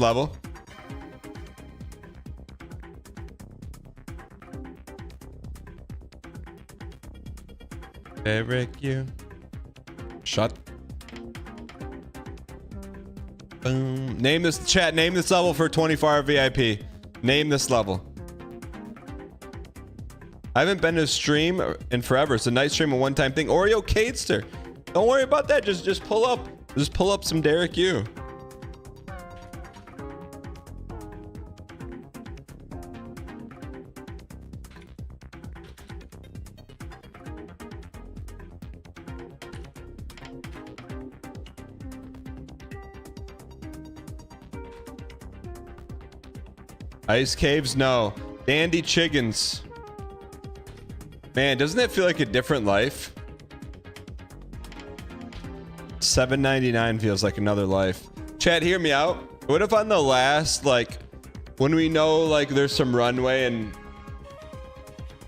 level. Eric, you. Shut. Boom. Name this chat. Name this level for 24-hour VIP. Name this level. I haven't been to a stream in forever. It's a night stream, a one-time thing. Oreo Cadester. Don't worry about that. Just pull up. Just pull up some Derek U. Ice caves? No. Dandy chickens. Man, doesn't it feel like a different life? $7.99 feels like another life. Chat, hear me out. What if on the last, like, when we know, like, there's some runway and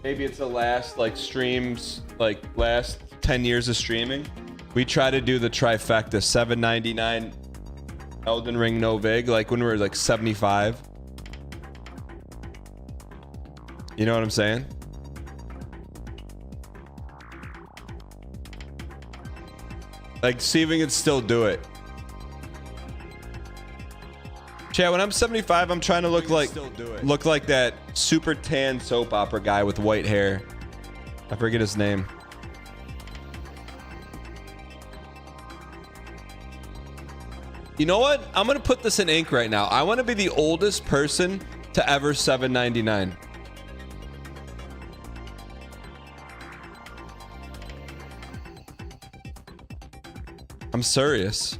maybe it's the last, like, streams, like, last 10 years of streaming, we try to do the trifecta. $7.99 Elden Ring no vig, like when we were like 75. You know what I'm saying? Like, see if we can still do it. Chat, when I'm 75, I'm trying to look like that super tan soap opera guy with white hair. I forget his name. You know what? I'm gonna put this in ink right now. I want to be the oldest person to ever $7.99. I'm serious.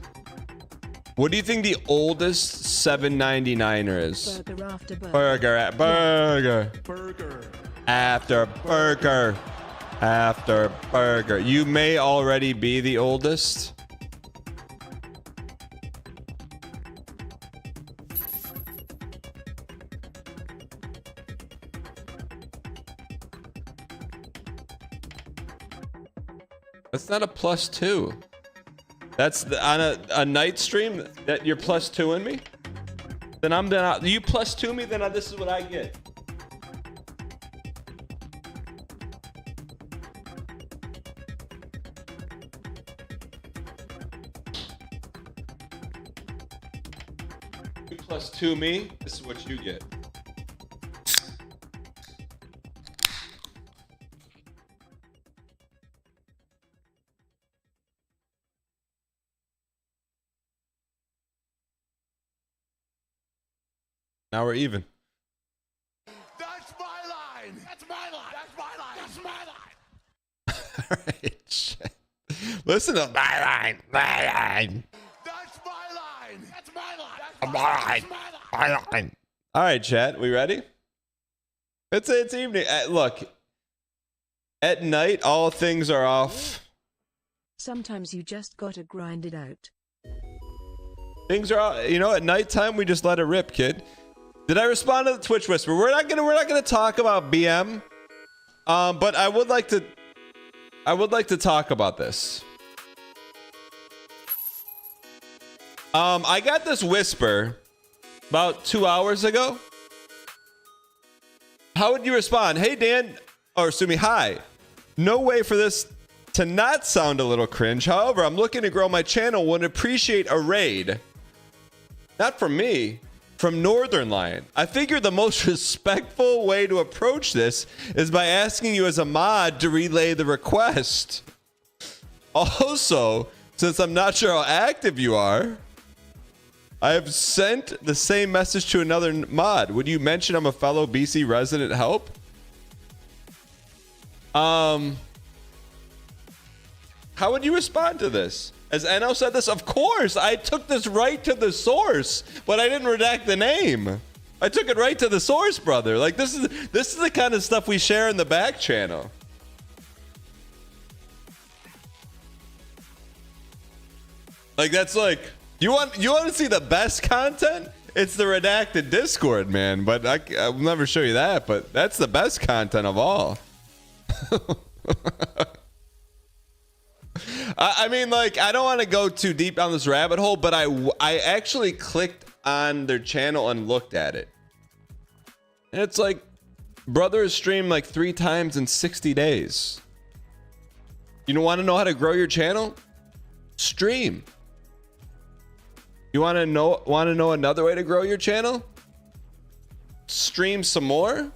What do you think the oldest $7.99er is? Burger after burger. Burger after burger after burger. You may already be the oldest. That's not a +2. That's on a night stream that you're +2 in me. Then I'm done. You +2 me, then this is what I get. You +2 me. This is what you get. Now we're even. That's my line. That's my line. That's my line. That's my line. All right. Shit. Listen to my line. My line. That's my line. That's my line. My line. My line. All right, chat. We ready? It's evening. Look. At night, all things are off. Sometimes you just gotta grind it out. Things are off. You know, at nighttime we just let it rip, kid. Did I respond to the Twitch whisper? We're not gonna talk about BM. But I would like to talk about this. I got this whisper about 2 hours ago. How would you respond? Hey Dan, or Sumi, hi. No way for this to not sound a little cringe. However, I'm looking to grow my channel. Would appreciate a raid. Not from me. From Northern Lion. I figured the most respectful way to approach this is by asking you as a mod to relay the request. Also, since I'm not sure how active you are, I have sent the same message to another mod. Would you mention I'm a fellow BC resident? Help? How would you respond to this? As NO said this, of course, I took this right to the source, but I didn't redact the name. I took it right to the source, brother. Like, this is the kind of stuff we share in the back channel. Like, that's like, you want to see the best content? It's the redacted Discord, man. But I'll never show you that. But that's the best content of all. I mean, like, I don't want to go too deep down this rabbit hole, but I actually clicked on their channel and looked at it. And it's like, brother has streamed like 3 times in 60 days. You don't want to know how to grow your channel? Stream. You want to know another way to grow your channel? Stream some more.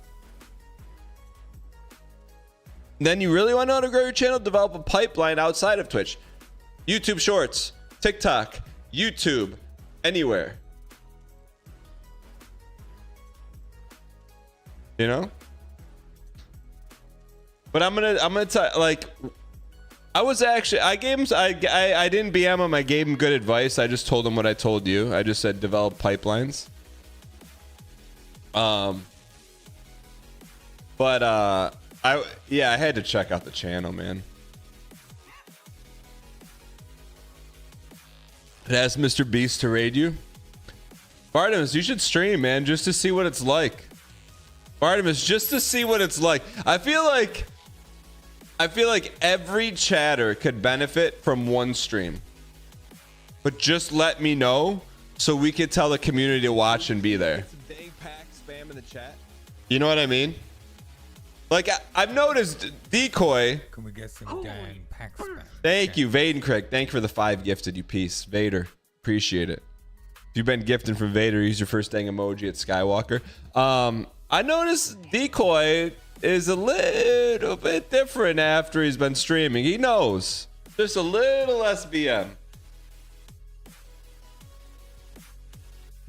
Then you really want to know how to grow your channel? Develop a pipeline outside of Twitch. YouTube Shorts, TikTok, YouTube, anywhere. You know? But I'm gonna tell, like, I gave him, I didn't BM him, I gave him good advice. I just told him what I told you. I just said develop pipelines. I had to check out the channel, man. It asked Mr. Beast to raid you. Bartimus, you should stream, man, just to see what it's like. Bartimus, just to see what it's like. I feel like every chatter could benefit from one stream. But just let me know so we could tell the community to watch and be there. Dang pack spam in the chat. You know what I mean? Like, I've noticed Decoy. Can we get some dang pack spam? Thank you, Vaden Craig. Thank you for the 5 gifted, you piece. Vader. Appreciate it. If you've been gifting from Vader, use your first dang emoji at Skywalker. I noticed Decoy is a little bit different after he's been streaming. He knows. Just a little less BM.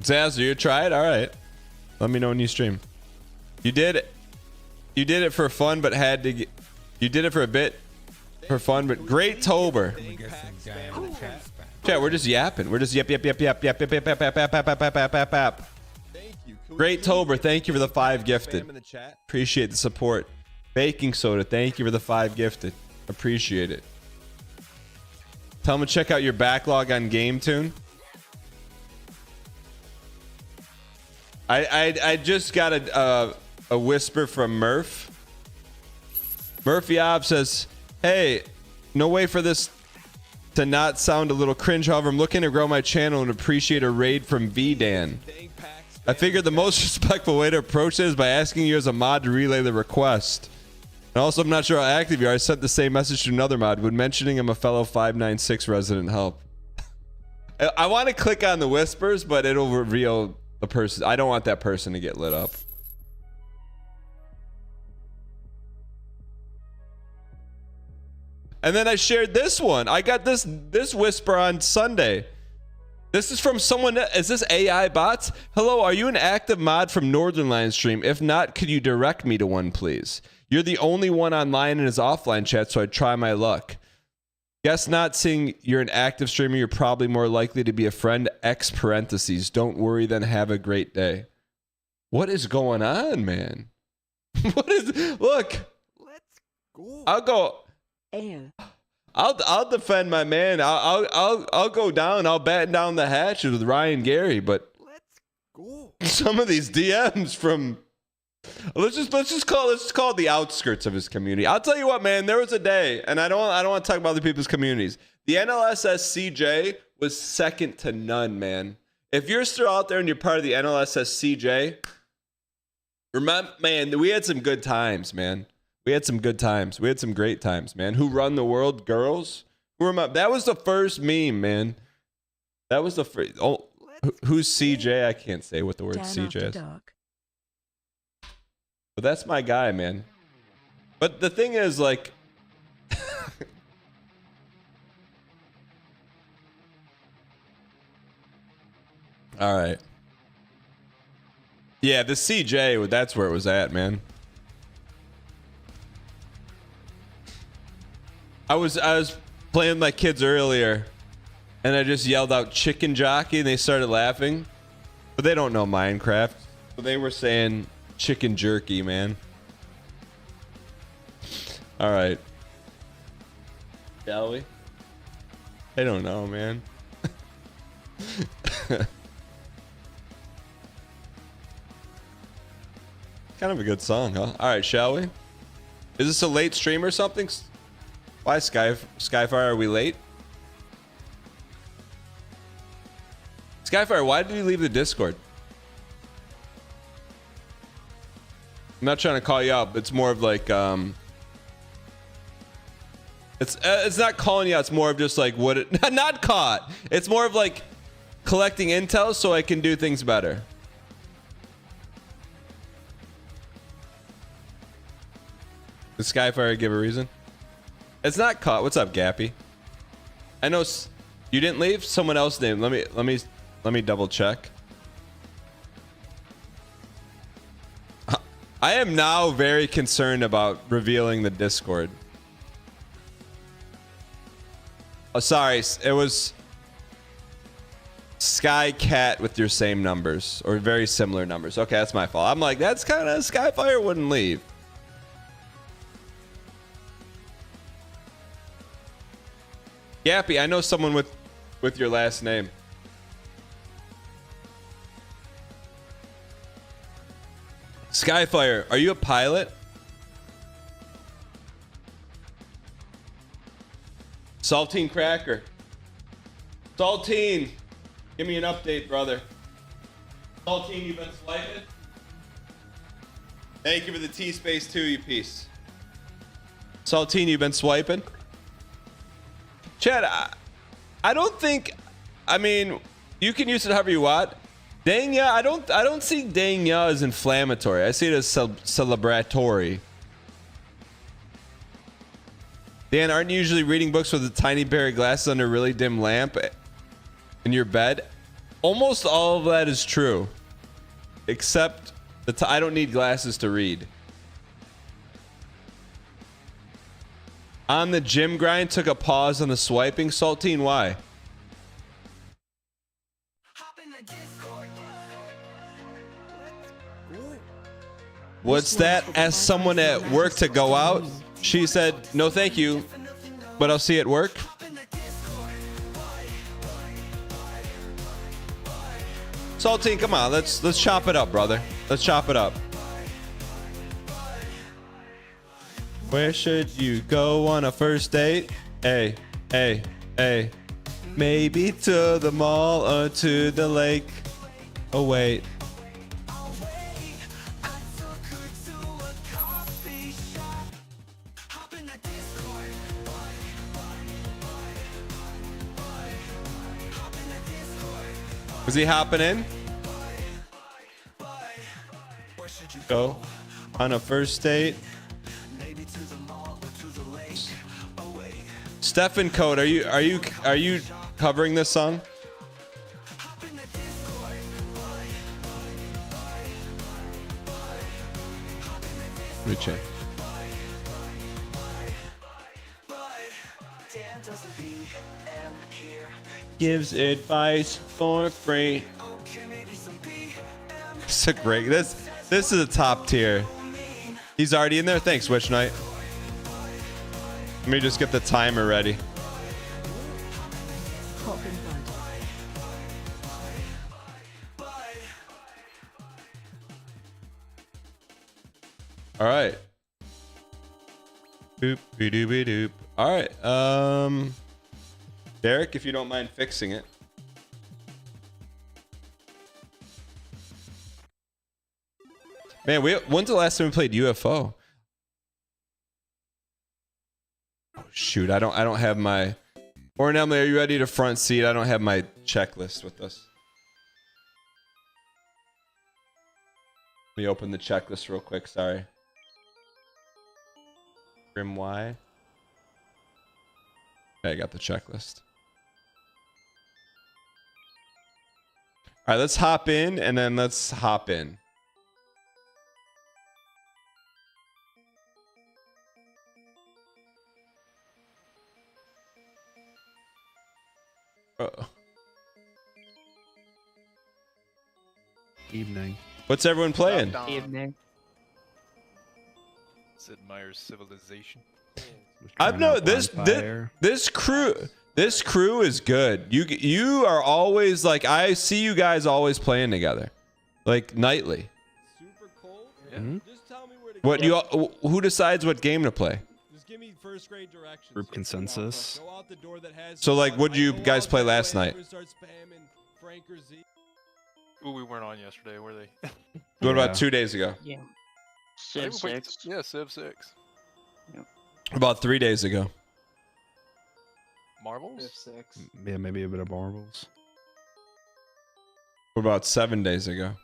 Zaz, you try it? All right. Let me know when you stream. You did it. You did it for fun, but had to get... You did it for a bit for fun, but great Tober. Can we get some dang pack spam? Chat, we're just yapping. We're just yap. Great Tober, thank you for the 5 gifted. Appreciate the support. Baking Soda, thank you for the 5 gifted. Appreciate it. Tell them to check out your backlog on GameTune. I just got a whisper from Murph. Murphy Ob says, hey, no way for this to not sound a little cringe. However, I'm looking to grow my channel and appreciate a raid from VDan. I figured the most respectful way to approach it is by asking you as a mod to relay the request. And also, I'm not sure how active you are. I sent the same message to another mod. When mentioning I'm a fellow 596 resident, help. I want to click on the whispers, but it'll reveal the person. I don't want that person to get lit up. And then I shared this one. I got this whisper on Sunday. This is from someone. Is this AI bots? Hello, are you an active mod from Northern Line stream? If not, could you direct me to one, please? You're the only one online in his offline chat, so I'd try my luck. Guess not seeing you're an active streamer, you're probably more likely to be a friend. X parentheses. Don't worry, then have a great day. What is going on, man? What is? Look. Let's go. I'll go. Ayo. I'll defend my man. I'll go down. I'll batten down the hatches with Ryan Gary. But Let's go. some of these DMs from let's just call it the outskirts of his community. I'll tell you what, man. There was a day, and I don't want to talk about other people's communities. The NLSS CJ was second to none, man. If you're still out there and you're part of the NLSS CJ, remember, man, we had some good times, man. We had some good times. We had some great times, man. Who run the world, girls? That was the first meme, man. That was the first. Oh, who's CJ? I can't say what the word Dan CJ After is. Dark. But that's my guy, man. But the thing is, like, all right. Yeah, the CJ, that's where it was at, man. I was playing with my kids earlier, and I just yelled out chicken jockey, and they started laughing. But they don't know Minecraft. So they were saying chicken jerky, man. All right. Shall we? I don't know, man. Kind of a good song, huh? All right, shall we? Is this a late stream or something? Why, Skyfire, are we late? Skyfire, why did you leave the Discord? I'm not trying to call you out, but it's more of like it's not calling you out. It's more of just like what it not caught. It's more of like collecting intel so I can do things better. Did Skyfire give a reason? It's not caught. What's up, Gappy? I know you didn't leave. Someone else named. Let me double check. I am now very concerned about revealing the Discord. Oh, sorry. It was Sky Cat with your same numbers or very similar numbers. Okay, that's my fault. I'm like, that's kind of Skyfire wouldn't leave. Gappy, I know someone with your last name. Skyfire, are you a pilot? Saltine Cracker. Saltine, give me an update, brother. Saltine, you been swiping? Thank you for the T-Space 2, you piece. Saltine, you been swiping? Chad, I don't think, I mean, you can use it however you want. Dang yeah, I don't see dang yeah as inflammatory. I see it as celebratory. Dan, aren't you usually reading books with a tiny pair of glasses under a really dim lamp in your bed? Almost all of that is true. Except I don't need glasses to read. On the gym grind, took a pause on the swiping. Saltine, why? What's that? Asked someone at work to go out. She said, no thank you, but I'll see you at work. Saltine, come on, let's chop it up, brother. Let's chop it up. Where should you go on a first date? Hey, hey, hey. Maybe to the mall or to the lake. Oh wait. Was he hopping in? Go on a first date. Stefan Code, are you covering this song? Let me check. Gives advice for free. So great. This is a top tier. He's already in there. Thanks, Witch Knight. Let me just get the timer ready. Hopping bud. All right. Boop, doop, doop. All right. Derek, if you don't mind fixing it. Man, when's the last time we played UFO? Oh, shoot, I don't have my. Or Emily, are you ready to front seat? I don't have my checklist with us. Let me open the checklist real quick. Sorry. Grim Y. Okay, I got the checklist. All right, let's hop in and then let's hop in. Uh-oh. Evening. What's everyone playing? Evening. Sid Meier's Civilization. I've noticed this crew is good. You are always like, I see you guys always playing together, like nightly. Super cold? Yeah. Just tell me where to What go. who decides what game to play? Just give me first grade directions. Group consensus. Go out the door that has So like, what did you guys play last night? Start spamming Frank or Z? Ooh, we weren't on yesterday, were they? What about 2 days ago? Yeah. I think Civ we played- 6. Yeah, Civ 6. About 3 days ago. Marbles? 6. Yeah, maybe a bit of marbles. What about 7 days ago?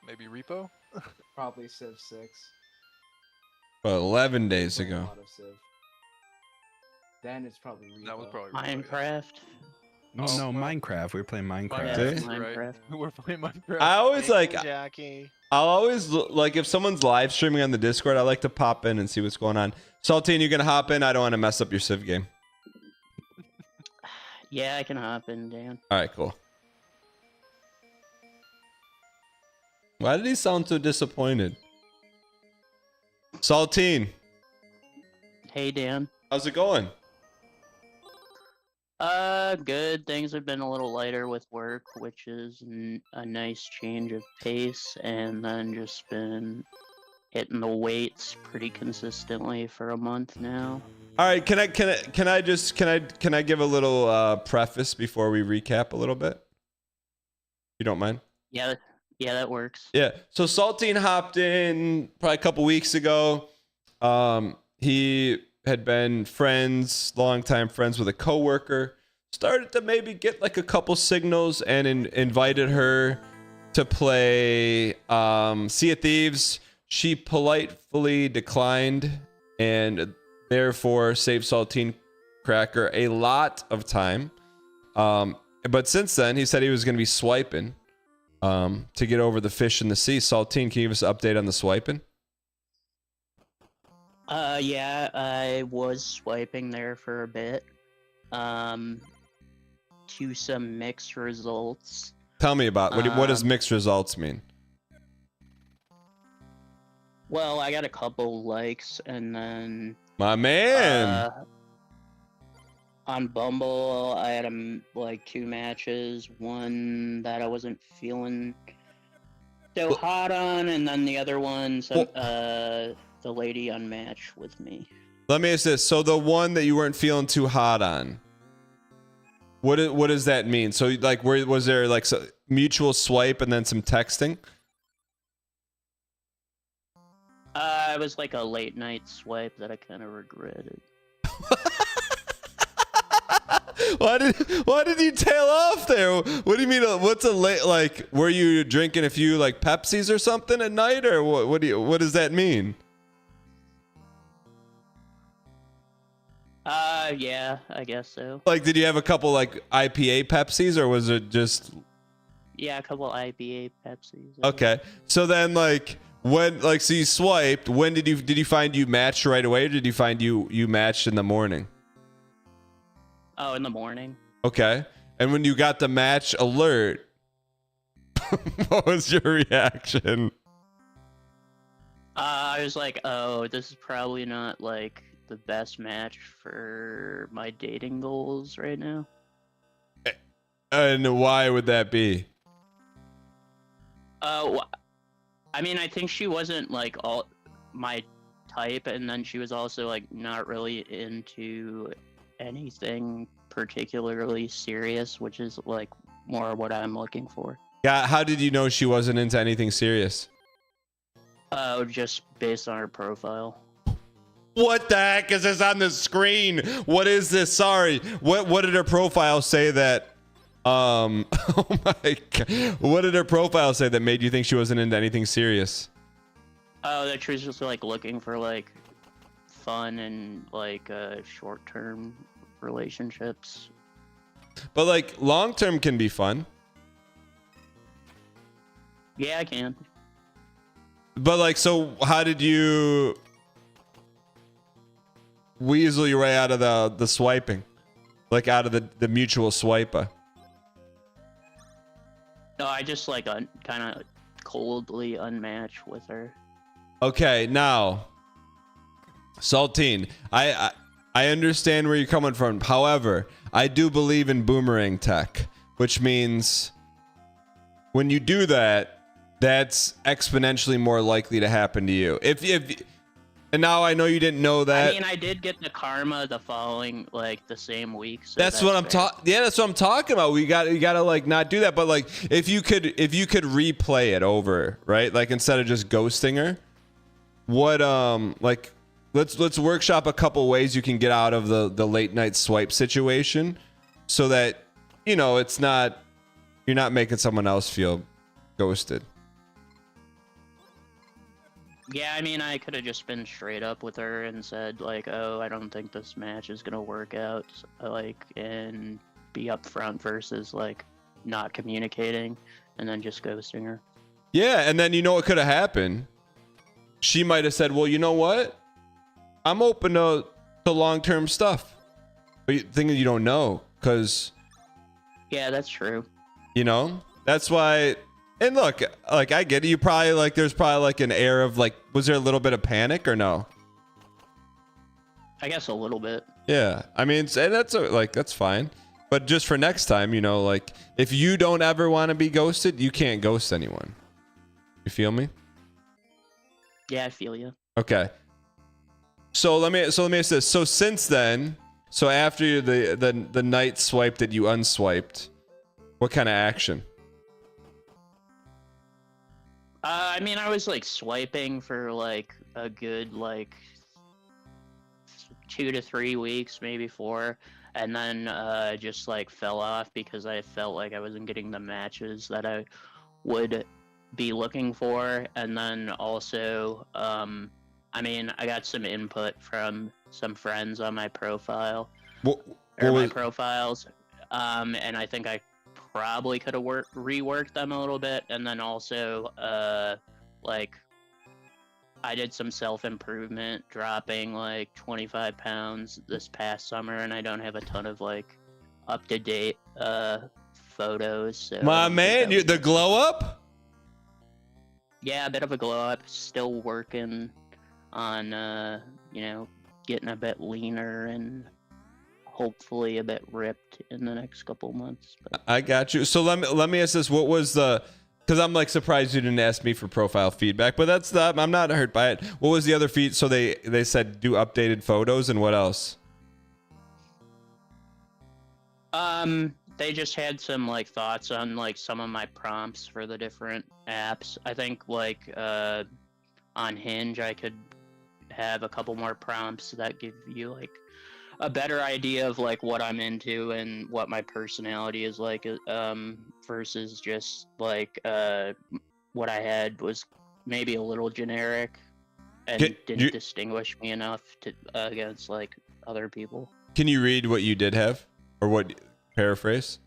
Maybe Repo? Probably Civ 6. About 11 days Playing a ago. lot of Civ. Then it's probably Repo. That was probably Repo, yeah. Minecraft. No, Oh, no, well- Minecraft. We were playing Minecraft. See? Minecraft, you're right. Minecraft. We're playing Minecraft. I always like, Jackie. I'll always like if someone's live streaming on the Discord, I like to pop in and see what's going on. Saltine, you gonna hop in? I don't want to mess up your Civ game. Yeah, I can hop in, Dan. All right, cool. Why did he sound so disappointed? Saltine, Hey, Dan. how's it going? Good. Things have been a little lighter with work, which is a nice change of pace, and then just been hitting the weights pretty consistently for a month now. All right, can I give a little preface before we recap a little bit? You don't mind? Yeah, that works. Yeah. So Saltine hopped in probably a couple weeks ago. He had been longtime friends with a coworker. Started to maybe get like a couple signals and invited her to play Sea of Thieves. She politely declined and therefore saved Saltine Cracker a lot of time. But since then, he said he was going to be swiping to get over the fish in the sea. Saltine, can you give us an update on the swiping? Yeah, I was swiping there for a bit. To some mixed results. Tell me about what does mixed results mean? Well, I got a couple likes, and then My man. on Bumble, I had like 2 matches. One that I wasn't feeling so hot on, and then the other one, the lady unmatched with me. Let me ask this. So the one that you weren't feeling too hot on, what does that mean? So like, was there like mutual swipe and then some texting? It was like a late night swipe that I kind of regretted. Why did you tail off there? What do you mean? What's a late, like? Were you drinking a few like Pepsis or something at night, or what does that mean? Yeah, I guess so. Like, did you have a couple like IPA Pepsis, or was it just? Yeah, a couple IPA Pepsis. Okay, so then like so you swiped. When did you find you matched right away, or did you find you matched in the morning? Oh, in the morning. Okay, and when you got the match alert, what was your reaction? I was like, oh, this is probably not like the best match for my dating goals right now. And why would that be? I mean, I think she wasn't like all my type, and then she was also like not really into anything particularly serious, which is like more what I'm looking for. Yeah, how did you know she wasn't into anything serious? Just based on her profile. What the heck is this on the screen? What is this? Sorry. What did her profile say that oh my God. What did her profile say that made you think she wasn't into anything serious? Oh, that she was just like looking for like fun and like short-term relationships. But like long-term can be fun. Yeah, I can. But like, so how did you weasel your way out of the swiping? Like out of the mutual swiper? No, I just like kind of coldly unmatched with her. Okay, now, Saltine, I understand where you're coming from. However, I do believe in boomerang tech, which means when you do that, that's exponentially more likely to happen to you. If And now I know you didn't know that. I mean, I did get the karma the following, like, the same week. So that's what I'm talking. Yeah, that's what I'm talking about. You gotta like not do that. But like, if you could replay it over, right? Like instead of just ghosting her, what like let's workshop a couple ways you can get out of the late night swipe situation, so that you know it's not you're not making someone else feel ghosted. Yeah, I mean, I could have just been straight up with her and said, like, oh, I don't think this match is going to work out, like, and be upfront versus, like, not communicating and then just ghosting her. Yeah, and then you know what could have happened? She might have said, well, you know what? I'm open to long-term stuff. But the thing is, you don't know, because... Yeah, that's true. You know? That's why... And look, like I get it. You probably like there's probably like an air of like, was there a little bit of panic or no? I guess a little bit. Yeah, I mean, and that's like that's fine. But just for next time, you know, like if you don't ever want to be ghosted, you can't ghost anyone. You feel me? Yeah, I feel you. Okay. So let me ask this. So since then, so after the night swipe that you unswiped, what kind of action? I mean, I was like swiping for like a good like 2 to 3 weeks, maybe 4, and then just like fell off because I felt like I wasn't getting the matches that I would be looking for. And then also, I mean, I got some input from some friends on my profile, my profiles, and I think I probably could have reworked them a little bit. And then also like I did some self-improvement, dropping like 25 pounds this past summer, and I don't have a ton of like up-to-date photos. So my man, the glow up? Yeah, a bit of a glow up. Still working on you know, getting a bit leaner and hopefully a bit ripped in the next couple months. But I got you. So let me ask this: what was the? Because I'm like surprised you didn't ask me for profile feedback, but that's not. I'm not hurt by it. What was the other feed? So they said do updated photos, and what else? They just had some like thoughts on like some of my prompts for the different apps. I think like on Hinge I could have a couple more prompts that give you like a better idea of like what I'm into and what my personality is like, versus just like what I had was maybe a little generic and didn't distinguish me enough to against like other people. Can you read what you did have, or what paraphrase?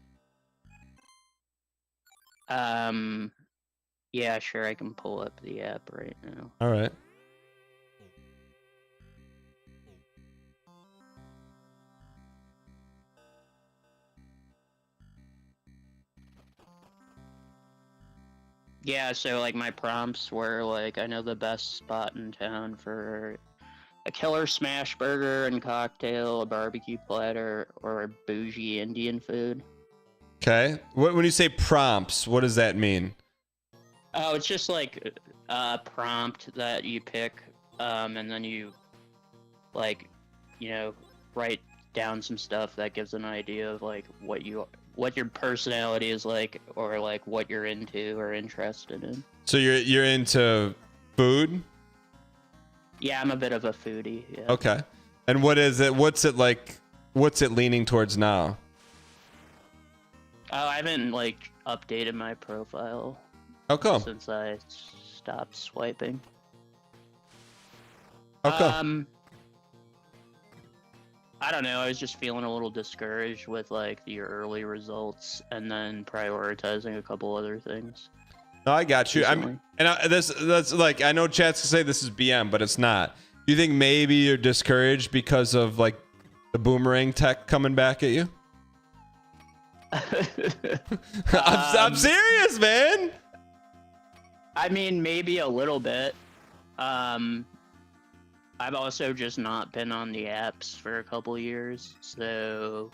Yeah, sure, I can pull up the app right now. All right. Yeah, so like my prompts were like, I know the best spot in town for a killer smash burger and cocktail, a barbecue platter, or a bougie Indian food. Okay. When you say prompts, what does that mean? Oh, it's just like a prompt that you pick, and then you like, you know, write down some stuff that gives an idea of like what your personality is like, or like what you're into or interested in. So you're into food? Yeah, I'm a bit of a foodie. Yeah. Okay. And what is it? What's it like? What's it leaning towards now? Oh, I haven't like updated my profile. How come? Since I stopped swiping. How come? I don't know. I was just feeling a little discouraged with like the early results, and then prioritizing a couple other things. No, I got you. Recently. That's like, I know chats can say this is BM, but it's not. Do you think maybe you're discouraged because of like the boomerang tech coming back at you? I'm serious, man. I mean, maybe a little bit. I've also just not been on the apps for a couple years, so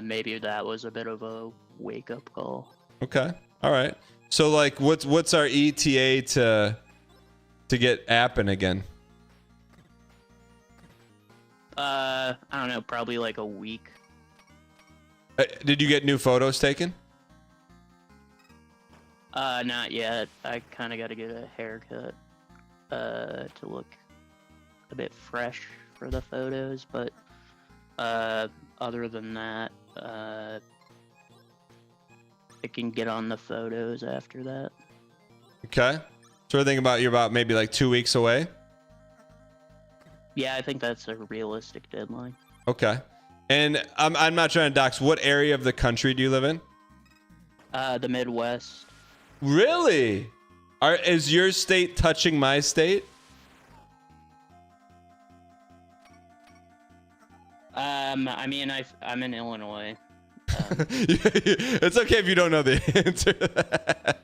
maybe that was a bit of a wake-up call. Okay. All right. So like, what's our ETA to get apping again? I don't know, probably like a week. Did you get new photos taken? Not yet. I kind of got to get a haircut to look a bit fresh for the photos, but other than that, I can get on the photos after that. Okay. So we're thinking about you're about maybe like 2 weeks away. Yeah, I think that's a realistic deadline. Okay. And I'm not trying to dox. What area of the country do you live in? The Midwest. Really? Is your state touching my state? I mean, I'm in Illinois. It's okay if you don't know the answer to that.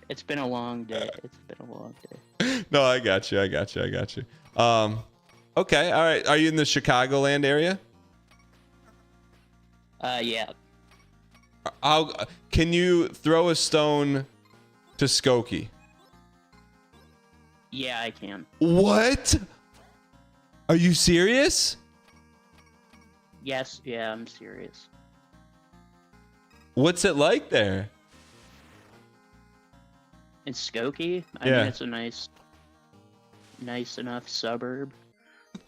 It's been a long day. It's been a long day. No, I got you. Okay. All right. Are you in the Chicagoland area? Yeah. How can you throw a stone to Skokie? Yeah, I can. What? Are you serious? Yes, yeah, I'm serious. What's it like there? In Skokie, I Yeah. mean, it's a nice enough suburb.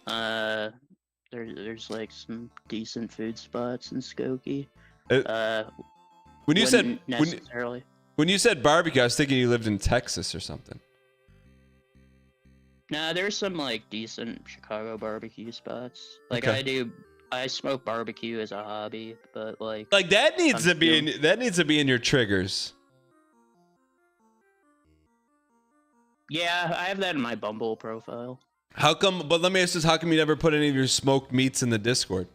There's like some decent food spots in Skokie. When you said Wouldn't necessarily. when you said barbecue, I was thinking you lived in Texas or something. Nah, there's some like decent Chicago barbecue spots. Like Okay. I smoke barbecue as a hobby, but like That needs I'm to be in your triggers. yeah, I have that in my Bumble profile. How come? But let me ask this: how come you never put any of your smoked meats in the Discord?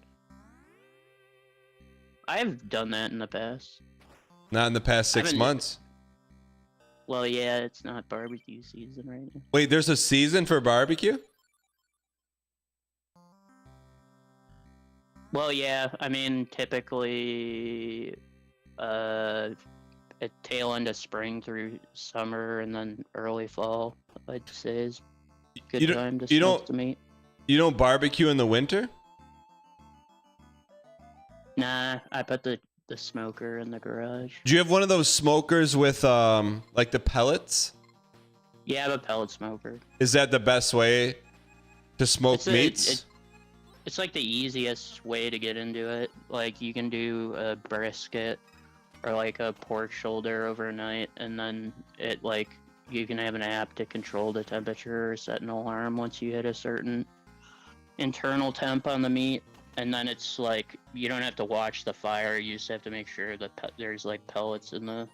I have done that in the past. Not in the past 6 haven't- months. Well, yeah, it's not barbecue season right now. Wait, there's a season for barbecue? Well, yeah, I mean, typically, at tail end of spring through summer and then early fall, I'd say is a good You don't- time to you smoke don't- the meat. You don't barbecue in the winter? Nah, I put the smoker in the garage. Do you have one of those smokers with like the pellets? Yeah, I have a pellet smoker. Is that the best way to smoke meats? It's like the easiest way to get into it. Like you can do a brisket or like a pork shoulder overnight, and then it like you can have an app to control the temperature or set an alarm once you hit a certain internal temp on the meat, and then it's like you don't have to watch the fire. You just have to make sure that there's like pellets in the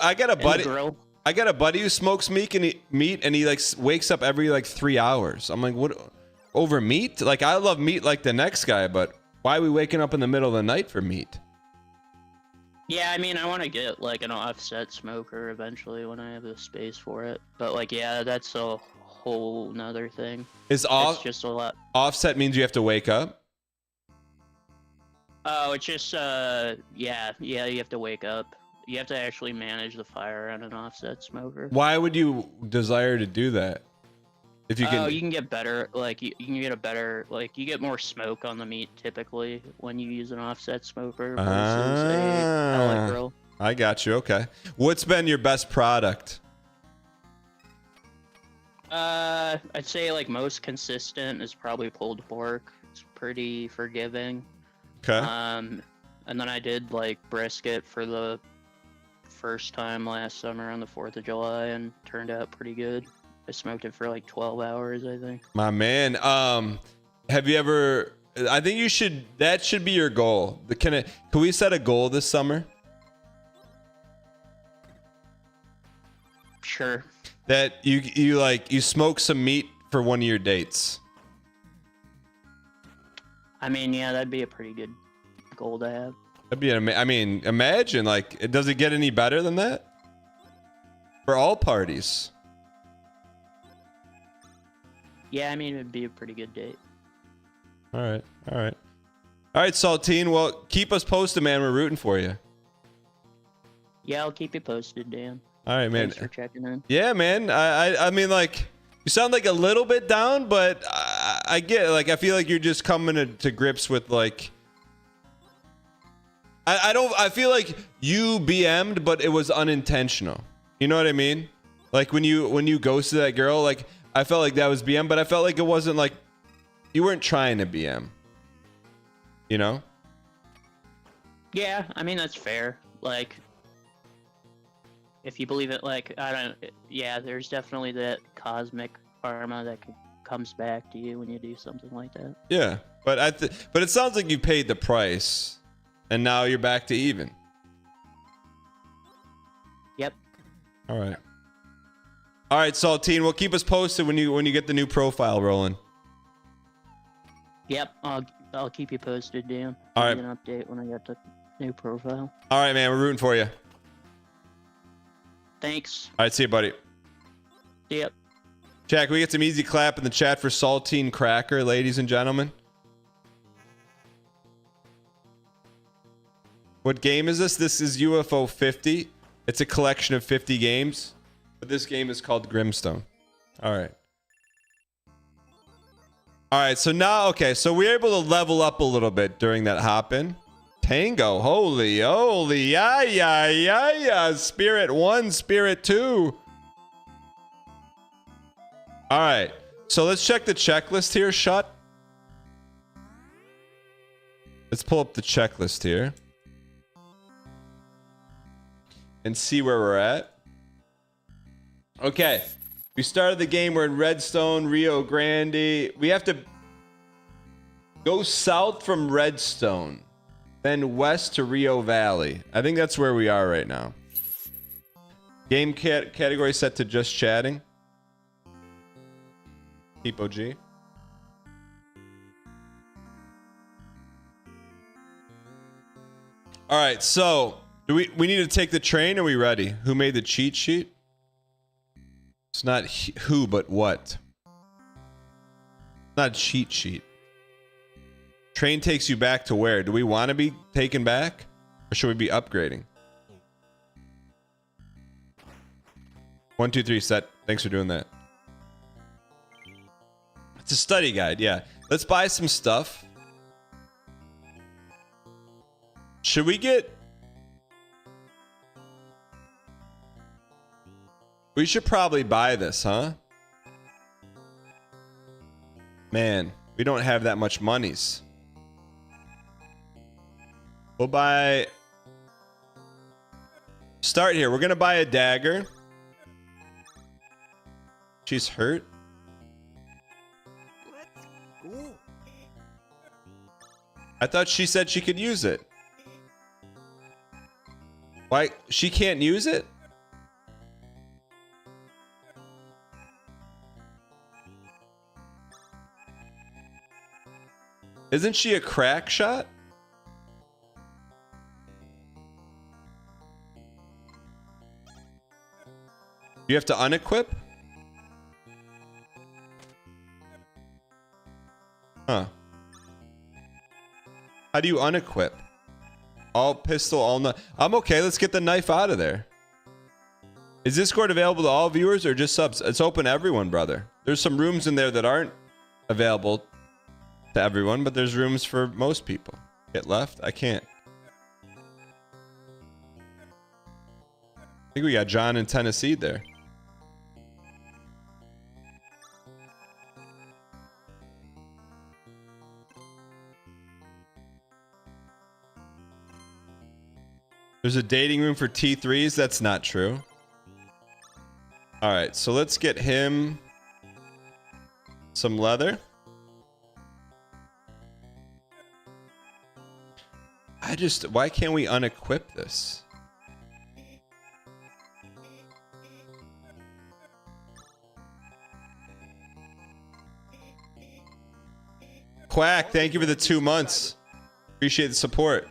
I got a buddy. grill. I got a buddy who smokes meat and he like wakes up every like 3 hours. I'm like, what? Over meat? Like I love meat like the next guy, but why are we waking up in the middle of the night for meat? Yeah, I mean, I want to get like an offset smoker eventually when I have the space for it. But like, yeah, that's a whole nother thing. Is It's just a lot. offset means you have to wake up? Oh, it's just yeah, you have to wake up. You have to actually manage the fire on an offset smoker. Why would you desire to do that? If you can, You can get better. Like you can get a better. Like you get more smoke on the meat typically when you use an offset smoker versus a pellet grill. I got you. Okay. What's been your best product? I'd say like most consistent is probably pulled pork. It's pretty forgiving. Okay. And then I did like brisket for the first time last summer on the 4th of July and turned out pretty good. I smoked it for like 12 hours, I think. My man. Have you ever? I think you should. That should be your goal. Can we set a goal this summer? Sure. That you smoke some meat for one of your dates. I mean, yeah, that'd be a pretty good goal to have. That'd be. I mean, imagine like, does it get any better than that? For all parties. Yeah, I mean, it'd be a pretty good date. All right. Saltine. Well, keep us posted, man. We're rooting for you. Yeah, I'll keep you posted, Dan. All right, man. Thanks for checking in. Yeah, man. I mean, like, you sound like a little bit down, but I get it. Like, I feel like you're just coming to grips with like. I feel like you BM'd, but it was unintentional. You know what I mean? Like when you ghosted that girl, like I felt like that was BM, but I felt like it wasn't like you weren't trying to BM. You know? Yeah, I mean that's fair. Like, if you believe it, like yeah, there's definitely that cosmic karma that comes back to you when you do something like that. Yeah, but but it sounds like you paid the price, and now you're back to even. Yep. All right. All right, Saltine. Well, keep us posted when you get the new profile rolling. Yep. I'll keep you posted, Dan. All Give right. you an update when I get the new profile. All right, man. We're rooting for you. Thanks. All right, see you, buddy. Yep. Jack, we get some easy clap in the chat for Saltine Cracker, ladies and gentlemen. What game is this? This is UFO 50. It's a collection of 50 games, but this game is called Grimstone. All right. All right, so now, okay, so we're able to level up a little bit during that hop-in. Tango, holy, yeah. Spirit 1, Spirit 2. All right, so let's check the checklist here, Shut. Let's pull up the checklist here and see where we're at. Okay, we started the game. We're in Redstone, Rio Grande. We have to go south from Redstone, then west to Rio Valley. I think that's where we are right now. Game category set to just chatting. Tipo G. All right, so do we need to take the train? Are we ready? Who made the cheat sheet? It's not who, but what. Not a cheat sheet. Train takes you back to where? Do we want to be taken back? Or should we be upgrading? 1, 2, 3 set. Thanks for doing that. It's a study guide, yeah. Let's buy some stuff. Should we get... We should probably buy this, huh? Man, we don't have that much monies. We'll buy... Start here. We're going to buy a dagger. She's hurt. I thought she said she could use it. Why? She can't use it? Isn't she a crack shot? You have to unequip? Huh. How do you unequip? All pistol, all knife. I'm okay. Let's get the knife out of there. Is Discord available to all viewers or just subs? It's open to everyone, brother. There's some rooms in there that aren't available to everyone, but there's rooms for most people. Hit left? I can't. I think we got John in Tennessee there. There's a dating room for T3s. That's not true. All right, so let's get him some leather. Why can't we unequip this? Quack, thank you for the 2 months. Appreciate the support.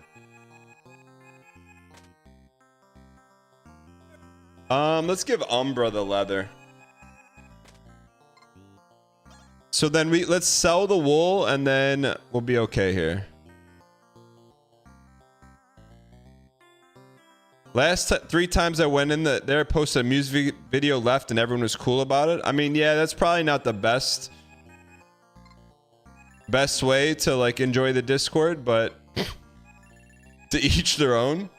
Let's give Umbra the leather. So then let's sell the wool and then we'll be okay here. Last 3 times I went in there, I posted a music video left and everyone was cool about it. I mean, yeah, that's probably not the best best way to like enjoy the Discord, but to each their own.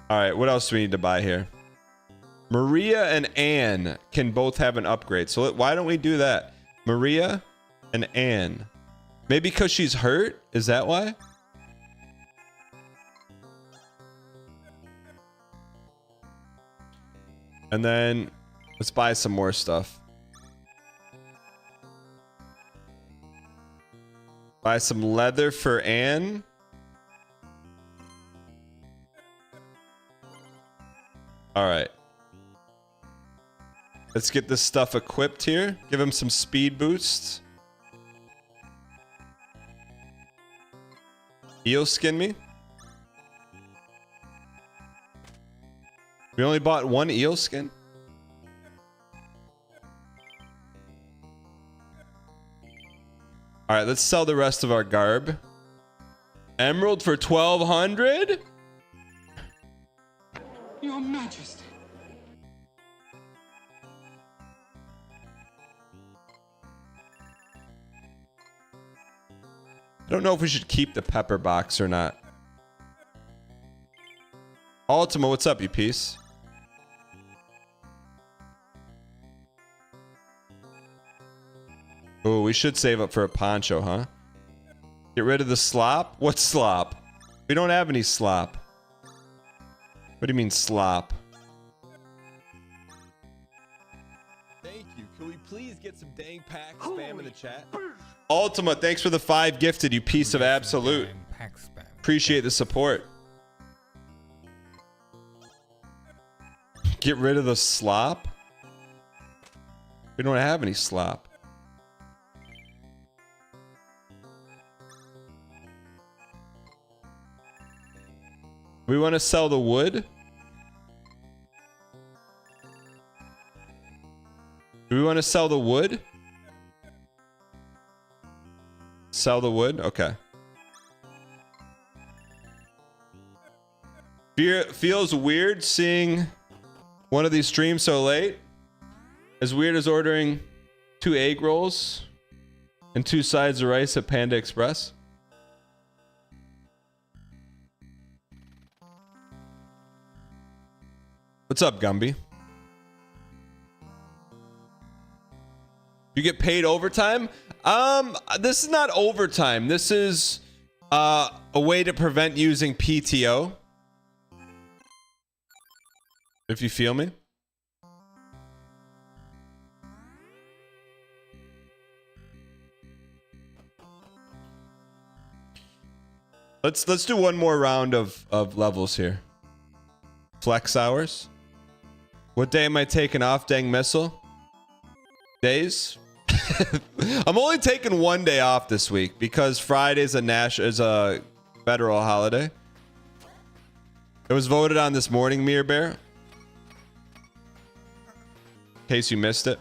All right, what else do we need to buy here? Maria and Anne can both have an upgrade. So why don't we do that? Maria and Anne. Maybe because she's hurt? Is that why? And then let's buy some more stuff. Buy some leather for Anne. All right. Let's get this stuff equipped here. Give him some speed boosts. Eel skin me. We only bought one eel skin. All right, let's sell the rest of our garb. Emerald for 1,200? Your Majesty. I don't know if we should keep the pepper box or not. Ultima, what's up, you piece? Oh, we should save up for a poncho, huh? Get rid of the slop? What slop? We don't have any slop. What do you mean slop? Thank you. Can we please get some dang pack spam in the chat? Ultima, thanks for the 5 gifted, you piece of absolute. Pack spam. Appreciate the support. Get rid of the slop? We don't have any slop. We want to sell the wood? Do we want to sell the wood? Sell the wood? Okay. Feels weird seeing one of these streams so late. As weird as ordering 2 egg rolls and 2 sides of rice at Panda Express. What's up, Gumby? You get paid overtime? This is not overtime. This is a way to prevent using PTO. If you feel me. Let's do one more round of levels here. Flex hours. What day am I taking off, dang missile? Days? I'm only taking 1 day off this week because Friday's is a federal holiday. It was voted on this morning, Mir Bear. In case you missed it.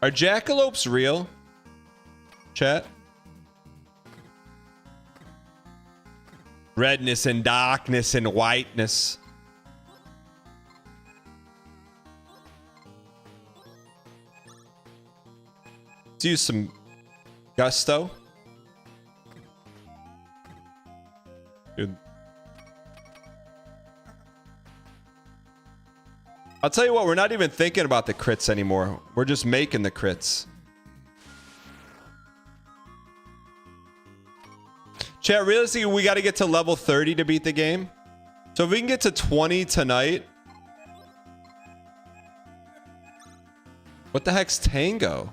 Are jackalopes real? Chat? Redness and darkness and whiteness. Let's use some gusto. Dude. I'll tell you what, we're not even thinking about the crits anymore. We're just making the crits. Chat, realistically, we got to get to level 30 to beat the game. So if we can get to 20 tonight. What the heck's Tango?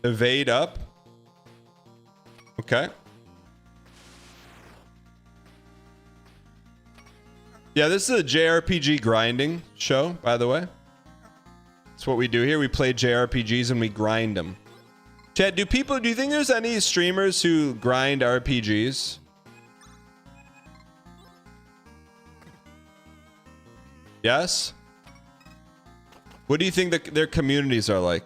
Evade up. Okay. Yeah, this is a JRPG grinding show, by the way. That's what we do here. We play JRPGs and we grind them. Chat, do you think there's any streamers who grind RPGs? Yes? What do you think that their communities are like?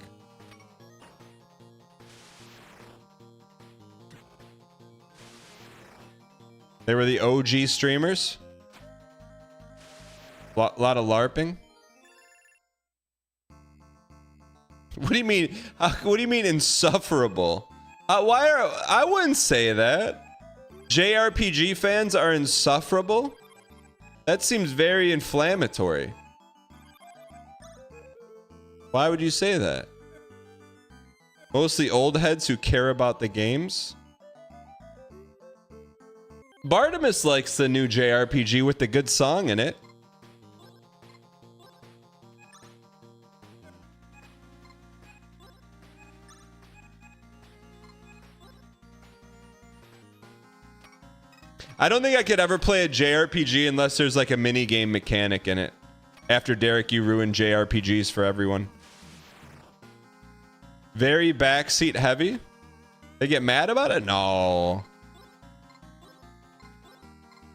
They were the OG streamers. Lot of LARPing. What do you mean? What do you mean insufferable? I wouldn't say that. JRPG fans are insufferable? That seems very inflammatory. Why would you say that? Mostly old heads who care about the games? Bartimus likes the new JRPG with the good song in it. I don't think I could ever play a JRPG unless there's like a mini game mechanic in it. After Derek, you ruined JRPGs for everyone. Very backseat heavy. They get mad about it? No.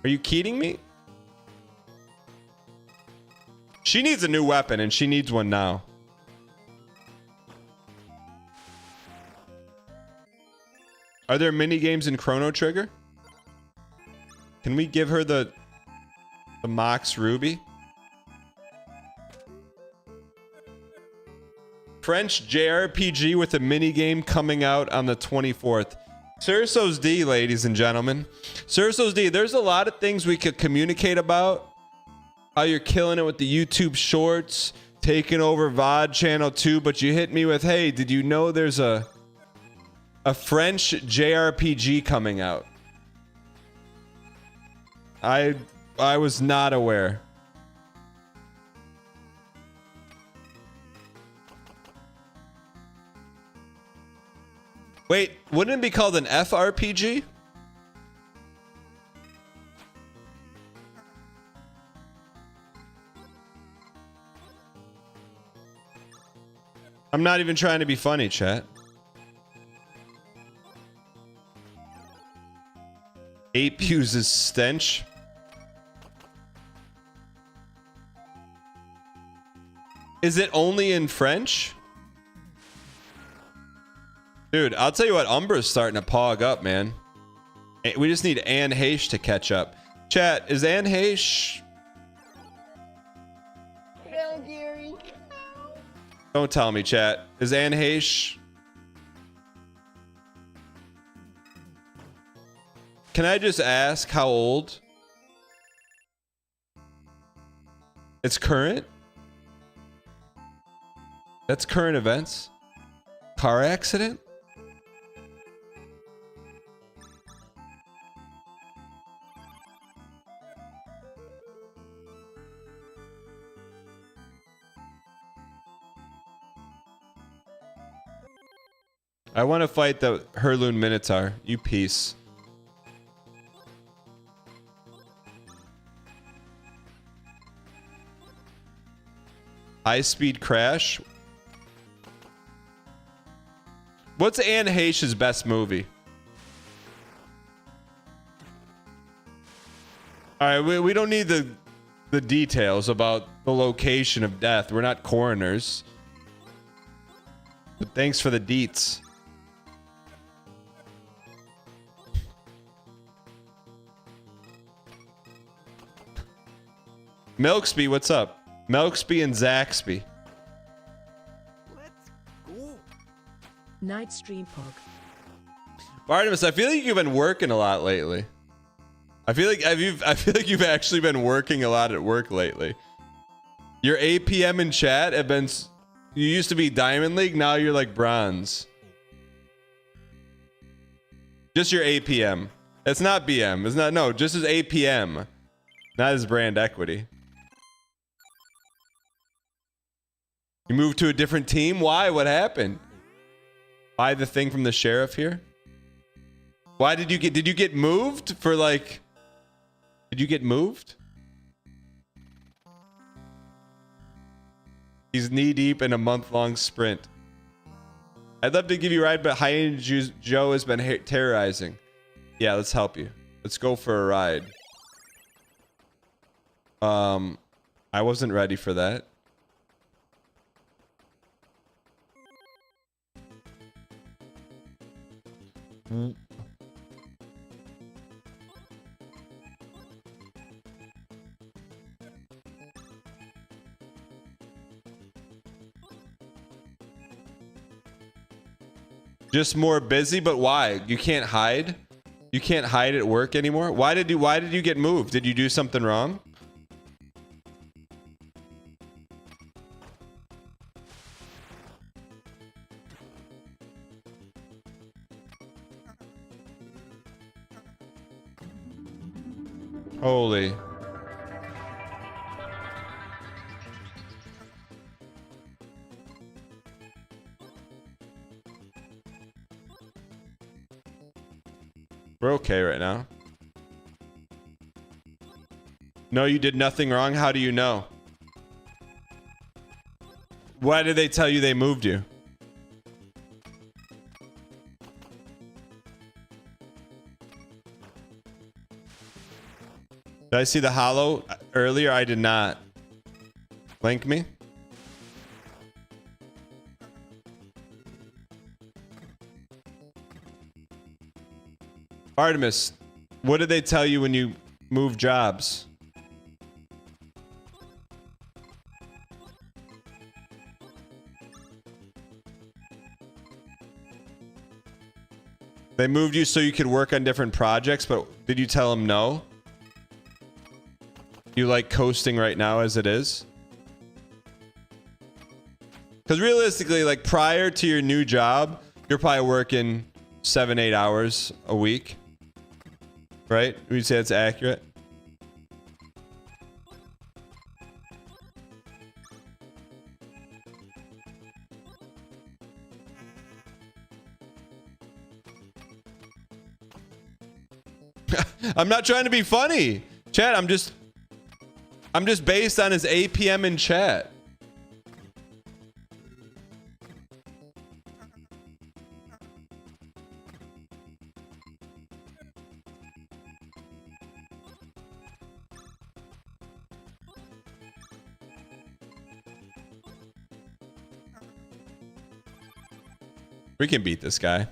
Are you kidding me? She needs a new weapon and she needs one now. Are there mini games in Chrono Trigger? Can we give her the Mox Ruby? French JRPG with a minigame coming out on the 24th. Sursos D, ladies and gentlemen. Sursos D, there's a lot of things we could communicate about. How you're killing it with the YouTube shorts, taking over VOD channel 2, but you hit me with, hey, did you know there's a French JRPG coming out? I was not aware. Wait, wouldn't it be called an FRPG? I'm not even trying to be funny, chat. Ape uses stench. Is it only in French? Dude, I'll tell you what, Umbra's starting to pog up, man. We just need Anne Heche to catch up. Chat, is Anne Heche... Hell, Gary. Don't tell me, chat. Is Anne Heche... Can I just ask how old? It's current? That's current events? Car accident? I want to fight the Herloon Minotaur. You piece. High speed crash. What's Anne Heche's best movie? All right, we don't need the details about the location of death. We're not coroners. But thanks for the deets. Milksby, what's up? Milksby and Zaxby. Night stream pog. Bartimus, I feel like you've been working a lot lately. I feel like you've actually been working a lot at work lately. Your APM in chat have been... You used to be Diamond League, now you're like bronze. Just your APM. It's not BM. It's not... No, just as APM. Not as brand equity. You moved to a different team? Why? What happened? Buy the thing from the sheriff here? Why did you get moved for like... Did you get moved? He's knee deep in a month-long sprint. I'd love to give you a ride, but Hyena Joe has been terrorizing. Yeah, let's help you. Let's go for a ride. I wasn't ready for that. Just more busy, but why? You can't hide? You can't hide at work anymore? Why did you get moved? Did you do something wrong? Holy. We're okay right now. No, you did nothing wrong. How do you know? Why did they tell you they moved you? Did I see the hollow earlier? I did not. Link me? Artemis, what did they tell you when you moved jobs? They moved you so you could work on different projects, but did you tell them no? You like coasting right now as it is? Because realistically, like prior to your new job, you're probably working 7-8 hours a week. Right? Would you say that's accurate? I'm not trying to be funny. Chat, I'm just based on his APM in chat. We can beat this guy.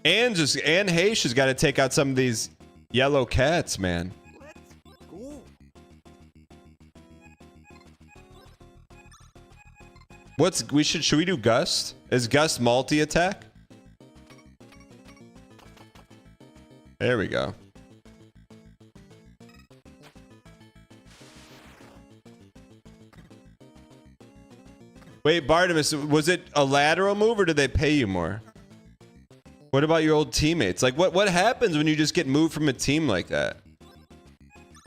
And Haysh has got to take out some of these yellow cats, man. Should we do Gust? Is Gust multi-attack? There we go. Wait, Bartimus, was it a lateral move or did they pay you more? What about your old teammates? Like, what happens when you just get moved from a team like that?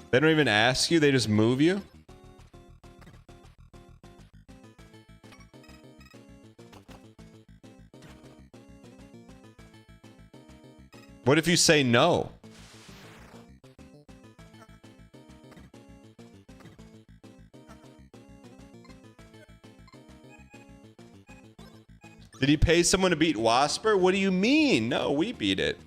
They don't even ask you, they just move you? What if you say no? Did he pay someone to beat Wasper? What do you mean? No, we beat it.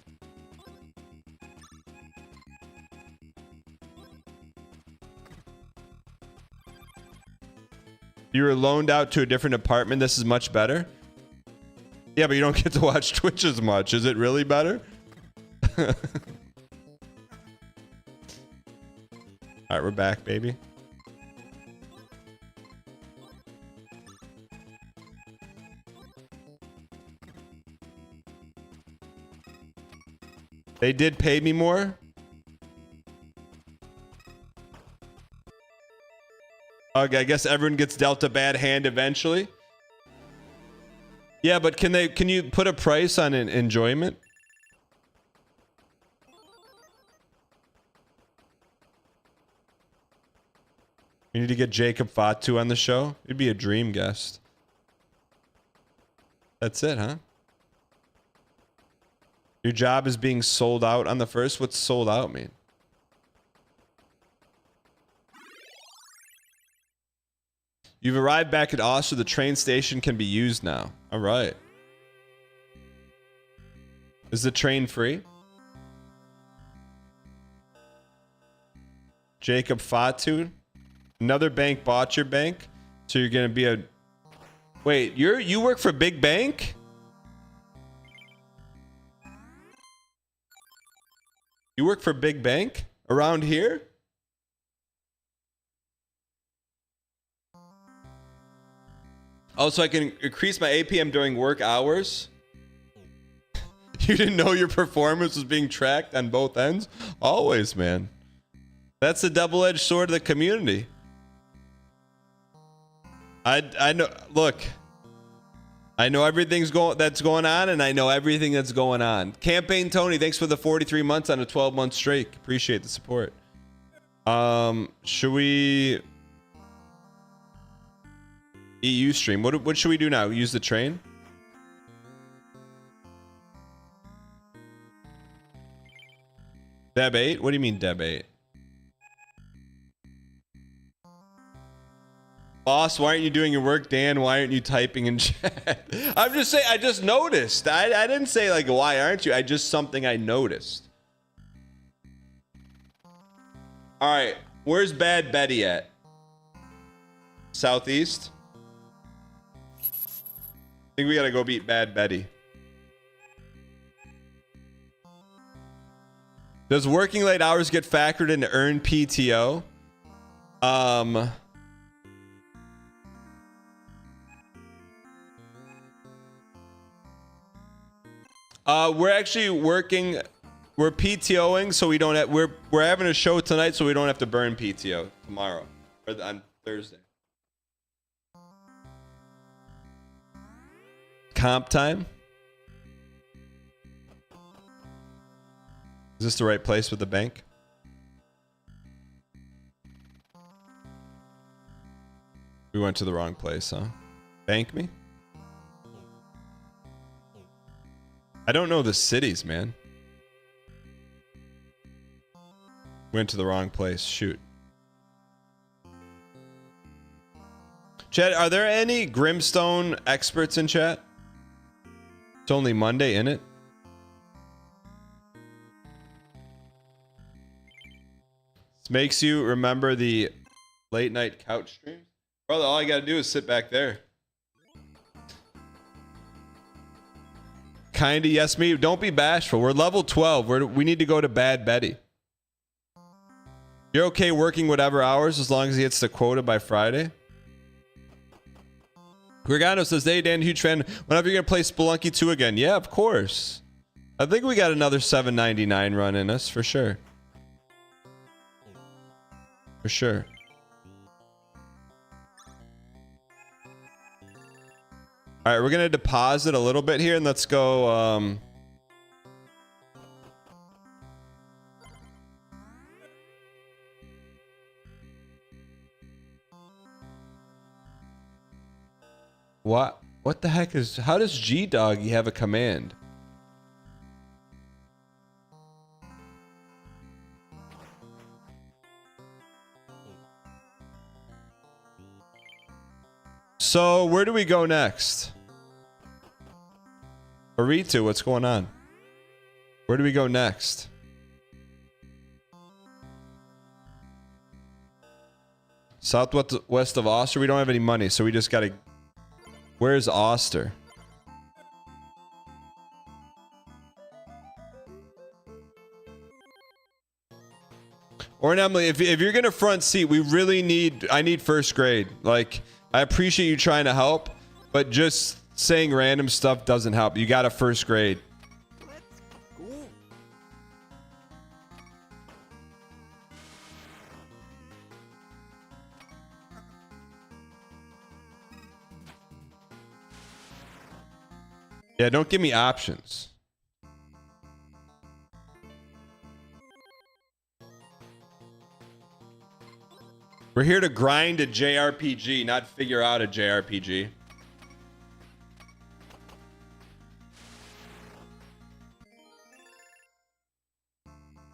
You were loaned out to a different apartment. This is much better. Yeah, but you don't get to watch Twitch as much. Is it really better? All right, we're back, baby. They did pay me more. Okay, I guess everyone gets dealt a bad hand eventually. Yeah, but can you put a price on an enjoyment? We need to get Jacob Fatu on the show. He'd be a dream guest. That's it, huh? Your job is being sold out on the first. What's sold out mean? You've arrived back at Oster. The train station can be used now. All right. Is the train free? Jacob Fatu. Another bank bought your bank, so you're gonna be a. Wait, you work for Big Bank? You work for Big Bank around here? Oh, so I can increase my APM during work hours? You didn't know your performance was being tracked on both ends? Always, man. That's the double-edged sword of the community. I know. Look, I know everything's that's going on, and I know everything that's going on. Campaign Tony, thanks for the 43 months on a 12-month streak. Appreciate the support. Should we EU stream? What should we do now? Use the train? Deb 8? What do you mean Deb 8? Boss, why aren't you doing your work? Dan, why aren't you typing in chat? I'm just saying, I just noticed. I didn't say like, why aren't you? I just something I noticed. All right, where's Bad Betty at? Southeast? I think we gotta go beat Bad Betty. Does working late hours get factored into earned PTO? We're actually working. We're PTOing, so we don't have. We're having a show tonight, so we don't have to burn PTO tomorrow or on Thursday. Comp time. Is this the right place with the bank? We went to the wrong place, huh? Bank me? I don't know the cities, man. Went to the wrong place. Shoot. Chat, are there any Grimstone experts in chat? It's only Monday, innit? This makes you remember the late night couch streams? Brother, all I gotta do is sit back there. Kinda, yes, me. Don't be bashful. We're level 12. We need to go to Bad Betty. You're okay working whatever hours as long as he hits the quota by Friday? Gregano says, hey, Dan, huge fan. Whenever you're going to play Spelunky 2 again? Yeah, of course. I think we got another 799 run in us, for sure. For sure. All right, we're going to deposit a little bit here, and let's go... What the heck is... How does G-Doggy have a command? So, where do we go next? Aritu, what's going on? Where do we go next? Southwest of Oster? We don't have any money, so we just gotta... Where's Oster? Or Emily, if you're gonna front seat, we really need... I need first grade. Like, I appreciate you trying to help, but just saying random stuff doesn't help. You got a first grade. Yeah, don't give me options. We're here to grind a JRPG, not figure out a JRPG.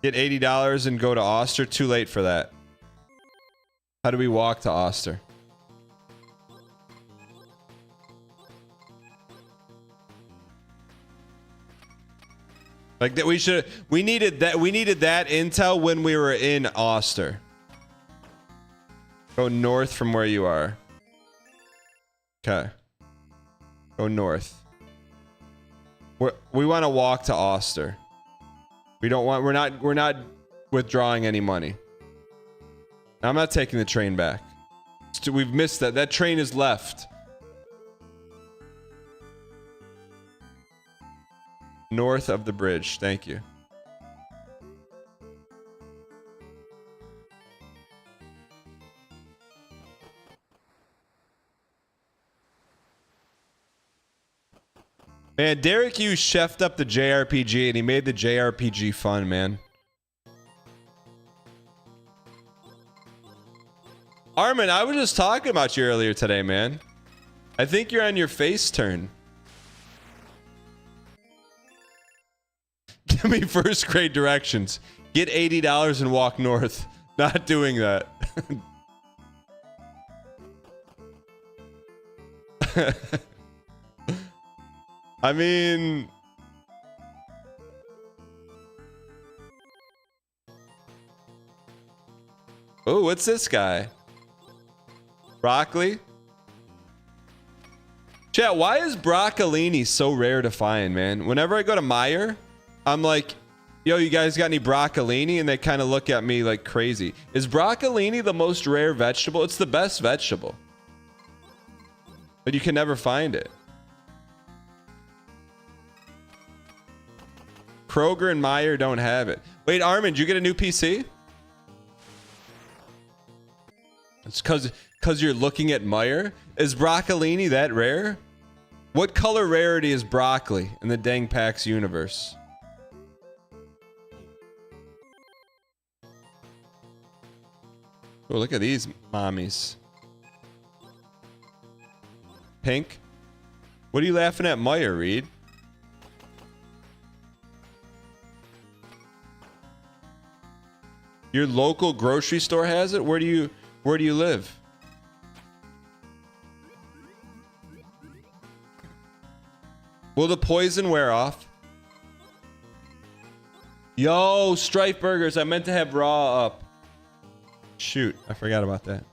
Get $80 and go to Oster. Too late for that. How do we walk to Oster? Like that we needed that intel when we were in Oster. Go north from where you are. Okay. Go north. We want to walk to Oster. We're not withdrawing any money. I'm not taking the train back. We've missed that. That train is left. North of the bridge. Thank you. Man, Derek Hughes chefed up the JRPG and he made the JRPG fun, man. Armin, I was just talking about you earlier today, man. I think you're on your face turn. Give me first grade directions. Get $80 and walk north. Not doing that. I mean... Oh, what's this guy? Broccoli? Chat, why is broccolini so rare to find, man? Whenever I go to Meijer, I'm like, yo, you guys got any broccolini? And they kind of look at me like crazy. Is broccolini the most rare vegetable? It's the best vegetable. But you can never find it. Kroger and Meijer don't have it. Wait, Armin, did you get a new PC? It's because you're looking at Meijer? Is broccolini that rare? What color rarity is broccoli in the Dang PAX universe? Oh, look at these mommies. Pink? What are you laughing at, Meijer, Reed? Your local grocery store has it? Where do you live? Will the poison wear off? Yo, Stripe Burgers. I meant to have raw up. Shoot, I forgot about that.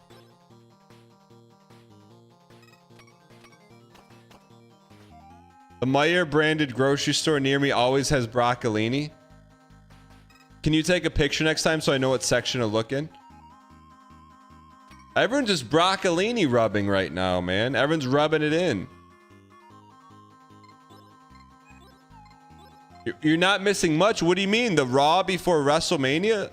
The Meijer branded grocery store near me always has broccolini. Can you take a picture next time so I know what section to look in? Everyone's just broccolini rubbing right now, man. Everyone's rubbing it in. You're not missing much. What do you mean? The Raw before WrestleMania?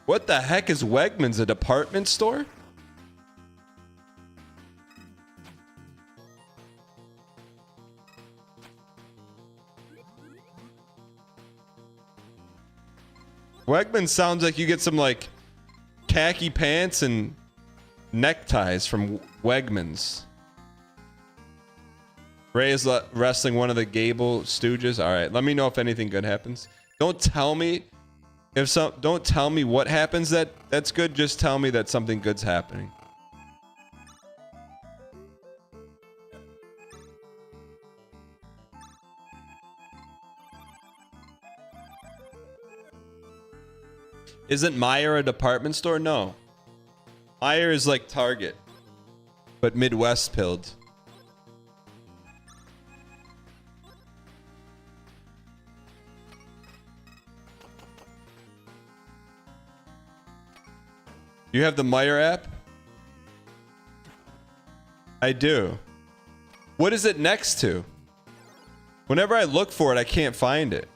What the heck is Wegmans, a department store? Wegmans sounds like you get some like khaki pants and neckties from Wegmans. Ray is wrestling one of the Gable Stooges. All right, let me know if anything good happens. Don't tell me don't tell me what happens that's good. Just tell me that something good's happening. Isn't Meijer a department store? No. Meijer is like Target, but Midwest pilled. You have the Meijer app? I do. What is it next to? Whenever I look for it, I can't find it.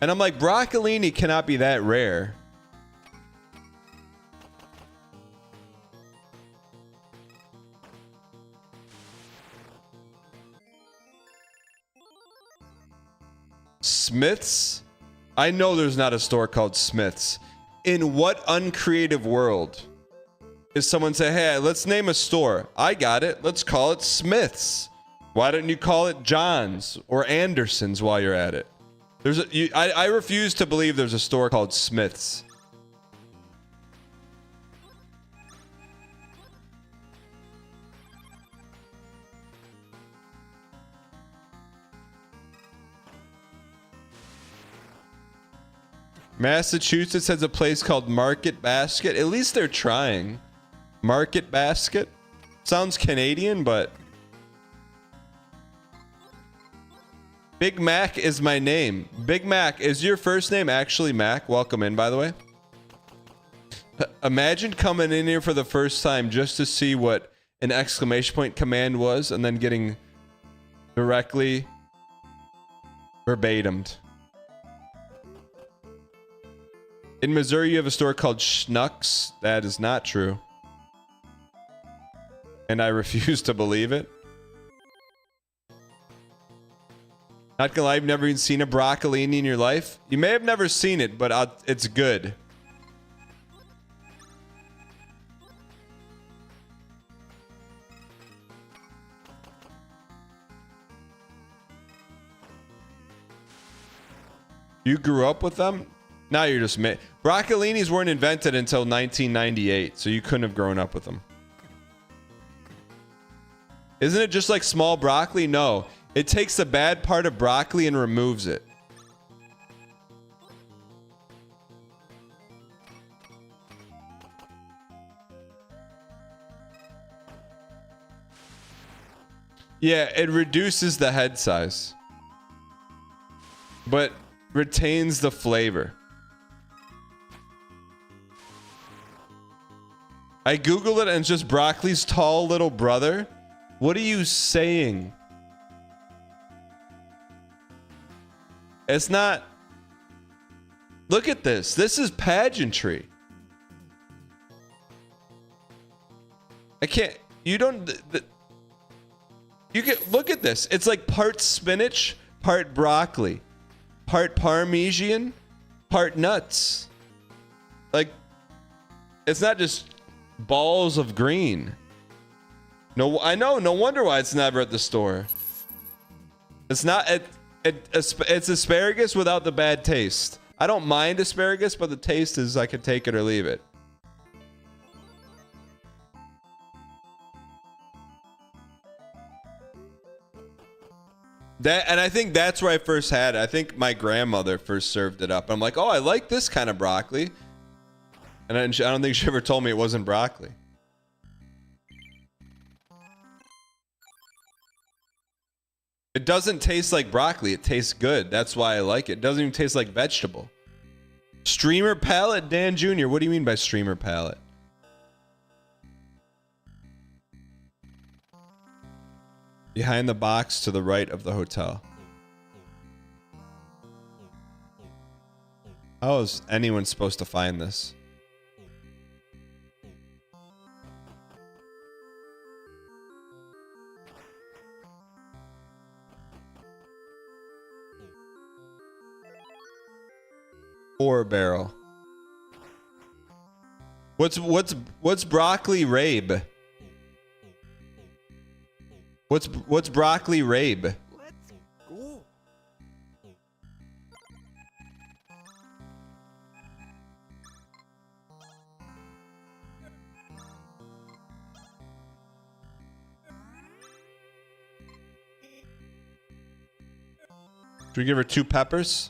And I'm like, broccolini cannot be that rare. Smith's? I know there's not a store called Smith's. In what uncreative world is someone say, hey, let's name a store? I got it. Let's call it Smith's. Why don't you call it John's or Anderson's while you're at it? I refuse to believe there's a store called Smith's. Massachusetts has a place called Market Basket. At least they're trying. Market Basket. Sounds Canadian, but... Big Mac is my name. Big Mac, is your first name actually Mac? Welcome in, by the way. Imagine coming in here for the first time just to see what an exclamation point command was and then getting directly verbatimed. In Missouri, you have a store called Schnucks. That is not true. And I refuse to believe it. Not gonna lie, I've never even seen a broccolini in your life. You may have never seen it, but it's good. You grew up with them? Now you're just broccolinis weren't invented until 1998, so you couldn't have grown up with them. Isn't it just like small broccoli? No. It takes the bad part of broccoli and removes it. Yeah, it reduces the head size, but retains the flavor. I googled it and it's just broccoli's tall little brother. What are you saying? It's not. Look at this. This is pageantry. I can't. You don't. You can look at this. It's like part spinach, part broccoli, part Parmesan, part nuts. Like, it's not just balls of green. No, I know. No wonder why it's never at the store. It's not. It's asparagus without the bad taste. I don't mind asparagus, but the taste is I could take it or leave it. And I think that's where I first had it. I think my grandmother first served it up. I'm like, oh, I like this kind of broccoli. And I don't think she ever told me it wasn't broccoli. It doesn't taste like broccoli. It tastes good. That's why I like it. It doesn't even taste like vegetable. Streamer palette? Dan Jr., what do you mean by streamer palette? Behind the box to the right of the hotel. How is anyone supposed to find this? Four barrel. What's broccoli rabe? What's broccoli rabe? Let's go. Should we give her 2 peppers?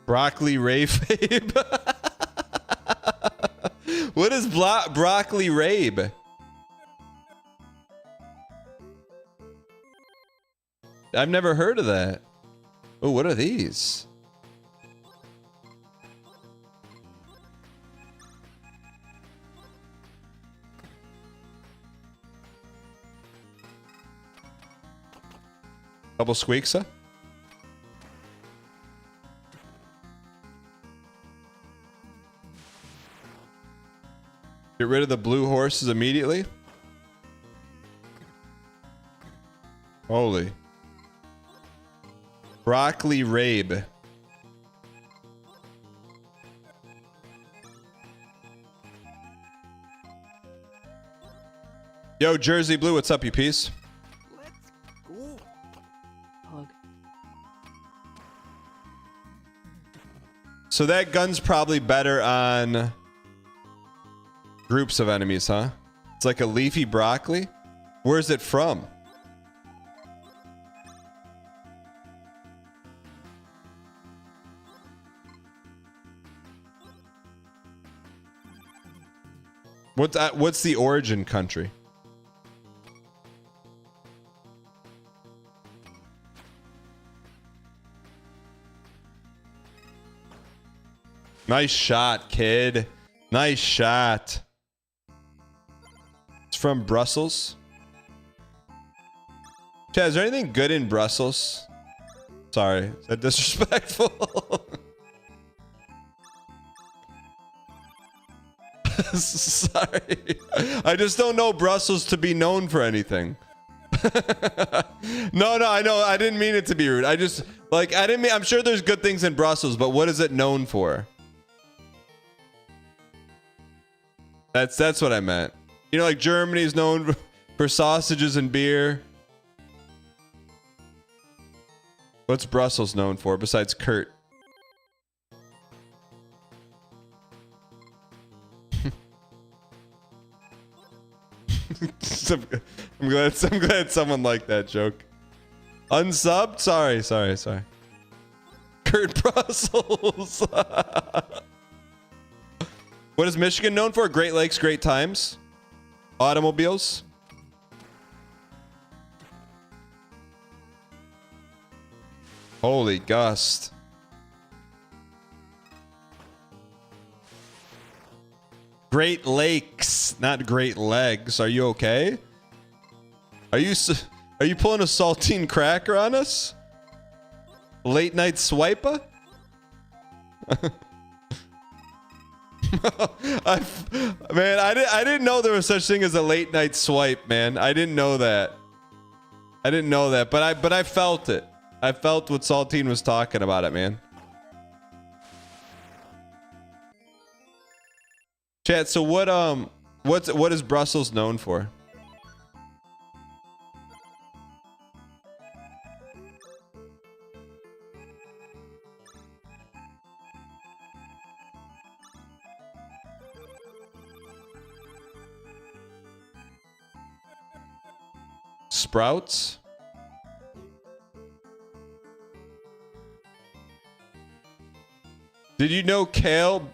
Broccoli rabe. What is broccoli rabe? I've never heard of that. Oh, what are these? Double squeaksa? Get rid of the blue horses immediately. Holy. Broccoli rabe. Yo, Jersey Blue, what's up, you piece? Let's go. Hog. So that gun's probably better on groups of enemies, huh? It's like a leafy broccoli. Where's it from? What's the origin country? Nice shot, kid. Nice shot. It's from Brussels. Chad, is there anything good in Brussels? Sorry, is that disrespectful? Sorry. I just don't know Brussels to be known for anything. No, I know. I didn't mean it to be rude. I just, like, I didn't mean, I'm sure there's good things in Brussels, but what is it known for? That's what I meant. You know, like Germany's known for sausages and beer. What's Brussels known for besides Kurt? I'm glad someone liked that joke. Unsubbed? Sorry. Kurt Brussels. What is Michigan known for? Great Lakes, great times. Automobiles. Holy gust. Great Lakes, not Great Legs. Are you okay? Are you pulling a saltine cracker on us? Late night swiper? Man, I didn't know there was such thing as a late night swipe, man. I didn't know that. But I felt it. I felt what Saltine was talking about it, man. Chat, so what is Brussels known for? Sprouts? Did you know kale,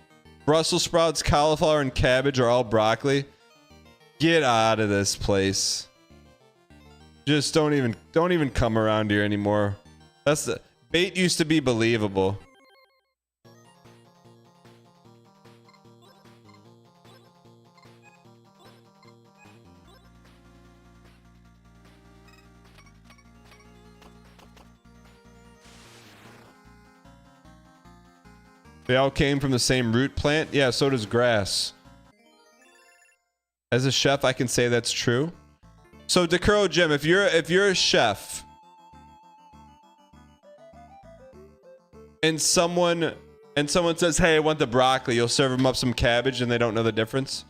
Brussels sprouts, cauliflower, and cabbage are all broccoli? Get out of this place. Just don't even come around here anymore. That's the bait used to be believable. They all came from the same root plant? Yeah, so does grass. As a chef, I can say that's true. So Decuro Jim, if you're a chef and someone says, "Hey, I want the broccoli," you'll serve them up some cabbage and they don't know the difference?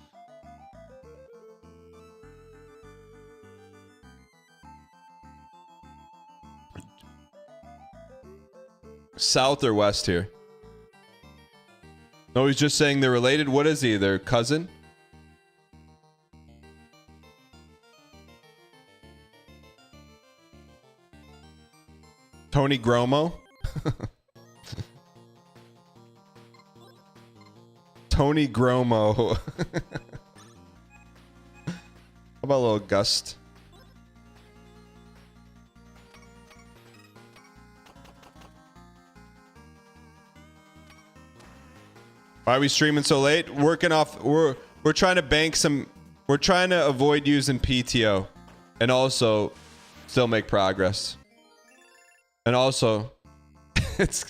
South or west here? No, he's just saying they're related. What is he? Their cousin? Tony Gromo? Tony Gromo. How about a little Gust? Why are we streaming so late? Working off. We're trying to bank some. We're trying to avoid using PTO, and also still make progress. And also, it's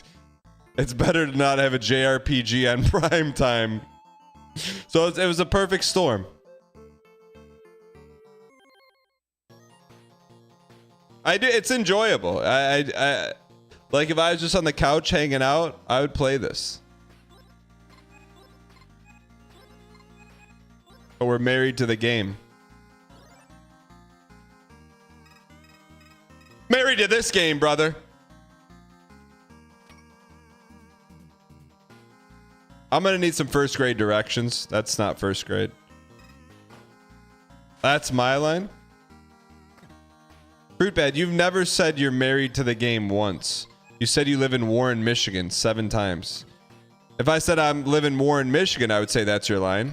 better to not have a JRPG on prime time. So it was a perfect storm. It's enjoyable. I like if I was just on the couch hanging out, I would play this. But we're married to the game. Married to this game, brother. I'm gonna need some first grade directions. That's not first grade. That's my line. Fruitbad, you've never said you're married to the game once. You said you live in Warren, Michigan 7 times. If I said I'm live in Warren, Michigan, I would say that's your line.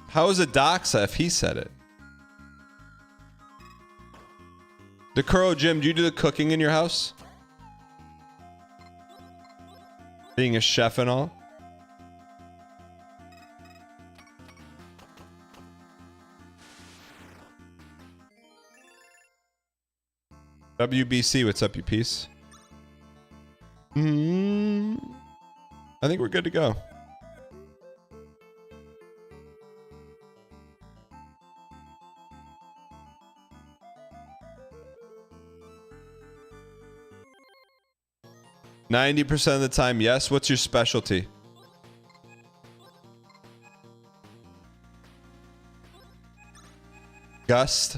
How is it doxa if he said it? Decuro Jim, do you do the cooking in your house? Being a chef and all? WBC, what's up, you piece? I think we're good to go. %90 of the time, yes. What's your specialty? Gust.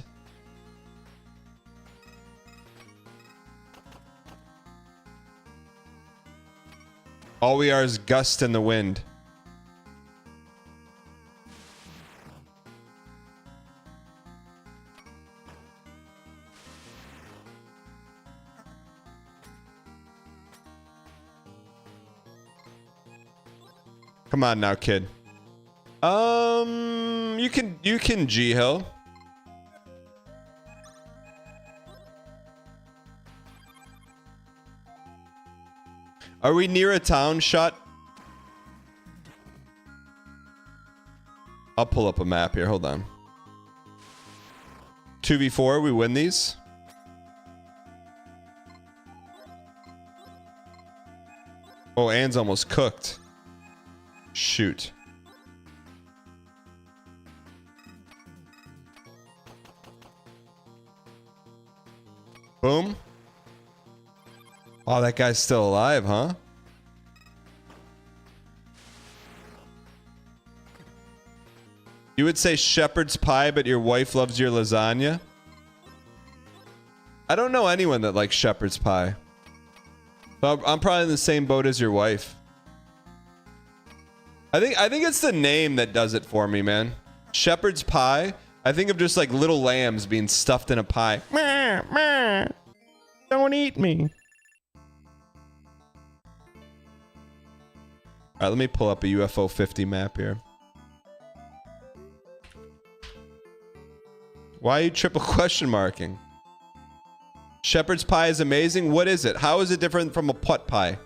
All we are is gust in the wind. Come on now, kid. You can G Hill. Are we near a town? Shot. I'll pull up a map here. Hold on. 2v4. We win these. Oh, Anne's almost cooked. Shoot. Boom. Oh, that guy's still alive, huh? You would say shepherd's pie, but your wife loves your lasagna? I don't know anyone that likes shepherd's pie. So I'm probably in the same boat as your wife. I think it's the name that does it for me, man. Shepherd's pie. I think of just like little lambs being stuffed in a pie. Meh, meh. Don't eat me. All right, let me pull up a UFO 50 map here. Why are you triple question marking? Shepherd's pie is amazing. What is it? How is it different from a pot pie?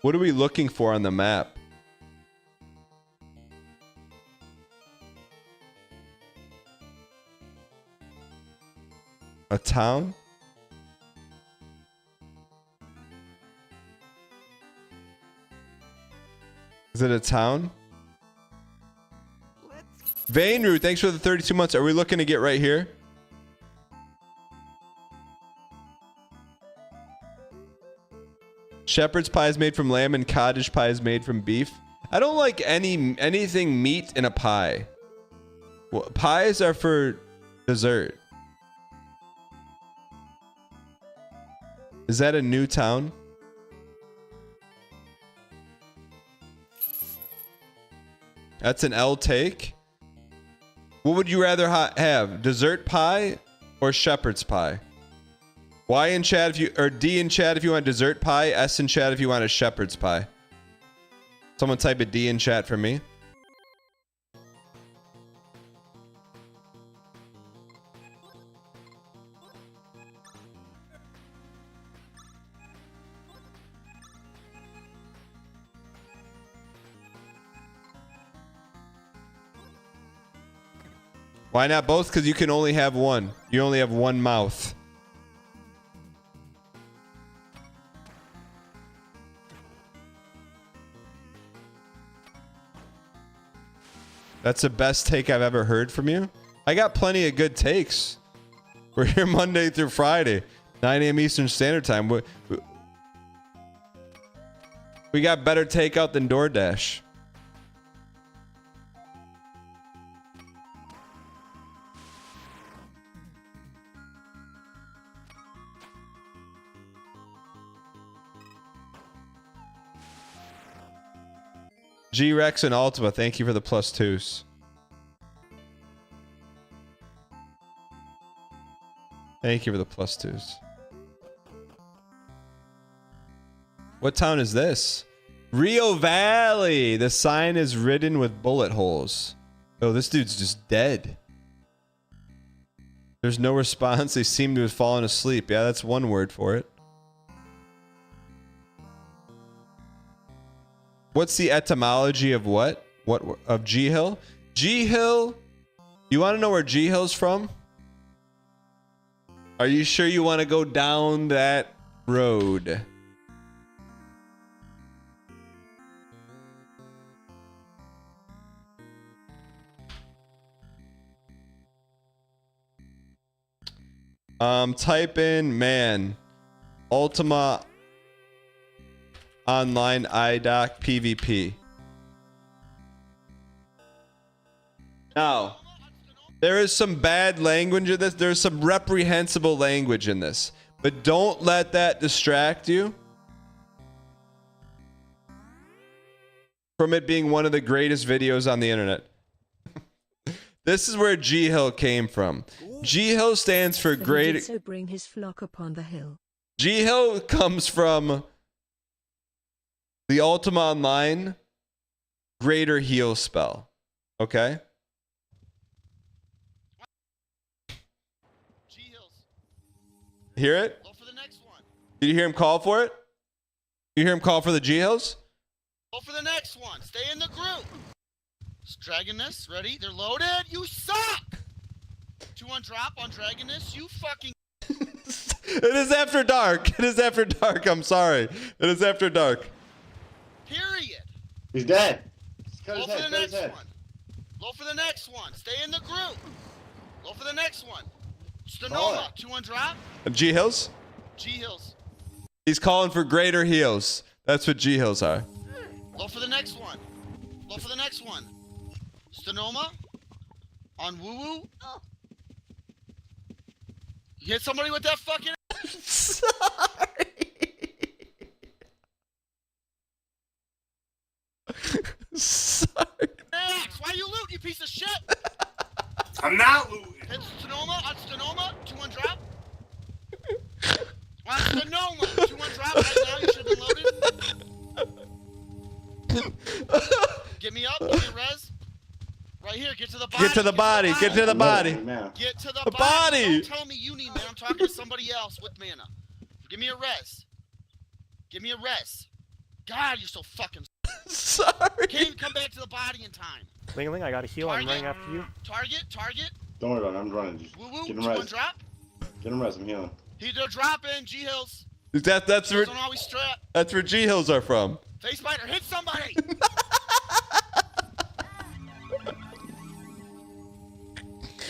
What are we looking for on the map? A town? Is it a town? Vainru, thanks for the 32 months. Are we looking to get right here? Shepherd's pie is made from lamb and cottage pie is made from beef. I don't like anything meat in a pie. Well, pies are for dessert. Is that a new town? That's an L take. What would you rather have? Dessert pie or shepherd's pie? Y in chat if you, or D in chat if you want dessert pie, S in chat if you want a shepherd's pie. Someone type a D in chat for me. Why not both? Because you can only have one. You only have one mouth. That's the best take I've ever heard from you. I got plenty of good takes. We're here Monday through Friday, 9 a.m. Eastern Standard Time. We got better takeout than DoorDash. G-Rex and Ultima, thank you for the +2s. Thank you for the +2s. What town is this? Rio Valley. The sign is ridden with bullet holes. Oh, this dude's just dead. There's no response. They seem to have fallen asleep. Yeah, that's one word for it. What's the etymology of what? What of G Hill? G Hill. You want to know where G Hill's from? Are you sure you want to go down that road? Type in man. Ultima Online IDOC PvP. Now, there is some bad language in this. There's some reprehensible language in this. But don't let that distract you from it being one of the greatest videos on the internet. This is where G Hill came from. G Hill stands for And he great. did so bring his flock upon the hill. G Hill comes from the Ultima Online greater heal spell. Okay? Hear it? Go for the next one. Did you hear him call for it? You hear him call for the G Hills? Go for the next one. Stay in the group. Just dragging this. Ready? They're loaded. You suck. 2 on drop on Dragoness. You fucking. It is after dark. It is after dark. I'm sorry. It is after dark. Period. He's dead. Go for the next one. Go for the next one. Stay in the group. Go for the next one. Stenoma. 2 on drop. G Hills? G Hills. He's calling for greater heals. That's what G Hills are. Go for the next one. Go for the next one. Stenoma. On Woo Woo. You hit somebody with that fucking. Sorry. Max, why you loot, you piece of shit? I'm not looting. Hit Stenoma on Stenoma. 2 on drop. On Stenoma. 2 on drop right now. You should have been loaded. Get me up. Give me a res. Right here. Get to the body. Get to the body. Get to the body. Get to the The body. body. Don't tell me you need mana. I'm talking to somebody else with mana. Give me a res. Give me a res. God, you're so fucking. Sorry. Can't even come back to the body in time. Ling Ling, I got a heal. I'm running after you. Target. Don't worry about it. I'm running. Just Woo woo. get 2 him on res. drop. Get him res. I'm healing. They're dropping. G Hills. That's where Don't always strap. that's where G Hills are from. Face spider. Hit somebody.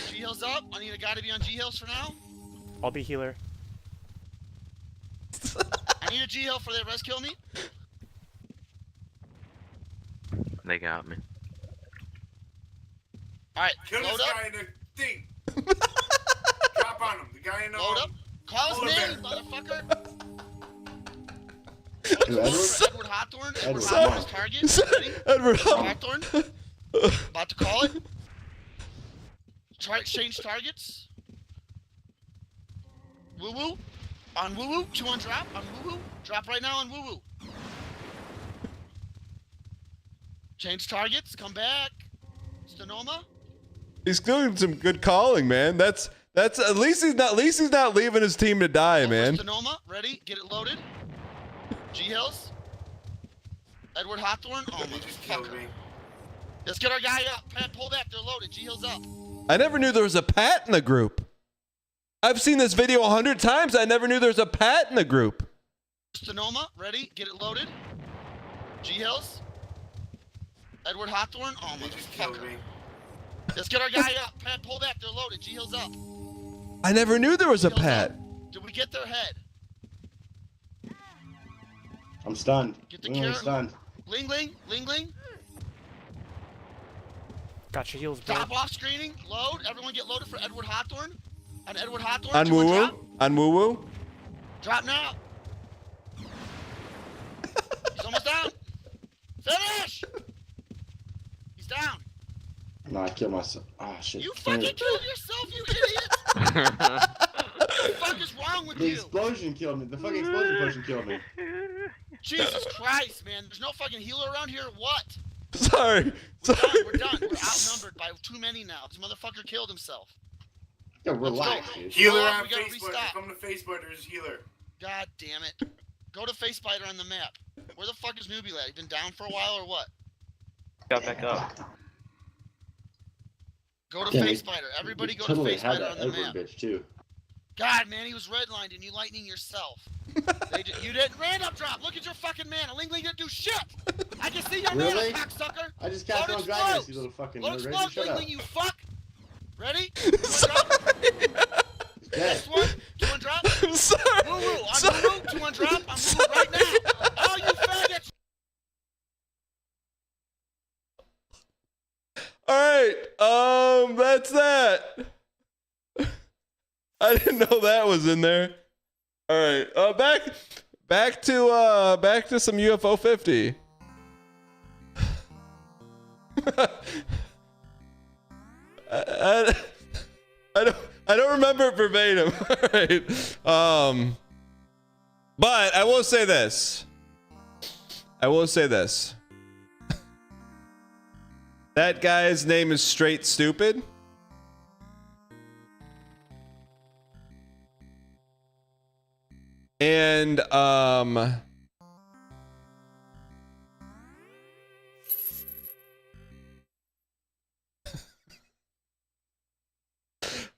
G Hills up. I need a guy to be on G Hills for now. I'll be healer. I need a G Hill for that res kill me. They got me. Alright, Kill load this up. guy in the thing. Drop on him. The guy in the. Load up. Call his Hold name, it. motherfucker. Dude, Edward Hawthorne. Edward Edward. Hawthorne's target. Ready? Edward Hawthorne. About to call it. Try change targets. Woo woo. On woo woo. 2 on drop. On woo woo. Drop right now on woo woo. Change targets. Come back. Stenoma. He's doing some good calling, man. That's at least he's not leaving his team to die, man. Stenoma. Ready? Get it loaded. G Hills. Edward Hawthorne. Oh He just killed motherfucker. me. Let's get our guy up. Pat, pull back. They're loaded. G Hills up. I never knew there was a Pat in the group. I've seen this video 100 times. I never knew there was a Pat in the group. Stenoma. Ready? Get it loaded. G Hills. Edward Hawthorne. Oh He just killed motherfucker. me. Let's get our guy up. Pat, pull back. They're loaded. G Hills up. I never knew there was a Hills Pat. up. Did we get their head? I'm stunned. Get the Ling Ling's carrot. stunned. Ling Ling. Ling Ling. Got your heals, bro. Stop off screening. Load. Everyone get loaded for Edward Hawthorne. On Edward Hawthorne. On 2 woo drop. woo. On woo woo. Drop now. He's almost down. Finish. He's down. No, I killed myself. Oh shit. You fucking killed yourself, you idiot! What the fuck is wrong with The you? explosion killed me. The fucking explosion potion killed me. Jesus Christ, man. There's no fucking healer around here or what? Sorry. We're done. We're outnumbered by too many now. This motherfucker killed himself. Yo, Let's relax, go. dude. Healer Oh, on we gotta Facebook. restock. Come to Facebook, there's healer. God damn it. Go to Face Spider on the map. Where the fuck is Newbie Lad? He been down for a while or what? Got back up. Go to Yeah, Face we- Spider. Everybody we go totally to Face had Spider that on the Edward map. bitch too. God, man, he was redlined and you lightning yourself. You didn't random drop. Look at your fucking mana. Ling Ling didn't do shit. I can see your Really? mana, cocksucker. I just cast Load on Dragoness, explodes. you little fucking Load nerd. explodes, Shut Ling up. Ling, you fuck. Ready? Dead. This one, 2-1 drop. I'm sorry. Woo woo, I'm Sorry. woo woo, 2-1 drop. I'm woo woo right now. All you faggots. All right. That's that. I didn't know that was in there. All right. Back to some UFO 50. I don't remember it verbatim. All right. But I will say this. That guy's name is Straight Stupid. And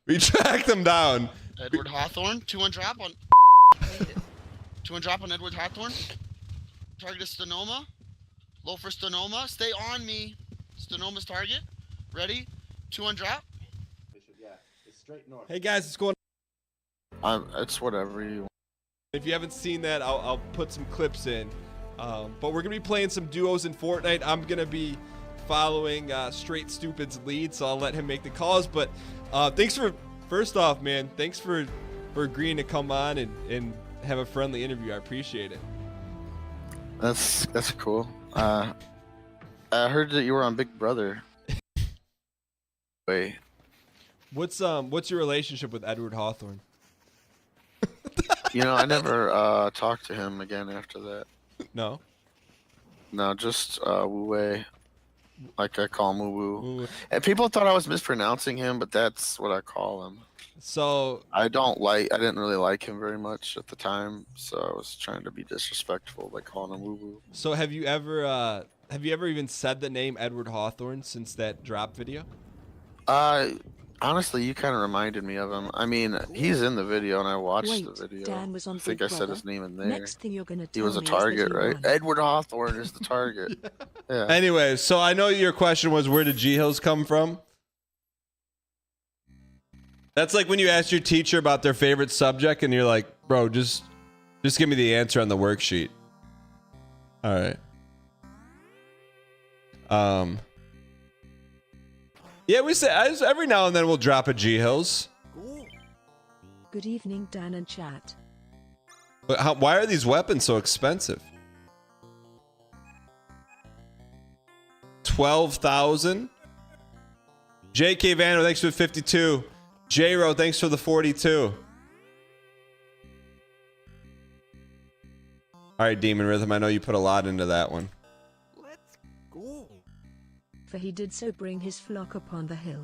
we tracked him down. Edward Hawthorne, 2-1 drop on. 2-1 drop on Edward Hawthorne. Target is Stenoma. Low for Stenoma. Stay on me. Stenoma's target. Ready? 2-1 drop. Yeah, it's straight north. Hey guys, what's going on? It's whatever you want. If you haven't seen that, I'll put some clips in. But we're gonna be playing some duos in Fortnite. I'm gonna be following Straight Stupid's lead, so I'll let him make the calls. But first off, man, thanks for agreeing to come on and have a friendly interview. I appreciate it. That's cool. I heard that you were on Big Brother. Wait. What's your relationship with Edward Hawthorne? You know, I never talked to him again after that. No. No, just Wu Wei. Like I call him Wu Woo. Wu-wei. And people thought I was mispronouncing him, but that's what I call him. So I didn't really like him very much at the time, so I was trying to be disrespectful by calling him Wu Woo. So have you ever even said the name Edward Hawthorne since that drop video? Honestly, you kind of reminded me of him. I mean, he's in the video, and I watched Wait, the video. Dan was on I think Big I said Brother. his name in there. Next thing you're gonna He tell was a me is that target, he right? won. Edward Hawthorne is the target. Yeah. Anyway, so I know your question was, where did G Hills come from? That's like when you ask your teacher about their favorite subject and you're like, bro, just give me the answer on the worksheet. All right. Yeah, we say every now and then we'll drop a G Hills. Good evening, Dan and chat. But why are these weapons so expensive? 12,000. JK Vano, thanks for the 52. J-Ro, thanks for the 42. All right, Demon Rhythm, I know you put a lot into that one. For he did so bring his flock upon the hill.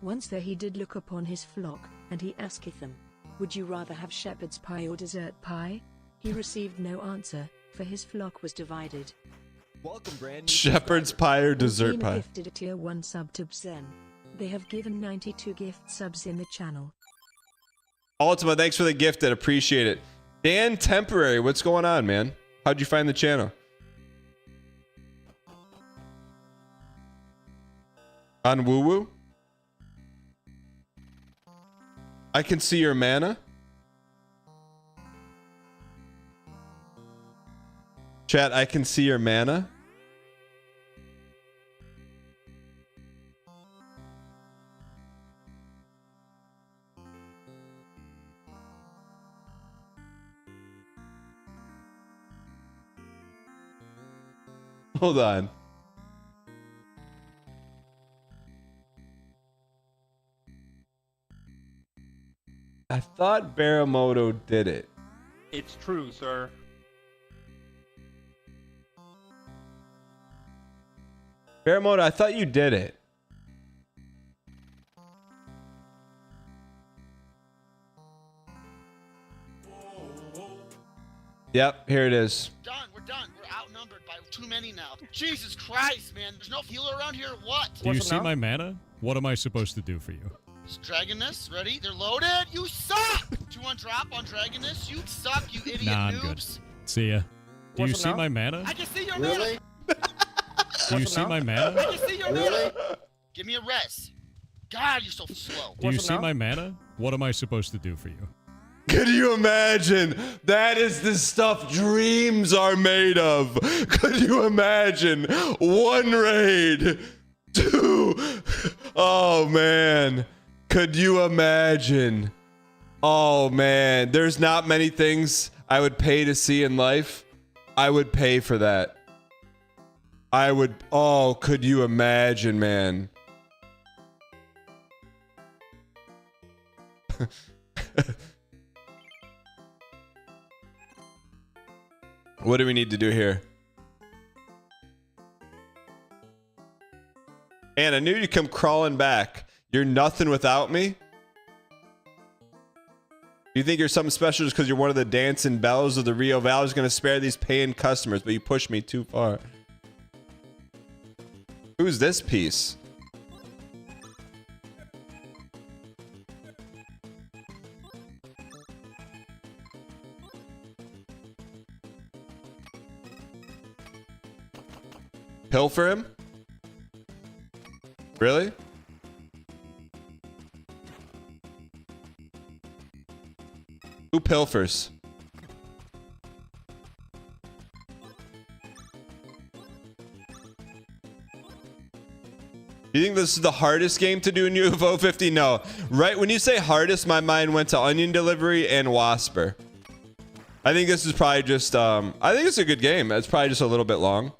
Once there he did look upon his flock, and he asketh them, would you rather have shepherd's pie or dessert pie? He received no answer, for his flock was divided. Welcome, brand new Shepherd's pie or dessert Team pie? gifted a tier 1 sub to Bzen. They have given 92 gift subs in the channel. Ultima, thanks for the gifted. Appreciate it. Dan Temporary, what's going on, man? How'd you find the channel? On Woo Woo? I can see your mana. Chat, I can see your mana. Hold on. I thought Baramoto did it. It's true, sir. Baramoto, I thought you did it. Yep, here it is. Done. We're done. We're outnumbered by too many now. Jesus Christ, man. There's no healer around here or what? Do you see my mana? What am I supposed to do for you? Dragoness, ready? They're loaded. You suck. 2-1 drop on Dragoness. You suck, you idiot Nah, I'm noobs. good. See ya. Do you see my mana? I can see your Really? mana. Do you see my mana? I can see your mana. Give me a res. God, you're so slow. Do you see my mana? What am I supposed to do for you? Could you imagine? That is the stuff dreams are made of. Could you imagine? 1 raid. 2. Oh, man. Could you imagine? Oh, man. There's not many things I would pay to see in life. I would pay for that. I would. Oh, could you imagine, man? What do we need to do here? And I knew you'd come crawling back. You're nothing without me? You think you're something special just because you're one of the dancing bells of the Rio Valley is going to spare these paying customers, but you pushed me too far. Who's this piece? Pilfer him? Really? Who pilfers? You think this is the hardest game to do in UFO 50? No. Right when you say hardest, my mind went to Onion Delivery and Wasper. I think this is probably just, I think it's a good game. It's probably just a little bit long.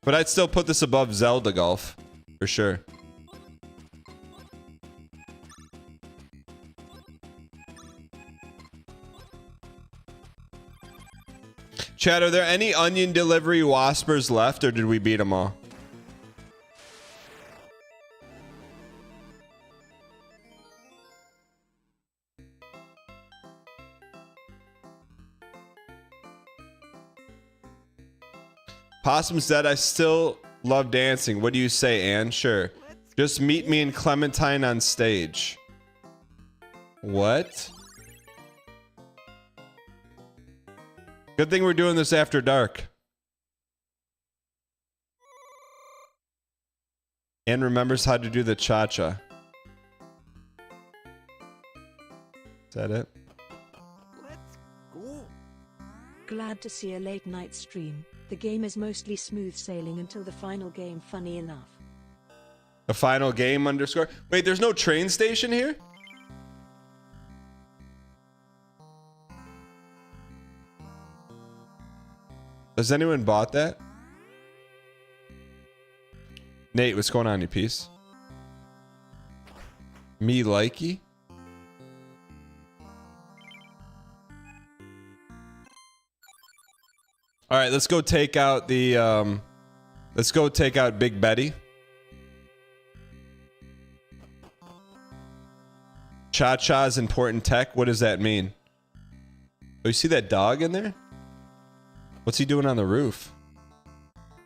But I'd still put this above Zelda Golf, for sure. Chad, are there any Onion Delivery Waspers left, or did we beat them all? Possum said, I still love dancing. What do you say, Ann? Sure. Just meet me and Clementine on stage. What? Good thing we're doing this after dark. Ann remembers how to do the cha-cha. Is that it? Glad to see a late night stream. The game is mostly smooth sailing until the final game, funny enough. The final game underscore. Wait, there's no train station here? Has anyone bought that? Nate, what's going on, you piece? Me likey? All right, let's go take out the let's go take out Big Betty. Cha-cha's important tech. What does that mean? Oh, you see that dog in there? What's he doing on the roof?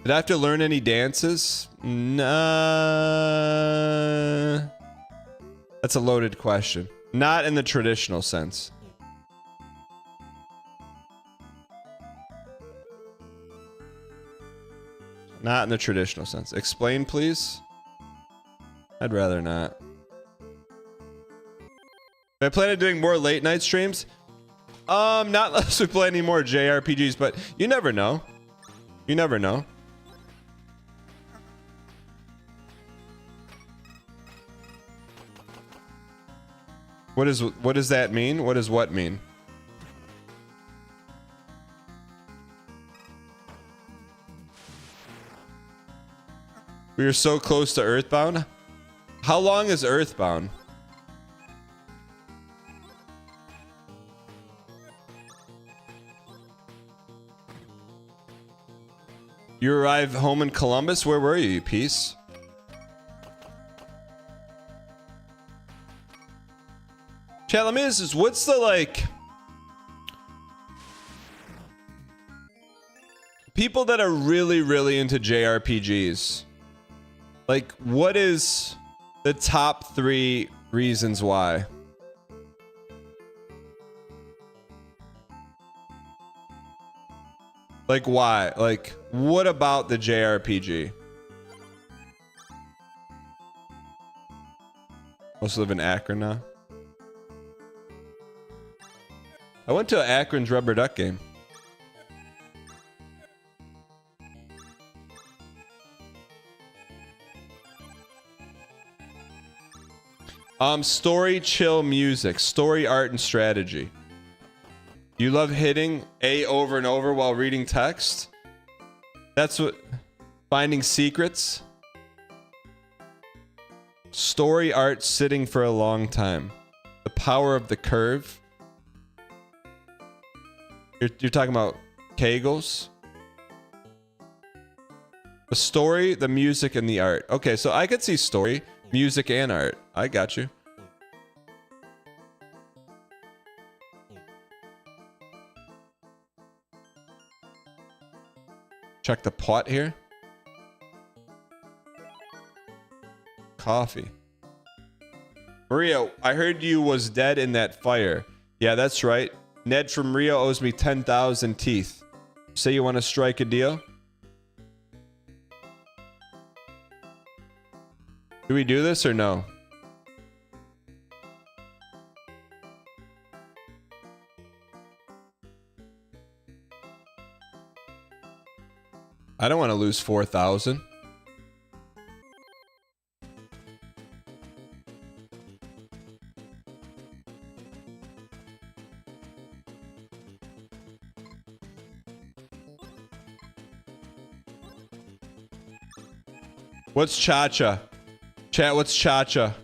Did I have to learn any dances? Nah. That's a loaded question. Not in the traditional sense. Not in the traditional sense. Explain, please. I'd rather not. I plan on doing more late night streams. Not unless we play any more JRPGs, but you never know. You never know. What does that mean? What does what mean? We are so close to Earthbound. How long is Earthbound? You arrived home in Columbus? Where were you, you piece? Chat, let me ask this. What's the, like... people that are really, really into JRPGs. Like, what is the top 3 reasons why? Like, why? Like, what about the JRPG? Also live in Akron now. I went to Akron's Rubber Duck game. Story, chill, music, story, art, and strategy. You love hitting A over and over while reading text? That's what... finding secrets? Story, art, sitting for a long time. The power of the curve. You're talking about Kegels? The story, the music, and the art. Okay, so I could see story, music, and art. I got you. Check the pot here. Coffee. Maria, I heard you was dead in that fire. Yeah, that's right. Ned from Rio owes me 10,000 teeth. Say you want to strike a deal? Do we do this or no? I don't want to lose 4,000. What's Cha-Cha? Chat, what's Cha-Cha?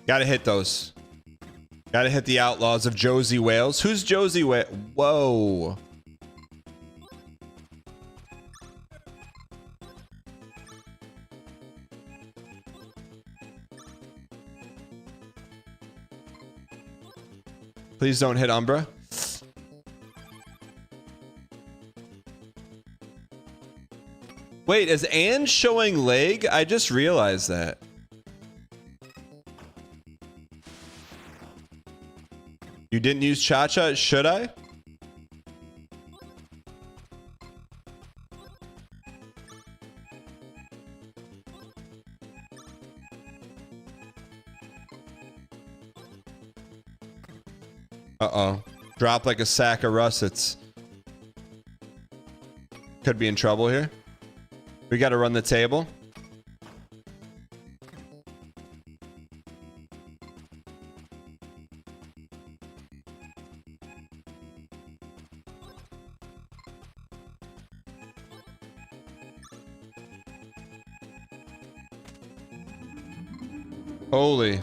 Gotta hit those. Gotta hit the outlaws of Josie Wales. Who's Josie Wales? Whoa. Please don't hit Umbra. Wait, is Anne showing leg? I just realized that. You didn't use Cha-Cha? Should I? Uh-oh. Drop like a sack of russets. Could be in trouble here. We gotta run the table. Holy.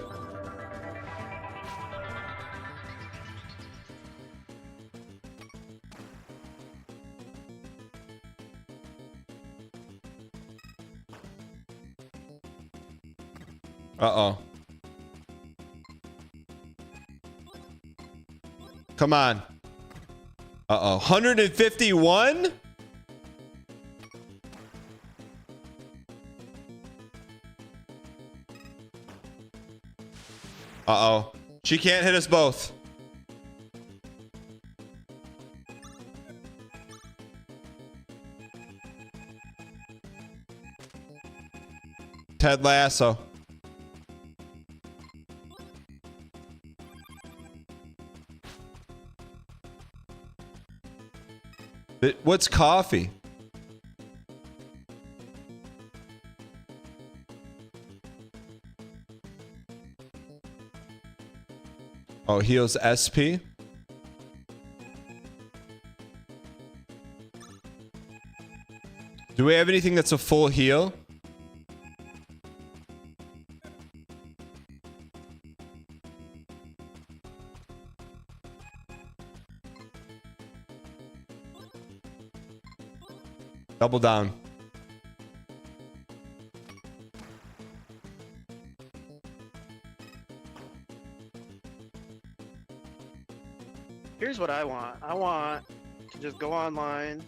Uh-oh. Come on. Uh-oh. 151? Uh-oh. She can't hit us both. Ted Lasso. What's coffee? Oh, heals SP. Do we have anything that's a full heal? Double down. Here's what I want. I want to just go online,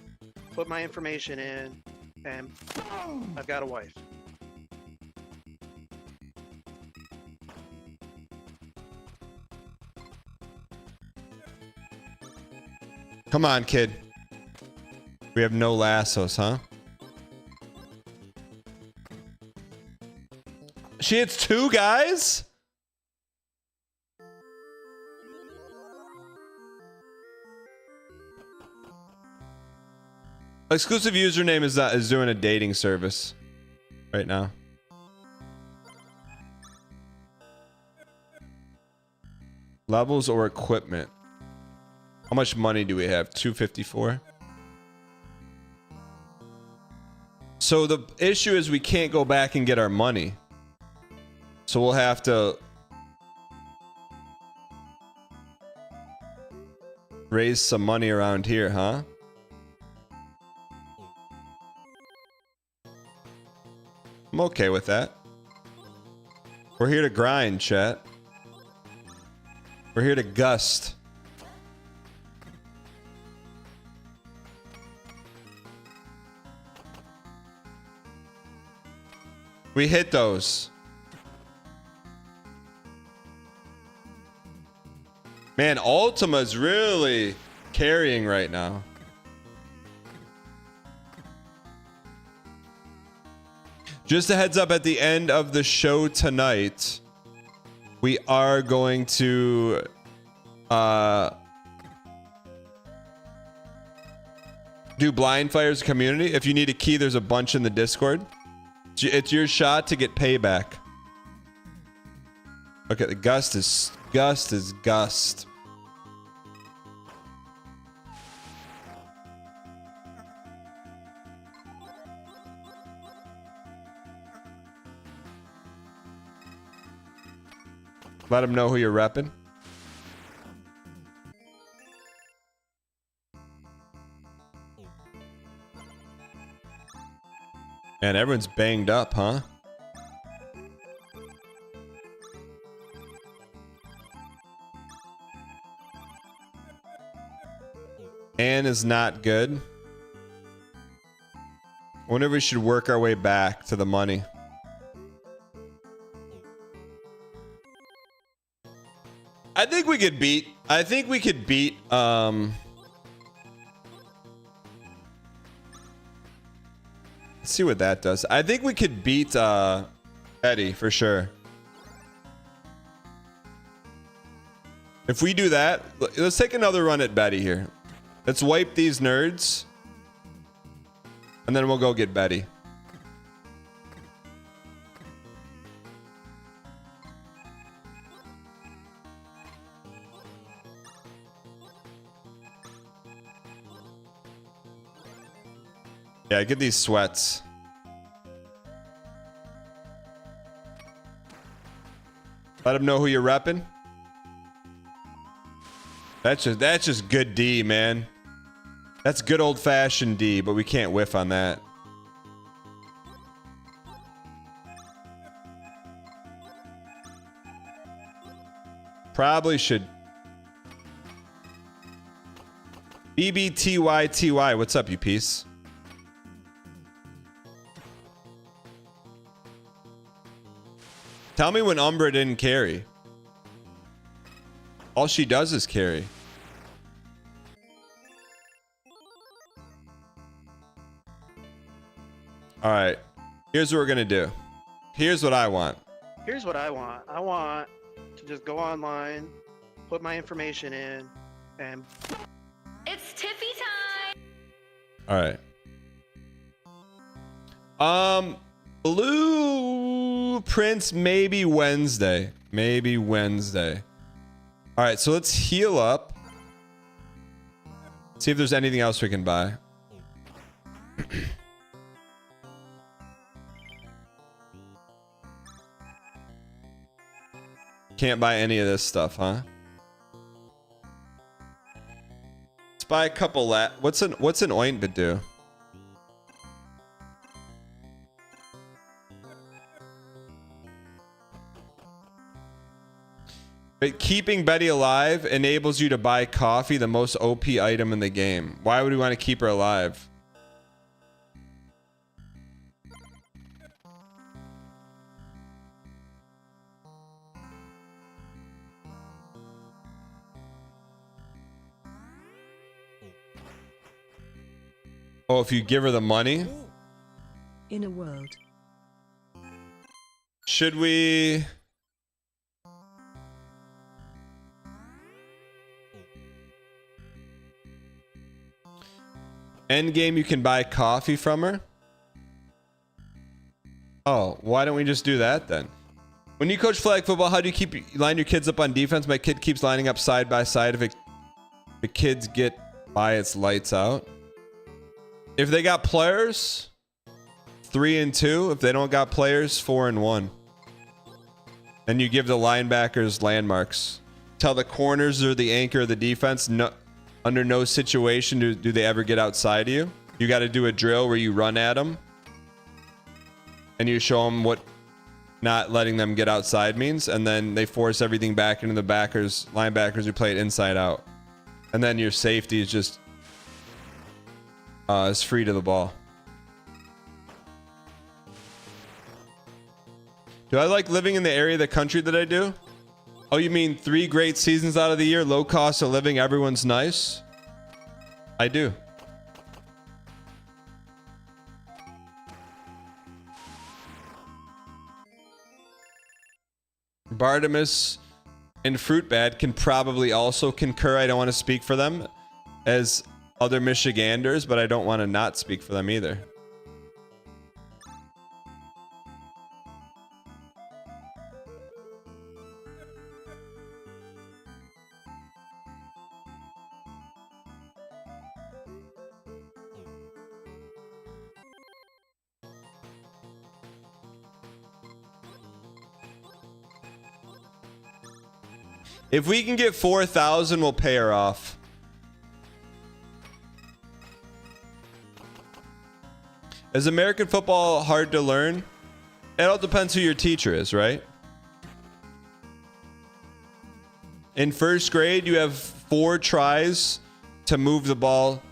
put my information in, and I've got a wife. Come on, kid. We have no lassos, huh? She hits 2 guys? Exclusive username is doing a dating service right now. Levels or equipment. How much money do we have? 254. So the issue is we can't go back and get our money. So we'll have to raise some money around here, huh? I'm okay with that. We're here to grind, chat. We're here to gust. We hit those. Man, Ultima's really carrying right now. Just a heads up, at the end of the show tonight, we are going to do blind fires community. If you need a key, there's a bunch in the Discord. It's your shot to get payback. Okay, the gust is gust. Let them know who you're repping. Man, everyone's banged up, huh? Anne is not good. I wonder if we should work our way back to the money. I think we could beat let's see what that does. I think we could beat Eddie for sure. If we do that, let's take another run at Betty here. Let's wipe these nerds. And then we'll go get Betty. Yeah, get these sweats. Let them know who you're repping. That's just good D, man. That's good old-fashioned D, but we can't whiff on that. Probably should. BBTYTY, what's up, you piece? Tell me when Umbra didn't carry. All she does is carry. All right. Here's what we're going to do. Here's what I want. Here's what I want. I want to just go online, put my information in, and It's Tiffy time. All right. Blueprints maybe Wednesday. Maybe Wednesday. All right, so let's heal up. See if there's anything else we can buy. Can't buy any of this stuff, huh? Let's buy a couple what's an ointment do? But keeping Betty alive enables you to buy coffee, the most OP item in the game. Why would we want to keep her alive? Oh, if you give her the money? In a world. Should we... End game, you can buy coffee from her? Oh, why don't we just do that then? When you coach flag football, how do you line your kids up on defense? My kid keeps lining up side by side. If the kids get by, it's lights out. If they got players, 3 and 2. If they don't got players, 4 and 1. Then you give the linebackers landmarks. Tell the corners or the anchor of the defense, no, under no situation do they ever get outside of you. You got to do a drill where you run at them. And you show them what not letting them get outside means. And then they force everything back into the linebackers who play it inside out. And then your safety is just... is free to the ball. Do I like living in the area of the country that I do? Oh, you mean 3 great seasons out of the year, low cost of living, everyone's nice? I do. Bartimus and Fruitbad can probably also concur. I don't want to speak for them as other Michiganders, but I don't want to not speak for them either. If we can get 4,000, we'll pay her off. Is American football hard to learn? It all depends who your teacher is, right? In first grade, you have 4 tries to move the ball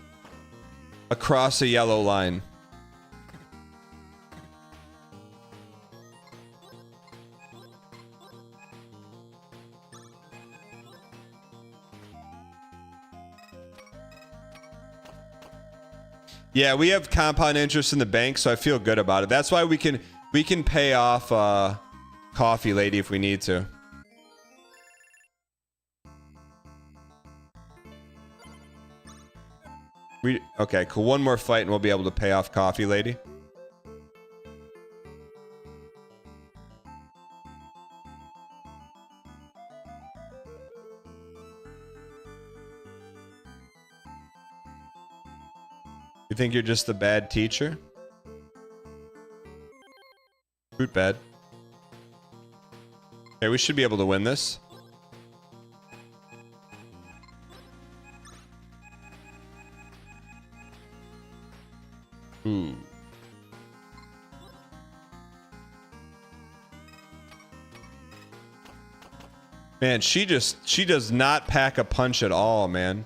across a yellow line. Yeah, we have compound interest in the bank, so I feel good about it. That's why we can pay off Coffee Lady if we need to. Okay, cool. One more fight and we'll be able to pay off Coffee Lady. You think you're just a bad teacher? Fruit bad. Okay, we should be able to win this. Ooh. Man, she does not pack a punch at all, man.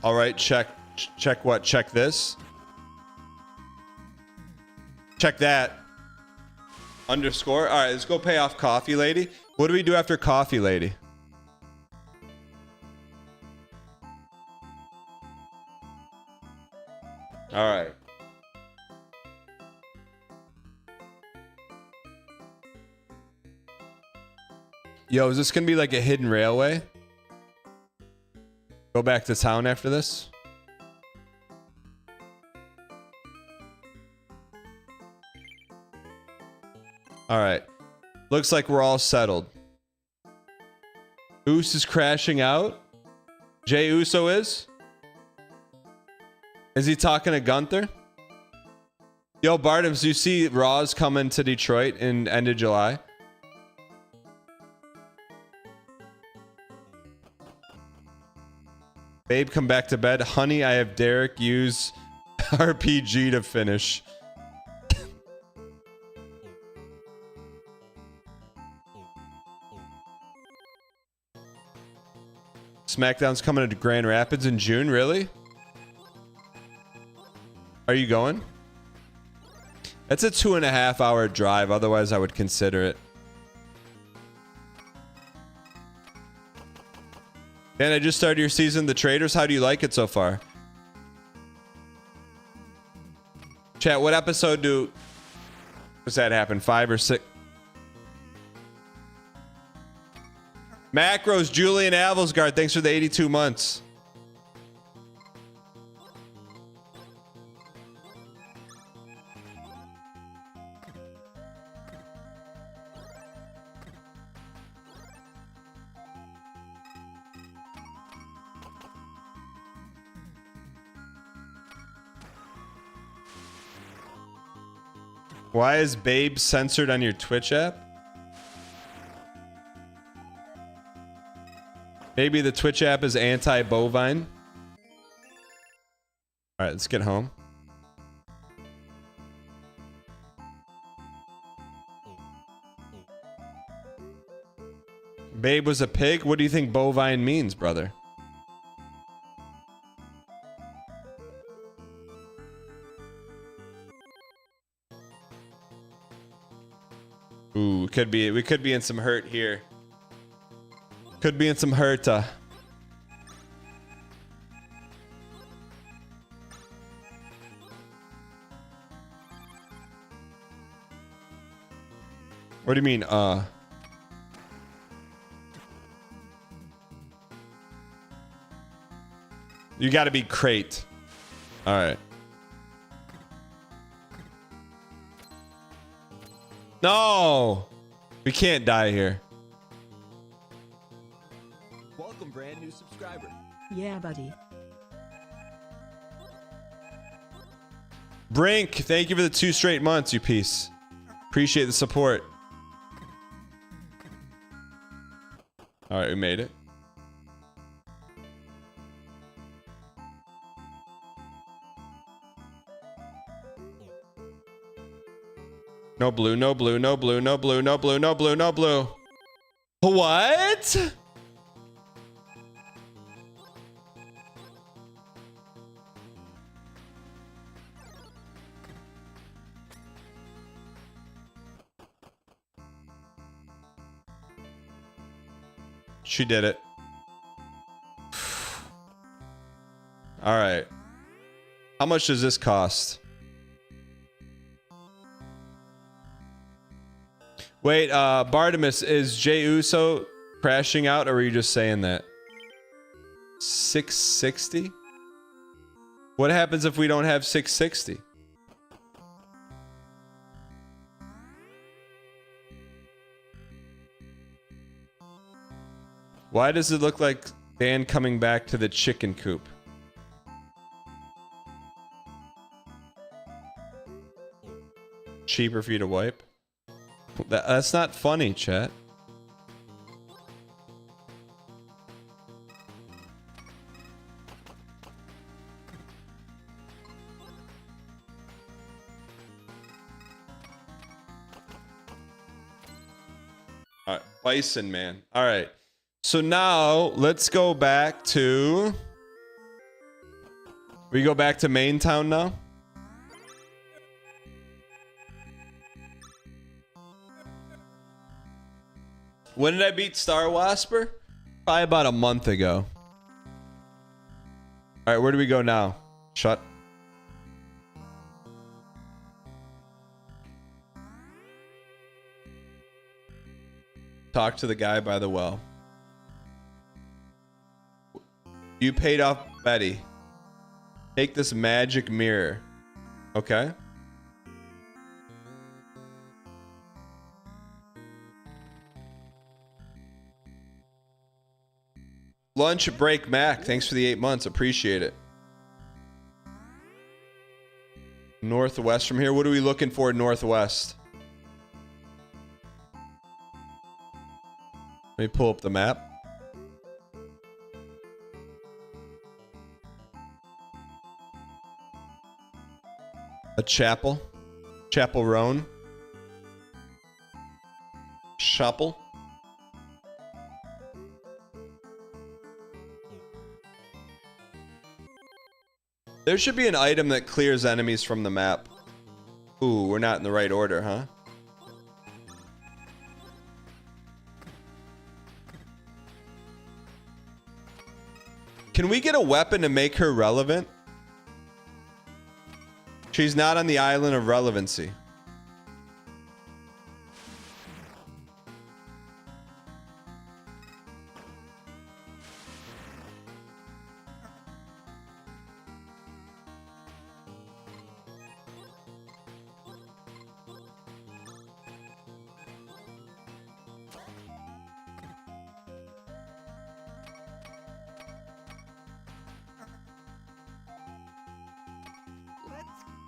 All right, check what? Check this. Check that. Underscore. All right, let's go pay off Coffee Lady. What do we do after Coffee Lady? All right. Yo, is this gonna be like a hidden railway? Go back to town after this? Alright. Looks like we're all settled. Oos is crashing out? Jay Uso is? Is he talking to Gunther? Yo, Bartams, do you see Raw's coming to Detroit in end of July? Babe, come back to bed. Honey, I have Derek use RPG to finish. SmackDown's coming to Grand Rapids in June, really? Are you going? That's a 2.5 hour drive, otherwise I would consider it. Dan, I just started your season, The Traders. How do you like it so far? Chat, what episode does that happen? 5 or 6? Macros, Julian Avelsgaard, thanks for the 82 months. Why is Babe censored on your Twitch app? Maybe the Twitch app is anti-bovine. All right, let's get home. Babe was a pig? What do you think bovine means, brother? Ooh, we could be in some hurt here. Could be in some hurt. What do you mean, You gotta be crate. Alright. No! We can't die here. Welcome, brand new subscriber. Yeah, buddy. Brink, thank you for the 2 straight months, you piece. Appreciate the support. Alright, we made it. No blue, no blue, no blue, no blue, no blue, no blue, no blue. What? She did it. All right. How much does this cost? Wait, Bartimus, is Jey Uso crashing out, or were you just saying that? 660? What happens if we don't have 660? Why does it look like Dan coming back to the chicken coop? Cheaper for you to wipe? That's not funny, chat. All right, Bison Man. All right. So now let's go back to... We go back to Main Town now? When did I beat Star Wasper? Probably about a month ago. All right, where do we go now? Shut. Talk to the guy by the well. You paid off Betty. Take this magic mirror. Okay. Lunch break Mac. Thanks for the 8 months. Appreciate it. Northwest from here. What are we looking for northwest? Let me pull up the map. A chapel. Chapel Roan. Chapel. There should be an item that clears enemies from the map. Ooh, we're not in the right order, huh? Can we get a weapon to make her relevant? She's not on the island of relevancy.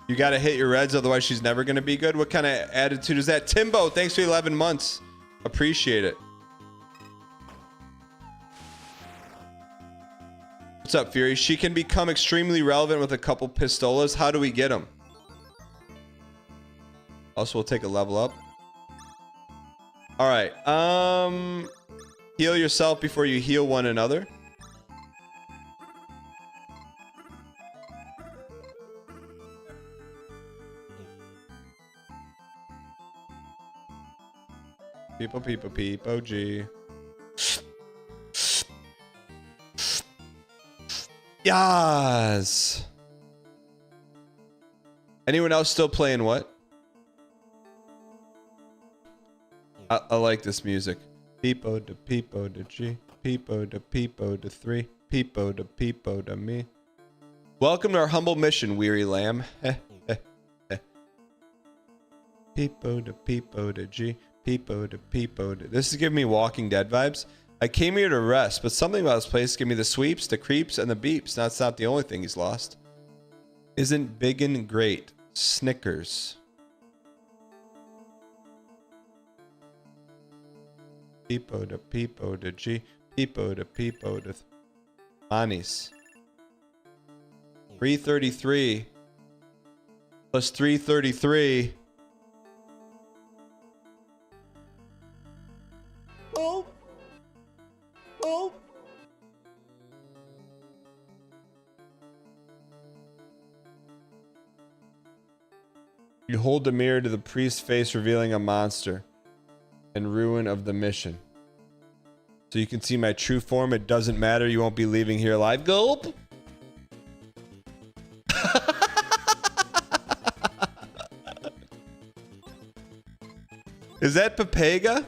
You got to hit your reds, otherwise she's never going to be good. What kind of attitude is that? Timbo, thanks for 11 months. Appreciate it. What's up, Fury? She can become extremely relevant with a couple pistolas. How do we get them? Also, we'll take a level up. All right. Heal yourself before you heal one another. People, G. Yes. Anyone else still playing what? I like this music. People to G. People to 3. People to me. Welcome to our humble mission, weary lamb. People to G. People to. This is giving me Walking Dead vibes. I came here to rest, but something about this place gave me the sweeps, the creeps, and the beeps. That's not the only thing he's lost. Isn't biggin' great? Snickers. People to G. People to Anis. 333 plus 333. Oh. Oh. You hold the mirror to the priest's face, revealing a monster and ruin of the mission. So you can see my true form. It doesn't matter. You won't be leaving here alive. Gulp. Is that Papega?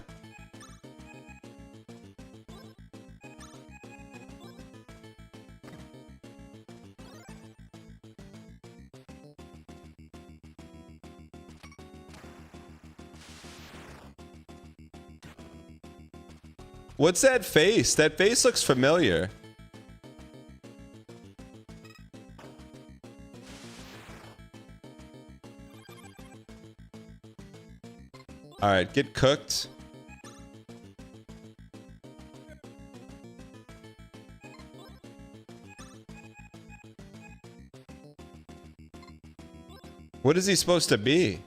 What's that face? That face looks familiar. All right, get cooked. What is he supposed to be?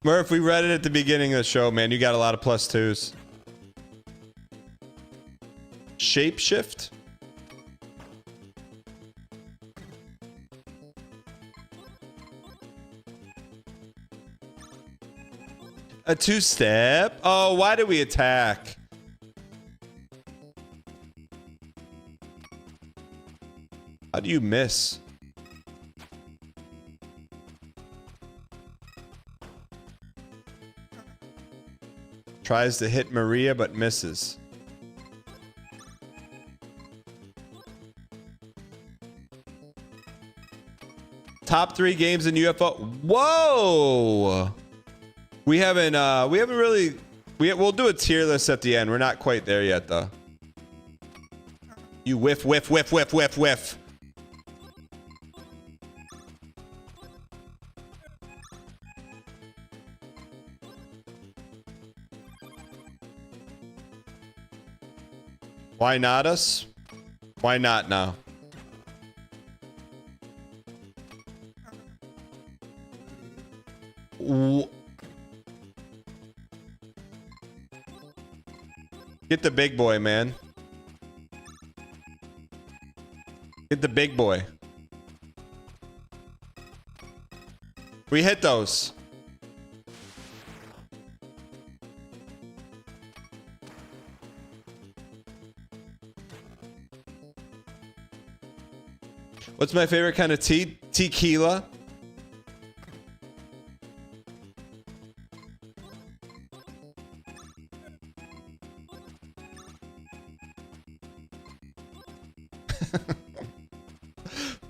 Murph, we read it at the beginning of the show, man. You got a lot of +2s. Shapeshift? A 2-step? Oh, why did we attack? How do you miss? Tries to hit Maria but misses. Top 3 games in UFO. Whoa! We haven't really. We'll do a tier list at the end. We're not quite there yet, though. You whiff, whiff, whiff, whiff, whiff, whiff. Why not us? Why not now? Get the big boy, man. Get the big boy. We hit those. What's my favorite kind of tea? Tequila.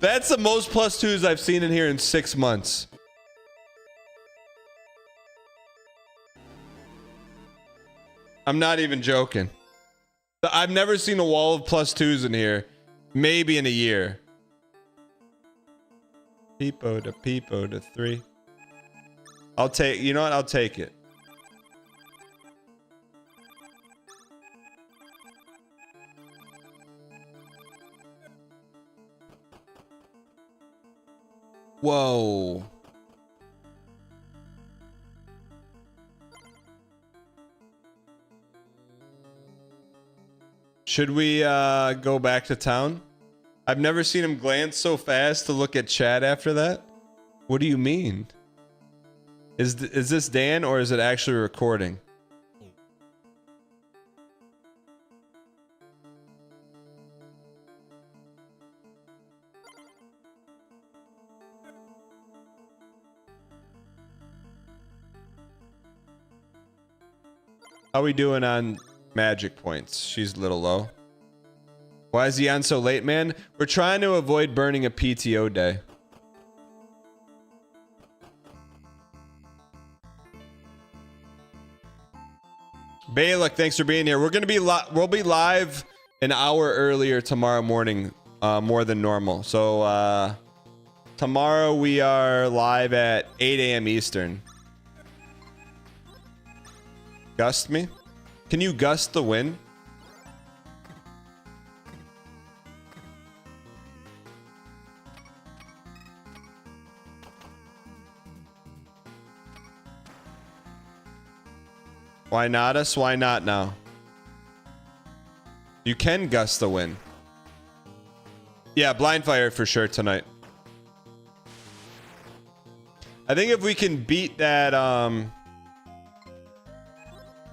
That's the most +2s I've seen in here in 6 months. I'm not even joking. I've never seen a wall of +2s in here. Maybe in a year. Peepo to 3. I'll take, you know what? I'll take it. Whoa. Should we go back to town? I've never seen him glance so fast to look at chat after that. What do you mean? Is this Dan or is it actually recording? How we doing on magic points? She's a little low. Why is he on so late, man? We're trying to avoid burning a PTO day. Balak, thanks for being here. We're gonna be we'll be live an hour earlier tomorrow morning, more than normal. So tomorrow we are live at 8 a.m. Eastern. Gust me? Can you gust the wind? Why not us? Why not now? You can gust the wind. Yeah, blind fire for sure tonight. I think if we can beat that,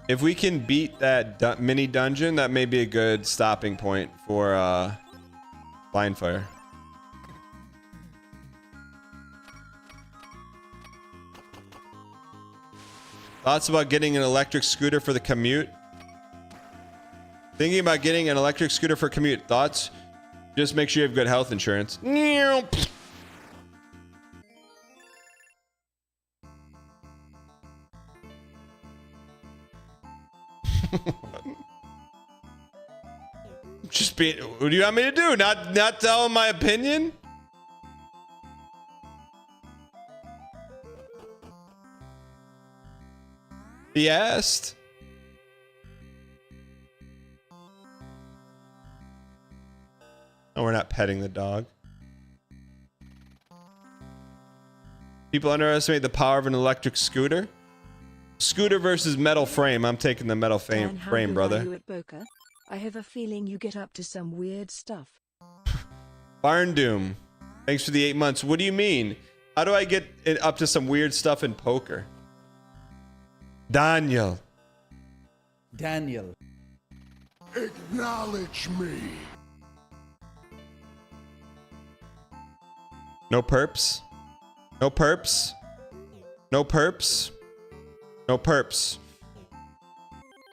if we can beat that mini dungeon, that may be a good stopping point for blind fire. Thoughts about getting an electric scooter for the commute? Thinking about getting an electric scooter for commute. Thoughts? Just make sure you have good health insurance. Just be. What do you want me to do? Not tell him my opinion? He asked. Oh, we're not petting the dog. People underestimate the power of an electric scooter. Scooter versus metal frame. I'm taking the metal frame, brother. You at Boca? I have a feeling you get up to some weird stuff. Barn Doom. Thanks for the 8 months. What do you mean? How do I get up to some weird stuff in poker? Daniel. Daniel. Acknowledge me. No perps. No perps. No perps. No perps.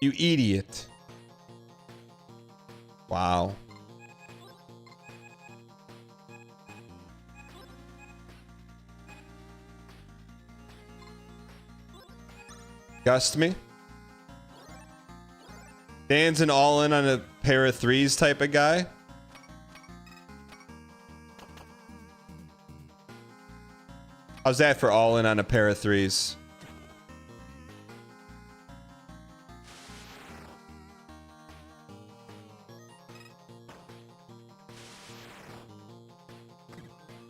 You idiot. Wow. Gust me. Dan's an all-in on a pair of threes type of guy. How's that for all-in on a pair of threes?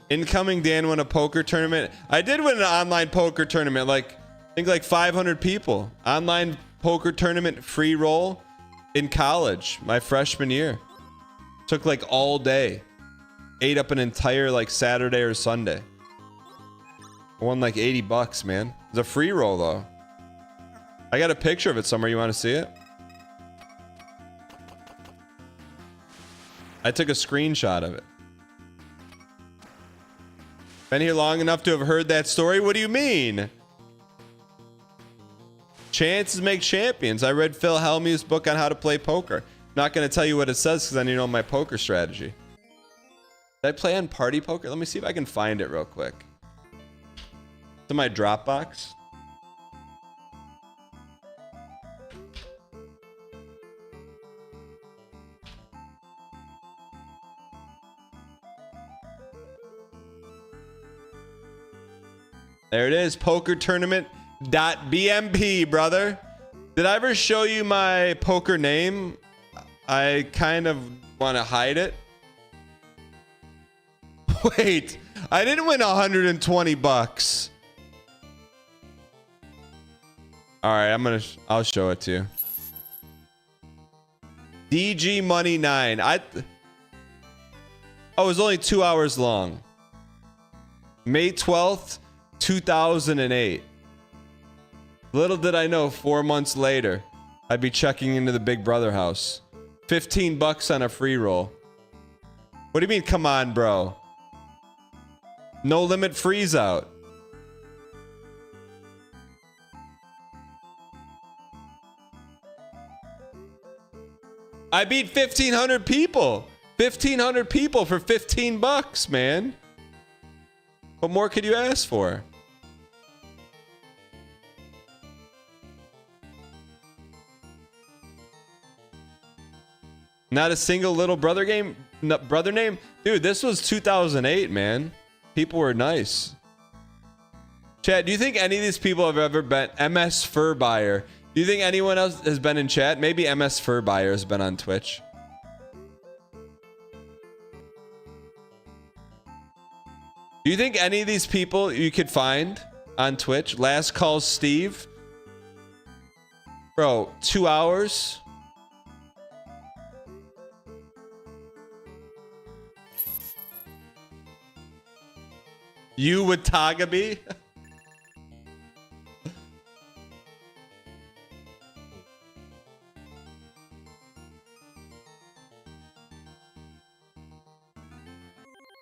Incoming Dan won a poker tournament. I did win an online poker tournament. Like, I think like 500 people. Online poker tournament free roll in college, my freshman year. Took like all day. Ate up an entire like Saturday or Sunday. I won like 80 bucks, man. It's a free roll though. I got a picture of it somewhere. You want to see it? I took a screenshot of it. Been here long enough to have heard that story? What do you mean? Chances make champions. I read Phil Hellmuth's book on how to play poker. Not going to tell you what it says because then you know my poker strategy. Did I play on Party Poker? Let me see if I can find it real quick. It's in my Dropbox. There it is. PokerTournament.bmp, brother. Did I ever show you my poker name? I kind of want to hide it. Wait, I didn't win 120 bucks. All right, I'll show it to you. DG Money 9. Oh, it was only 2 hours long. May 12th, 2008. Little did I know 4 months later, I'd be checking into the Big Brother house. 15 bucks on a free roll. What do you mean, come on, bro? No limit freeze out. I beat 1,500 people. 1,500 people for 15 bucks, man. What more could you ask for? Not a single little brother game, brother name? Dude, this was 2008, man. People were nice. Chat, do you think any of these people have ever been MS Fur Buyer? Do you think anyone else has been in chat? Maybe MS Fur Buyer has been on Twitch. Do you think any of these people you could find on Twitch? Last Call Steve. Bro, 2 hours. You with Tagabi?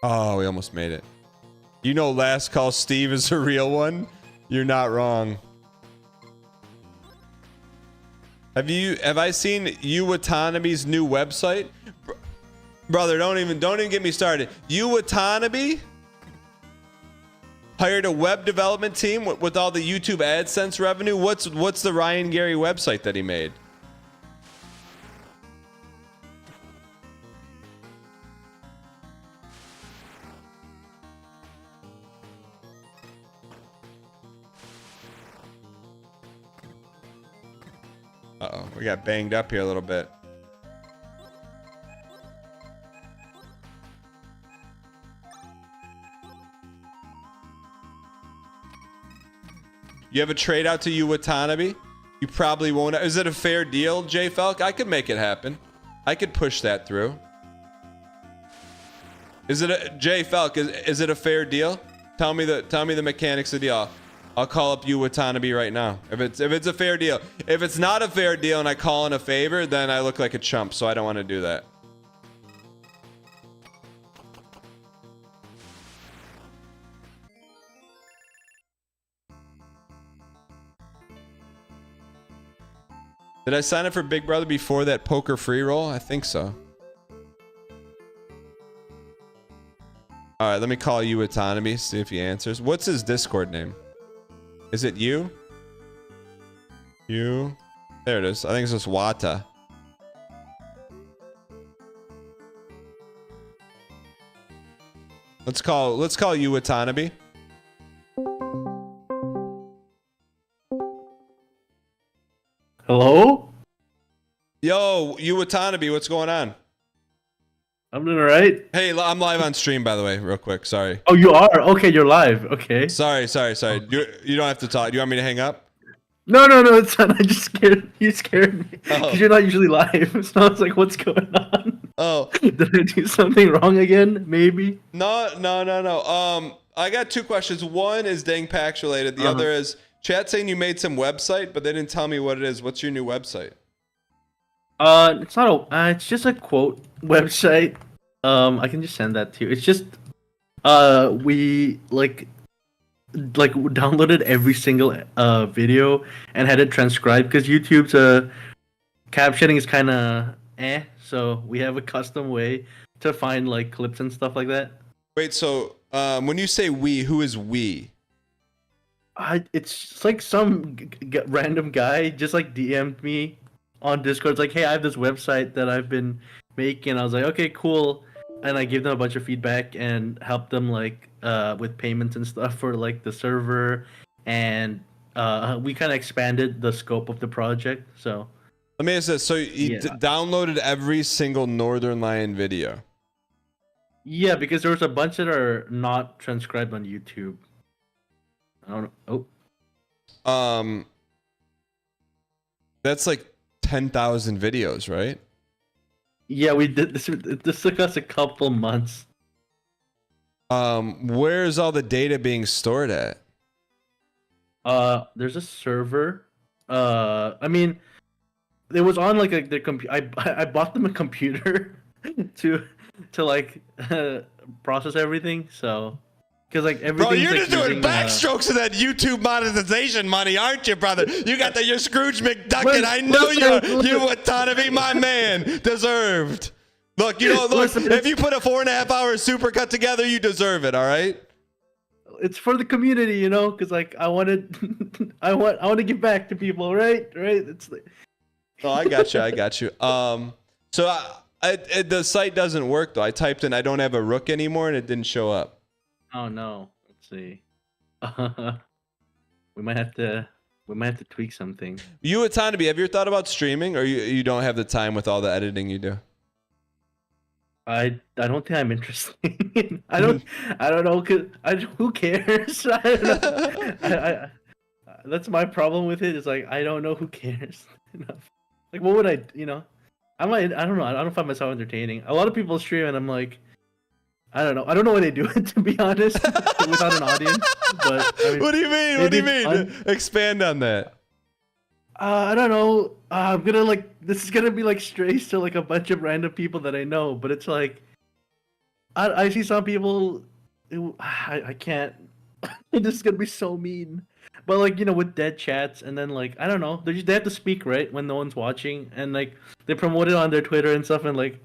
Oh, we almost made it. You know Last Call Steve is a real one? You're not wrong. Have I seen Yu Watanabe's new website? Brother, don't even get me started. Yu Watanabe hired a web development team with all the YouTube AdSense revenue. What's the Ryan Gary website that he made? Uh-oh, we got banged up here a little bit. You have a trade out to Yu Watanabe? You probably won't. Is it a fair deal, J Falk? I could make it happen. I could push that through. Is it a J Falk? Is it a fair deal? Tell me the mechanics of the deal. I'll call up Yu Watanabe right now. If it's a fair deal. If it's not a fair deal and I call in a favor, then I look like a chump, so I don't want to do that. Did I sign up for Big Brother before that poker free roll? I think so. All right, let me call you Autonomy, see if he answers. What's his Discord name? Is it you? You? There it is. I think it's just Wata. Let's call you Autonomy. Hello? Yo, you Autonomy, what's going on? I'm doing alright. Hey, I'm live on stream, by the way, real quick. Sorry. Oh, you are? Okay, you're live. Okay. Sorry. You don't have to talk. Do you want me to hang up? No, it's fine. I just scared you. Scared me because you're not usually live. So I was like, "What's going on? Oh, did I do something wrong again? Maybe." No. I got two questions. One is Dang Pax related. The other is chat saying you made some website, but they didn't tell me what it is. What's your new website? It's not a. It's just a quote website. I can just send that to you. It's just, we like downloaded every single video and had it transcribed because YouTube's captioning is kind of so we have a custom way to find like clips and stuff like that. Wait, so when you say we, who is we? It's just like some random guy just like DM'd me on Discord. It's like, hey, I have this website that I've been making. I was like, okay, cool. And I gave them a bunch of feedback and helped them like with payments and stuff for like the server, and we kind of expanded the scope of the project. So let me ask this: so you downloaded every single Northern Lion video? Yeah, because there was a bunch that are not transcribed on YouTube. I don't know. That's like 10,000 videos, right? Yeah, we did this. This took us a couple months. Where's all the data being stored at? There's a server. I mean, it was on like the computer. I bought them a computer to like process everything. So, because like everything. Bro, you're just doing backstrokes of that YouTube monetization money, aren't you, brother? You got your Scrooge McDuck, and I know you Autonomy, my man, deserved. Look, if you put a 4.5 hour supercut together, you deserve it. All right. It's for the community, because like I want to give back to people, right? It's like. Oh, I got you. So the site doesn't work though. I typed in I don't have a rook anymore, and it didn't show up. Oh no. Let's see. We might have to tweak something. You Autonomy, have you thought about streaming, or you don't have the time with all the editing you do? I don't think I'm interested. I don't know, cause who cares? I don't know. That's my problem with it. Is like I don't know who cares enough. Like what would I don't know. I don't find myself entertaining. A lot of people stream and I'm like, I don't know. I don't know why they do it, to be honest, without an audience. But I mean, what do you mean? What do you mean? Expand on that. I don't know. I'm gonna this is gonna be like strays to like a bunch of random people that I know, but it's like I see some people. I can't. This is gonna be so mean. But like with dead chats, and then like I don't know, they have to speak right when no one's watching, and like they promote it on their Twitter and stuff, and like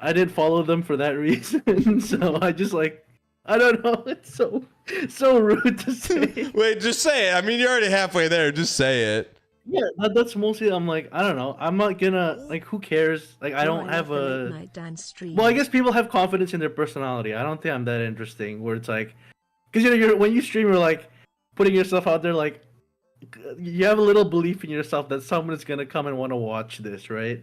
I didn't follow them for that reason, so I just like I don't know. It's so rude to say. Wait, just say it. I mean, you're already halfway there. Just say it. Yeah, that's mostly. I'm like, I don't know. I'm not gonna like. Who cares? Like, I don't have a. Well, I guess people have confidence in their personality. I don't think I'm that interesting. Where it's like, because when you stream, you're like putting yourself out there. Like, you have a little belief in yourself that someone is gonna come and want to watch this, right?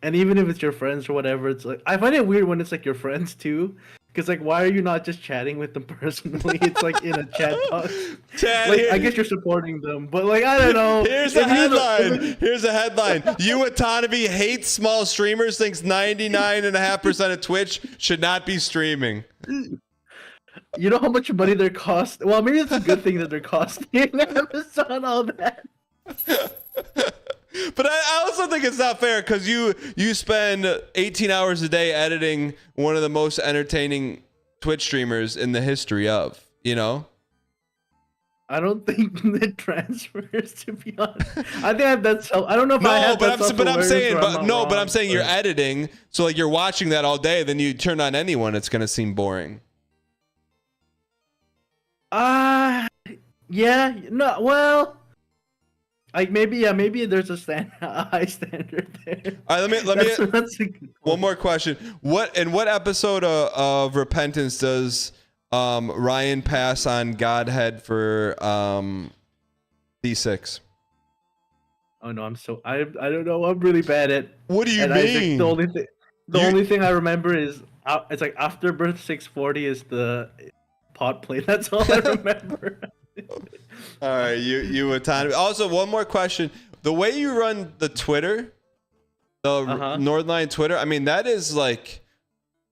And even if it's your friends or whatever, it's like I find it weird when it's like your friends too. Because like, why are you not just chatting with them personally? It's like in a chat box. I guess you're supporting them, but like I don't know. Here's the headline. Here's a headline. You Autonomy hates small streamers. Thinks 99.5% of Twitch should not be streaming. You know how much money they're cost? Well, maybe it's a good thing that they're costing Amazon all that. But I also think it's not fair because you spend 18 hours a day editing one of the most entertaining Twitch streamers in the history of, I don't think it transfers, to be honest. I think that's I don't know if I No, have but that I'm saying, self-awareness or I'm not but I'm wrong, saying you're editing. So like you're watching that all day, then you turn on anyone, it's gonna seem boring. Yeah, no, well, like maybe there's a high standard there. All right, let me That's a good one more question. What episode of Repentance does Ryan pass on Godhead for D6? Oh no, I don't know. I'm really bad at. What do you and mean? The only thing I remember is it's like Afterbirth 640 is the pot plate. That's all I remember. All right, you autonomy. Also, one more question: the way you run the Twitter, the Northline Twitter, I mean, that is like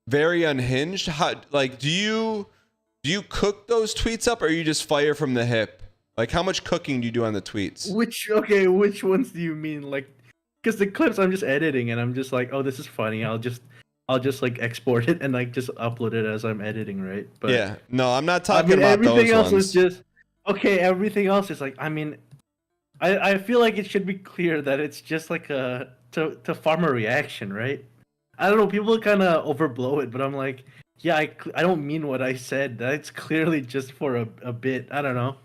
very unhinged. How do you cook those tweets up, or you just fire from the hip? Like, how much cooking do you do on the tweets? Which ones do you mean? Like, because the clips I'm just editing, and I'm just like, oh, this is funny. I'll just like export it and like just upload it as I'm editing, right? But yeah, no, I'm not talking about everything those else ones. is just okay. Everything else is like, I mean, I feel like it should be clear that it's just like to farm a reaction, right? I don't know. People kind of overblow it, but I'm like, yeah, I don't mean what I said. That's clearly just for a bit. I don't know.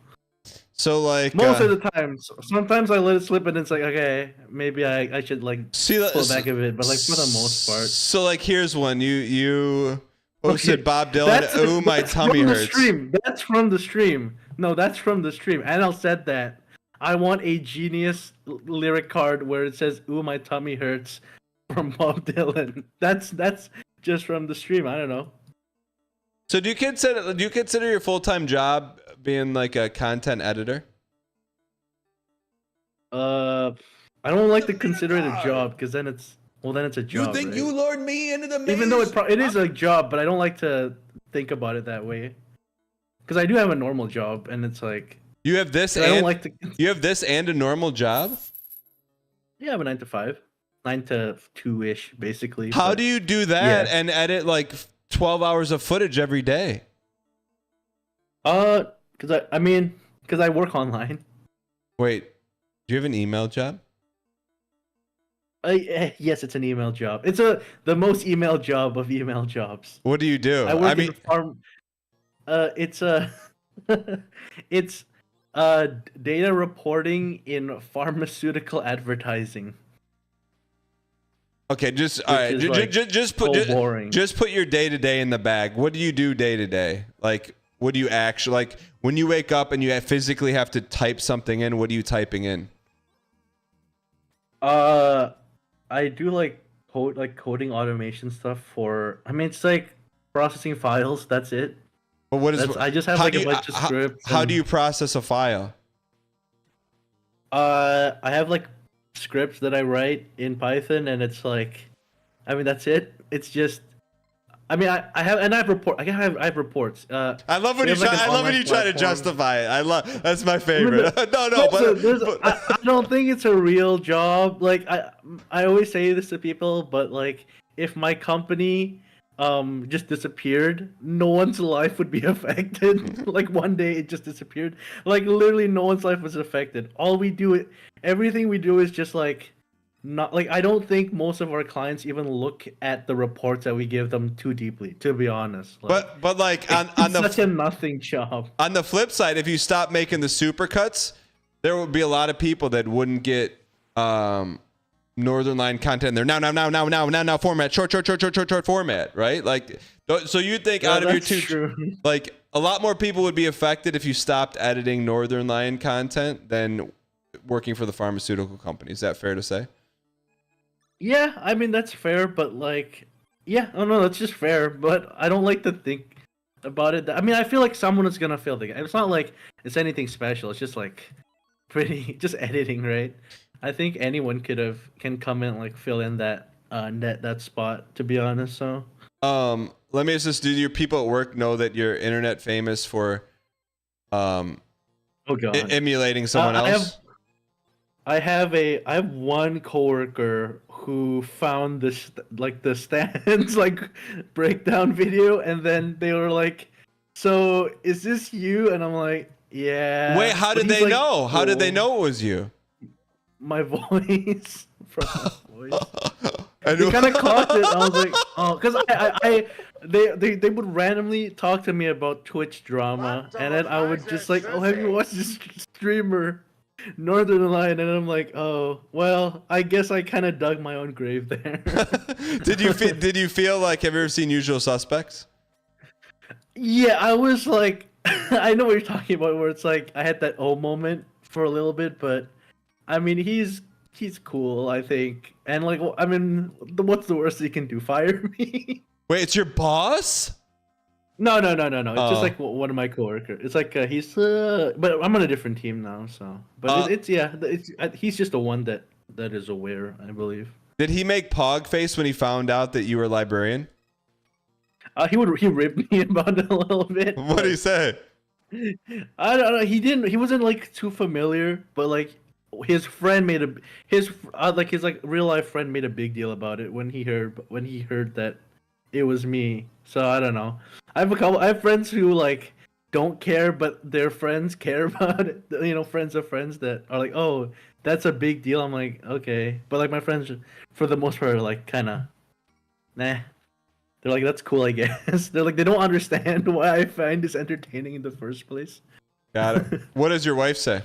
So like most of the time, sometimes I let it slip and it's like, okay, maybe I should like pull back a bit, but like for the most part. So like here's one. You posted Bob Dylan. Ooh, my tummy from hurts. The stream. That's from the stream. No, that's from the stream. Anil said that. I want a genius lyric card where it says "Ooh, my tummy hurts" from Bob Dylan. That's just from the stream. I don't know. So do you consider your full-time job being like a content editor? I don't like to consider it a job because then it's a job. You think right? you lured me into the maze? Even though it is a job, but I don't like to think about it that way. Because I do have a normal job, and it's like you have this. I don't like to. You have this and a normal job. Yeah, I have a 9 to 5, 9 to 2-ish, basically. How do you do that and edit like 12 hours of footage every day? Because I work online. Wait, do you have an email job? Yes, it's an email job. It's the most email job of email jobs. What do you do? I work in farm. It's data reporting in pharmaceutical advertising. Okay, just all right. Just put your day to day in the bag. What do you do day to day? Like, what do you actually like when you wake up and you physically have to type something in? What are you typing in? I do like coding automation stuff for. I mean, it's like processing files. That's it. But what is? I just have like a bunch of scripts. How do you process a file? I have like scripts that I write in Python, and it's like, I mean, that's it. It's just, I mean, I have reports. I have reports. I love when you try to justify it. That's my favorite. I don't think it's a real job. Like I always say this to people, but like if my company just disappeared, no one's life would be affected. Like one day it just disappeared. Like literally no one's life was affected. Everything we do is just like not like I don't think most of our clients even look at the reports that we give them too deeply, to be honest. Like, but like on the such a nothing job. On the flip side, if you stop making the supercuts, there would be a lot of people that wouldn't get Northern Line content there. Now format, short format, right? Like, so you think out of your two, like a lot more people would be affected if you stopped editing Northern Line content than working for the pharmaceutical company. Is that fair to say? Yeah, I mean that's fair, but like, yeah, I don't know, that's just fair. But I don't like to think about it. I mean, I feel like someone is gonna fail the game. It's not like it's anything special. It's just like just editing, right? I think anyone can come in like fill in that that spot, to be honest. So let me just do your people at work know that you're internet famous for emulating someone else? I have one coworker who found this like the stands like breakdown video, and then they were like, "So is this you?" And I'm like, Yeah. Wait, how but did he's, they like, know? How did they cool. know it was you? My voice. From my voice. And They kind of clocked it. I was like, oh, because they would randomly talk to me about Twitch drama, and then I would just like, oh, have you watched this streamer, Northern Light? And I'm like, oh, well, I guess I kind of dug my own grave there. Did you feel like, have you ever seen Usual Suspects? Yeah, I was like, I know what you're talking about, where it's like I had that oh moment for a little bit, but I mean, he's cool, I think. And like, I mean, what's the worst he can do? Fire me? Wait, it's your boss? No. It's just like one of my coworkers. It's like he's, but I'm on a different team now, so. But he's just the one that is aware, I believe. Did he make pog face when he found out that you were a librarian? He ripped me about it a little bit. What did he say? I don't know. He wasn't like too familiar, but like his friend made his real life friend made a big deal about it when he heard that it was me. So I don't know. I have friends who like don't care, but their friends care about it. You know, friends of friends that are like, oh, that's a big deal. I'm like, okay, but like my friends, for the most part, are like kind of, nah. They're like, that's cool, I guess. They're like, they don't understand why I find this entertaining in the first place. Got it. What does your wife say?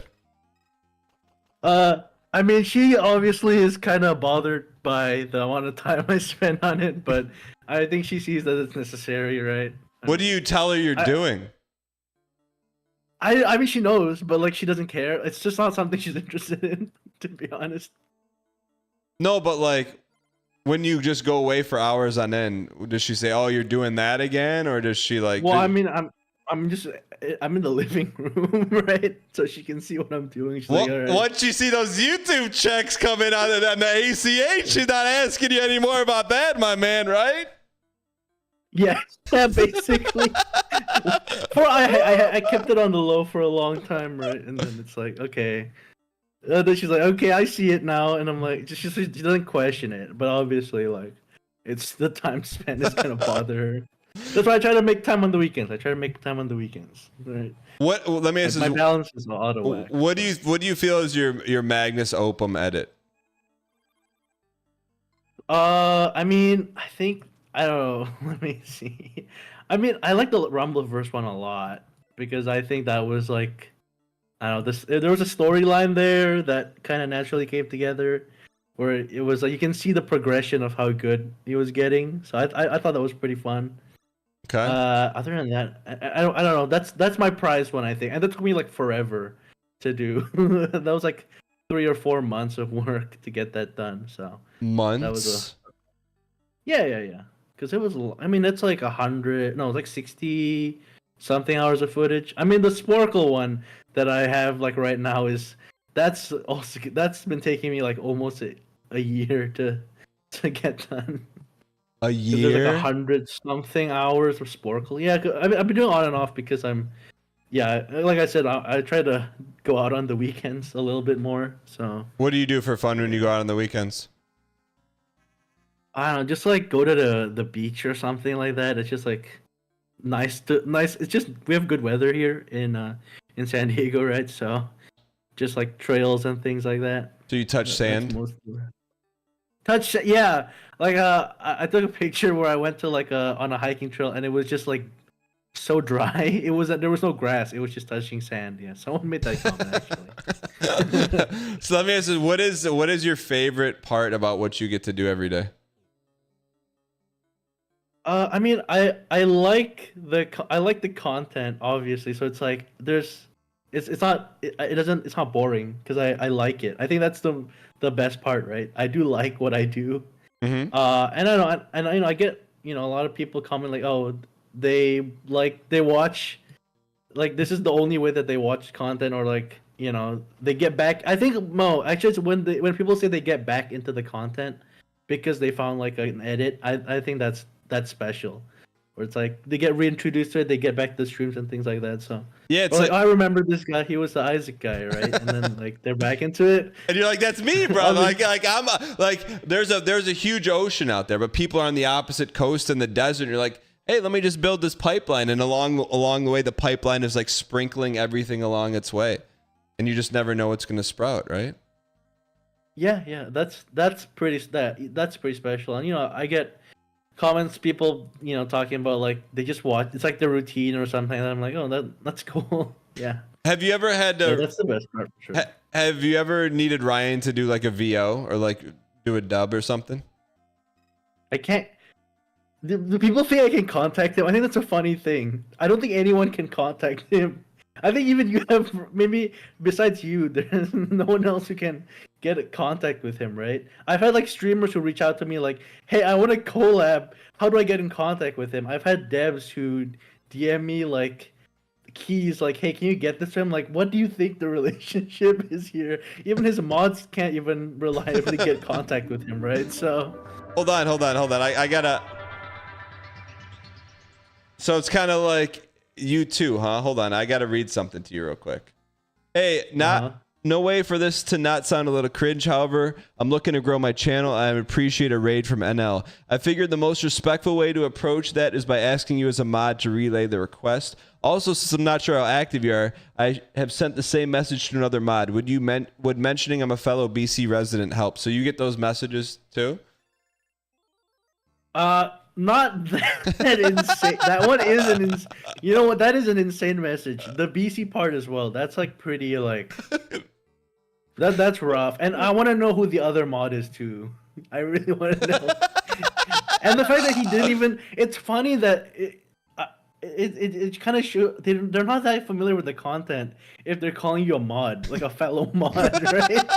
I mean, she obviously is kind of bothered by the amount of time I spend on it, but I think she sees that it's necessary, right? What do you tell her you're doing? I mean, she knows, but like, she doesn't care. It's just not something she's interested in, to be honest. No, but like, when you just go away for hours on end, does she say, "Oh, you're doing that again," or does she like? Well, I mean, I'm in the living room, right? So she can see what I'm doing. She's like, all right. Once you see those YouTube checks coming on the ACH, she's not asking you anymore about that, my man, right? Yeah, basically. I kept it on the low for a long time, right? And then it's like, okay. Then she's like, okay, I see it now, and I'm like, she doesn't question it, but obviously, like, it's the time spent is gonna bother her. That's why I try to make time on the weekends. Right? What? Let me ask my you. balance is out of whack. What do you feel is your Magnus Opum edit? I mean, I don't know. Let me see. I mean, I like the Rumbleverse one a lot because I think that was like, I don't know, there was a storyline there that kind of naturally came together, where it was like you can see the progression of how good he was getting. So I thought that was pretty fun. Okay. Other than that, I don't know. That's my prize one, I think, and that took me like forever to do. That was like 3 or 4 months of work to get that done. So months. That was yeah. Because it was, I mean, it's like 100. No, it's like 60 something hours of footage. I mean, the Sporkle one that I have like right now that's been taking me like almost a year to get done. A year? There's like 100 something hours of Sporkle. Yeah, I've been doing on and off because like I said, I try to go out on the weekends a little bit more. So what do you do for fun when you go out on the weekends? I don't know, just like go to the beach or something like that. It's just like nice. It's just, we have good weather here in San Diego, right? So just like trails and things like that. So you touch sand? Yeah. Like I took a picture where I went to like on a hiking trail and it was just like so dry. There was no grass. It was just touching sand. Yeah, someone made that comment actually. So let me ask you, what is your favorite part about what you get to do every day? I mean, I like the content, obviously. So it's like it's not boring because I like it. I think that's the best part, right? I do like what I do. Mm-hmm. And I get, a lot of people comment like, oh, they watch, like, this is the only way that they watch content, or like, they get back. I think actually it's when people say they get back into the content because they found like an edit. I think that's special, where it's like they get reintroduced to it, they get back to the streams and things like that. So yeah, it's like, I remember this guy, he was the Isaac guy, right? And then like they're back into it, and you're like, that's me, bro. like I'm like, there's a huge ocean out there, but people are on the opposite coast in the desert. And you're like, hey, let me just build this pipeline, and along the way, the pipeline is like sprinkling everything along its way, and you just never know what's gonna sprout, right? Yeah, that's pretty that's pretty special. And I get comments, people talking about like they just watch. It's like their routine or something. And I'm like, oh, that's cool. Yeah. Have you ever had to? Yeah, that's the best part for sure. Have you ever needed Ryan to do like a VO or like do a dub or something? I can't. The people think I can contact him. I think that's a funny thing. I don't think anyone can contact him. I think even you have, maybe besides you, there's no one else who can get in contact with him, right? I've had like streamers who reach out to me like, hey, I want to collab. How do I get in contact with him? I've had devs who DM me like keys like, hey, can you get this to him? Like, what do you think the relationship is here? Even his mods can't even reliably get contact with him, right? So hold on. I gotta. So it's kind of like you too, huh? Hold on, I gotta read something to you real quick. Hey, no way for this to not sound a little cringe. However, I'm looking to grow my channel. I appreciate a raid from NL. I figured the most respectful way to approach that is by asking you as a mod to relay the request. Also, since I'm not sure how active you are, I have sent the same message to another mod. Would mentioning I'm a fellow BC resident help? So you get those messages too? Not that insane. That one is you know what? That is an insane message. The BC part as well. That's like pretty like that's rough. And I want to know who the other mod is too. I really want to know. And the fact that he didn't even. It's funny that it kind of shows they're not that familiar with the content if they're calling you a mod, like a fellow mod, right?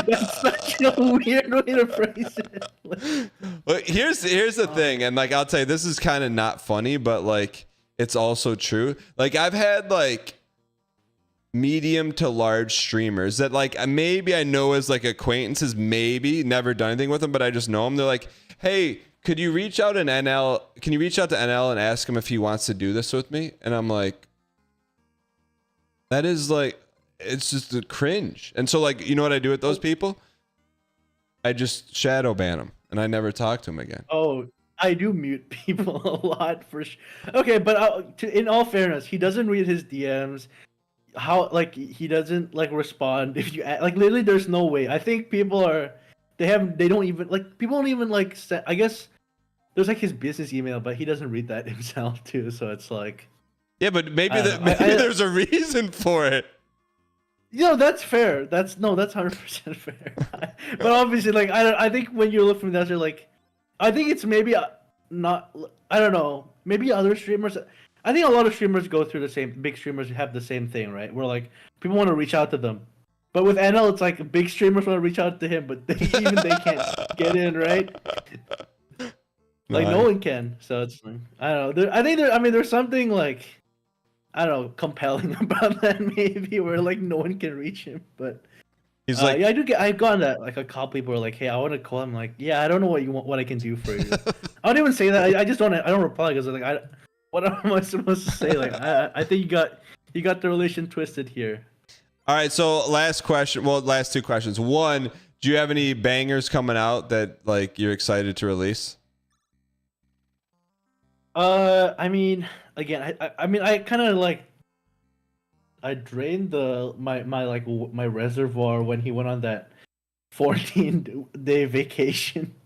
That's such a weird way to phrase it. Well, here's the thing, and like I'll tell you, this is kind of not funny, but like it's also true. Like I've had like medium to large streamers that like maybe I know as like acquaintances, maybe never done anything with them, but I just know them. They're like, hey, could you reach out to NL? Can you reach out to NL and ask him if he wants to do this with me? And I'm like, that is like, it's just a cringe. And so like, you know what I do with those people? I just shadow ban them and I never talk to them again. Oh, I do mute people a lot for sure. Okay, but in all fairness, he doesn't read his DMs. How like he doesn't like respond if you like literally. There's no way. I think people are. They don't even like. People don't even like. I guess there's like his business email, but he doesn't read that himself too. So it's like. Yeah, but maybe there's a reason for it. That's fair. That's 100% fair. But obviously, like I think when you look from that, you're like, I think it's maybe not. I don't know. Maybe other streamers. I think a lot of streamers go through the same. Big streamers have the same thing, right? Where like people want to reach out to them, but with NL, it's like big streamers want to reach out to him, but they can't get in, right? Like no one can. So it's like, I don't know. I think there's something like. I don't know, compelling about that maybe, where like no one can reach him. But he's like, yeah, I've gotten that. Like a couple people are like, hey, I want to call him. Like, yeah, I don't know what I can do for you. I don't even say that. I just don't reply because like what am I supposed to say? Like I think you got the relation twisted here. All right, so last question. Well, last two questions. One, do you have any bangers coming out that like you're excited to release? I mean, again, I kind of like I drained my reservoir when he went on that 14-day vacation.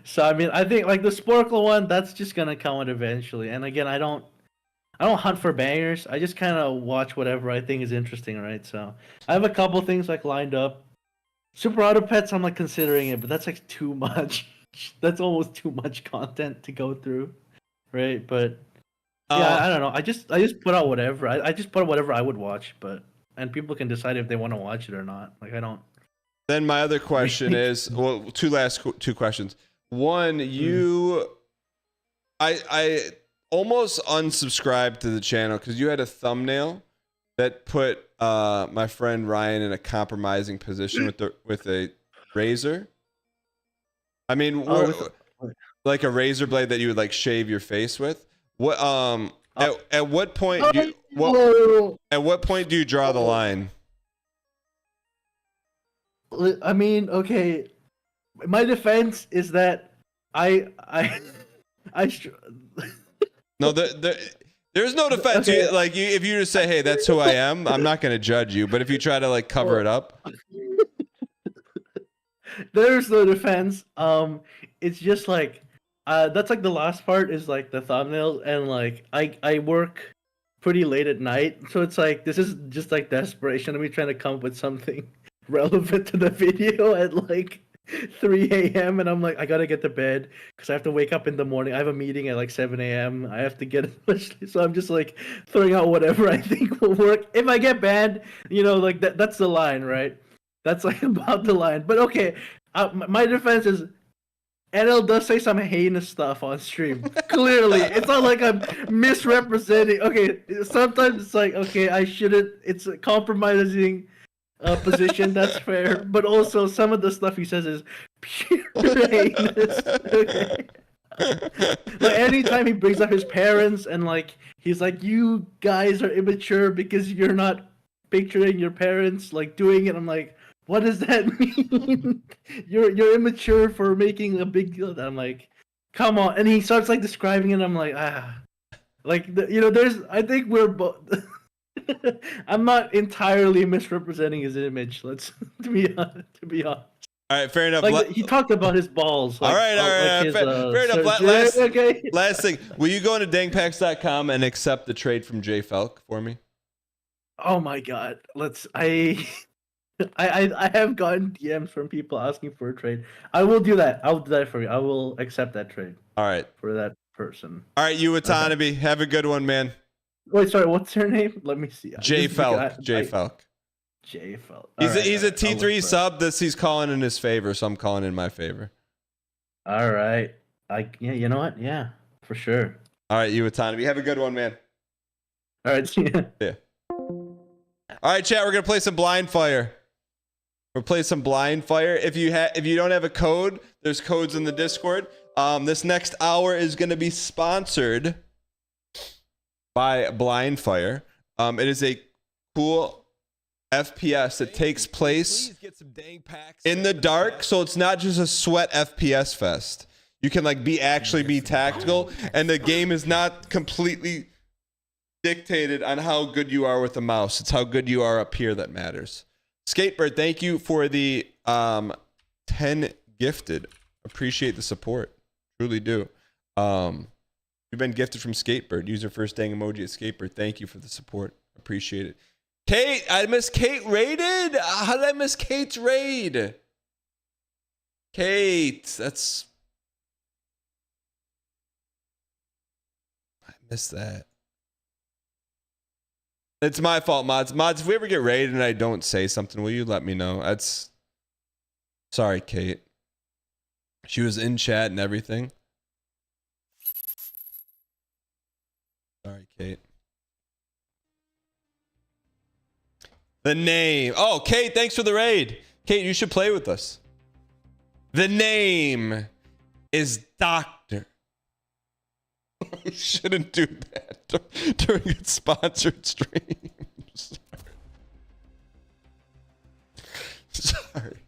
So I mean, I think like the Sporkle one, that's just gonna come out eventually. And again, I don't hunt for bangers. I just kind of watch whatever I think is interesting, right? So I have a couple things like lined up. Super Auto Pets, I'm like considering it, but that's like too much. That's almost too much content to go through. Right, but yeah, I don't know. I just put out whatever. I just put out whatever I would watch, and people can decide if they want to watch it or not. Like I don't. Then my other question is, well, two questions. One, I almost unsubscribed to the channel because you had a thumbnail that put my friend Ryan in a compromising position with a razor. I mean, like a razor blade that you would like shave your face with. What at what point do you draw the line? I mean, okay. My defense is that I No, there's no defense. Okay. If you just say, "Hey, that's who I am," I'm not gonna judge you. But if you try to like cover it up, there's no defense. It's just like, that's like the last part is like the thumbnail, and like I work pretty late at night, so it's like this is just like desperation of me trying to come up with something relevant to the video at like 3 a.m. and I'm like, I gotta get to bed because I have to wake up in the morning. I have a meeting at like 7 a.m. I have to get so I'm just like throwing out whatever I think will work. If I get banned, like that's the line, right? That's like about the line. But okay, my defense is NL does say some heinous stuff on stream. Clearly, it's not like I'm misrepresenting. Okay, sometimes it's like, okay, I shouldn't. It's a compromising position. That's fair. But also, some of the stuff he says is pure heinous. Okay. Like anytime he brings up his parents and like he's like, you guys are immature because you're not picturing your parents like doing it. I'm like, what does that mean? You're immature for making a big deal. I'm like, come on. And he starts like describing it. I'm like, like there's. I think we're both. I'm not entirely misrepresenting his image. Let's to be honest. All right, fair enough. Like he talked about his balls. Like, all right. Like his, fair enough. Last thing. Will you go into dangpacks.com and accept the trade from J Falk for me? Oh my god. I have gotten DMs from people asking for a trade. I will do that. I will do that for you. I will accept that trade. All right. For that person. All right, you Watanabe. Okay. Have a good one, man. Wait, sorry. What's her name? Let me see. J Falk. J Falk. J Falk. He's a T3 sub. He's calling in his favor, so I'm calling in my favor. All right. Yeah. You know what? Yeah, for sure. All right, you Watanabe. Have a good one, man. All right. See ya. Yeah. All right, chat. We're gonna play some Blind Fire. We'll play some Blind Fire. If you don't have a code, there's codes in the Discord. This next hour is going to be sponsored by Blind Fire. It is a cool FPS that takes place in the dark, so it's not just a sweat FPS fest. You can like actually be tactical, and the game is not completely dictated on how good you are with the mouse. It's how good you are up here that matters. Skatebird, thank you for the 10 gifted. Appreciate the support. Truly do. You've been gifted from Skatebird. Use your first dang emoji at Skatebird. Thank you for the support. Appreciate it. Kate, I missed Kate raided. How did I miss Kate's raid? Kate, that's... I missed that. It's my fault, mods. Mods, if we ever get raided and I don't say something, will you let me know? That's... Sorry, Kate. She was in chat and everything. Sorry, Kate. The name. Oh, Kate, thanks for the raid. Kate, you should play with us. The name is Doctor. You shouldn't do that during its sponsored streams. Sorry.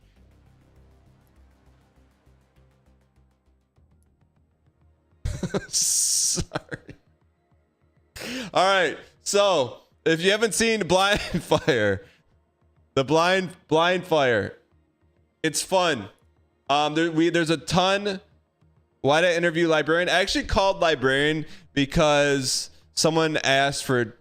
Sorry. All right. So, if you haven't seen Blind Fire, the Blind Fire, it's fun. There's a ton. Why did I interview Librarian? I actually called Librarian because someone asked for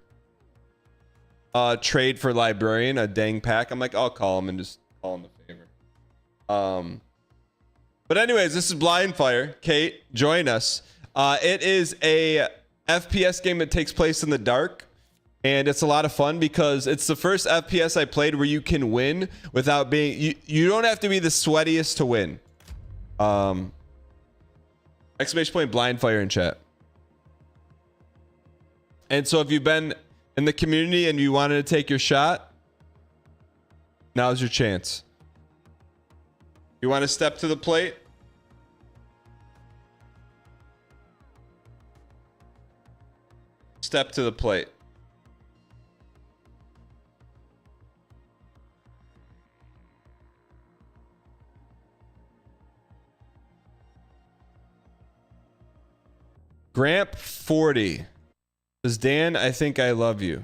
a trade for Librarian, a dang pack. I'm like, I'll call him and just call him a favor. But anyways, this is Blind Fire. Kate, join us. It is a FPS game that takes place in the dark. And it's a lot of fun because it's the first FPS I played where you can win without being... You don't have to be the sweatiest to win. Exclamation point Blind Fire in chat. And so if you've been in the community and you wanted to take your shot, now's your chance. You want to step to the plate? Step to the plate. Gramp 40 says, Dan, I think I love you.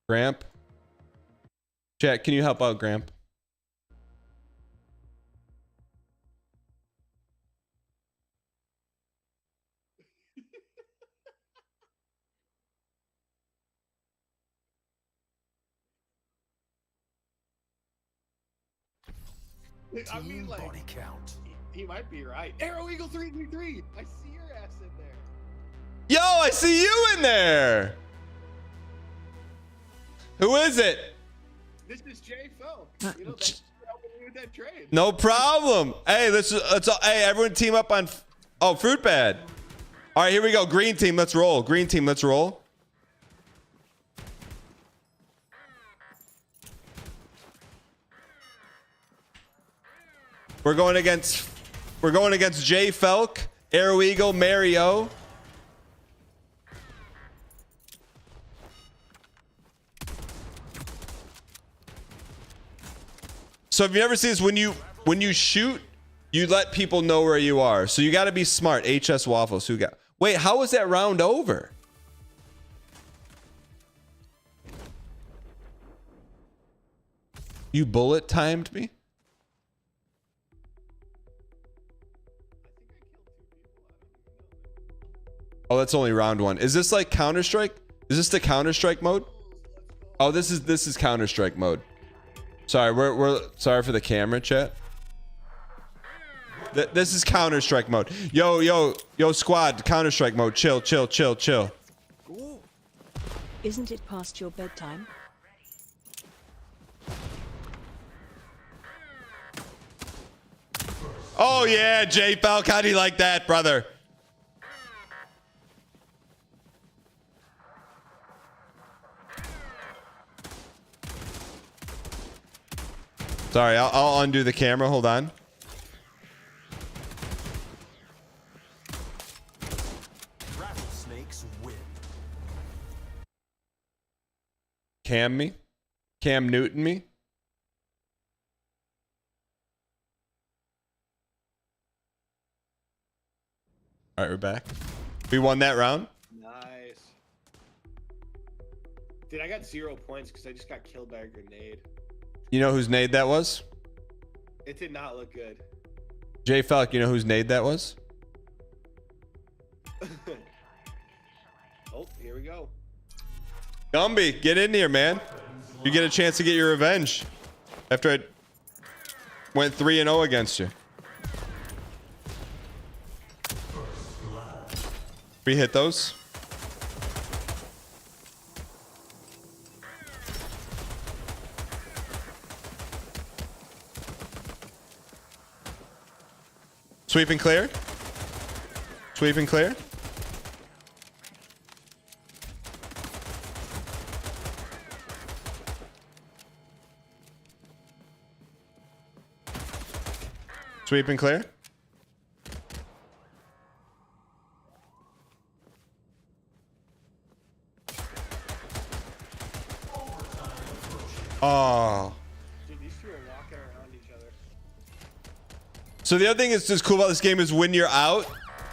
Gramp. Chat, can you help out Gramp? I mean, like, body count. He might be right. Arrow Eagle 333. I see your ass in there. Yo, I see you in there. Who is it? This is Jay Felk. You know, thanks for helping me with that trade. No problem. Hey, let's hey, everyone team up on Fruit Bad. All right, here we go. Green team, let's roll. Green team, let's roll. We're going against Jay Felk, Arrow Eagle, Mario. So have you ever seen this? When you shoot, you let people know where you are. So you got to be smart. HS Waffles. Who got? Wait, how was that round over? You bullet timed me? Oh, that's only round one. Is this like Counter-Strike? Is this the Counter-Strike mode? Oh, this is Counter-Strike mode. Sorry, we're sorry for the camera, chat. This is Counter-Strike mode. Yo, squad, Counter-Strike mode. Chill. Isn't it past your bedtime? Oh yeah, Jay Falk, how do you like that, brother? Sorry, I'll undo the camera. Hold on. Rattlesnakes win. Cam Newton me. All right, we're back. We won that round. Nice. Dude, I got 0 points because I just got killed by a grenade. You know whose nade that was? It did not look good. Jay Falk, you know whose nade that was? Oh, here we go. Gumby, get in here, man. You get a chance to get your revenge after I went 3-0 against you. We hit those. Sweep and clear. Sweep and clear. Sweep and clear. Oh. Dude, these two are walking around each other. So the other thing that's just cool about this game is when you're out,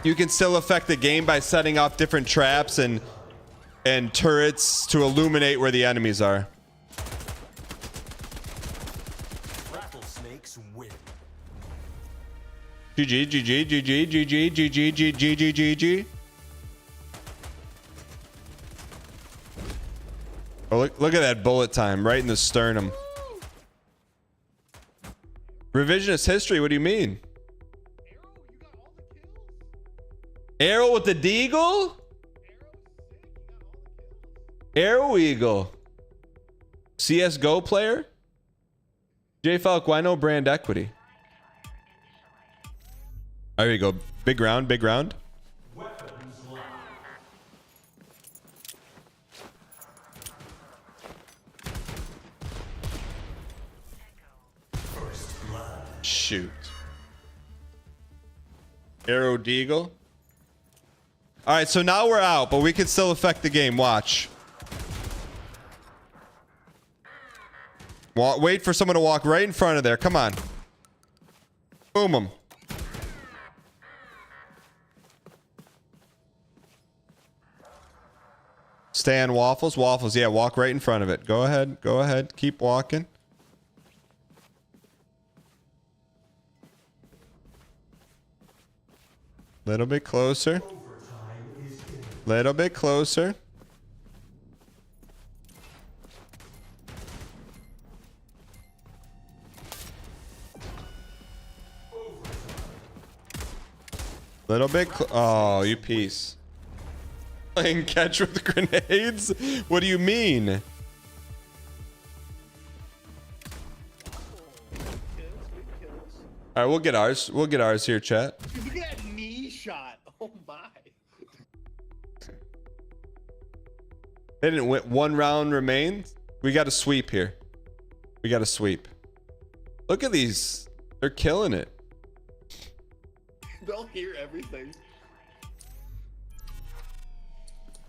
you can still affect the game by setting off different traps and turrets to illuminate where the enemies are. Rattlesnakes win. GG. Oh, look at that bullet time right in the sternum. Revisionist history, what do you mean? Arrow with the deagle? Arrow Eagle. CSGO player? J Falk, why no brand equity? There you go. Big round, big round. Shoot. Arrow Deagle. All right, so now we're out, but we can still affect the game. Watch. Wait for someone to walk right in front of there. Come on. Boom them. Stay on waffles. Waffles, yeah, walk right in front of it. Go ahead. Go ahead. Keep walking. Little bit closer. Little bit closer. Little bit. Oh, you piece. Playing catch with grenades? What do you mean? All right, we'll get ours. We'll get ours here, chat. Dude, look at that knee shot. Oh my. They didn't win. 1 round remains. We got a sweep here. We got a sweep. Look at these. They're killing it. They'll hear everything.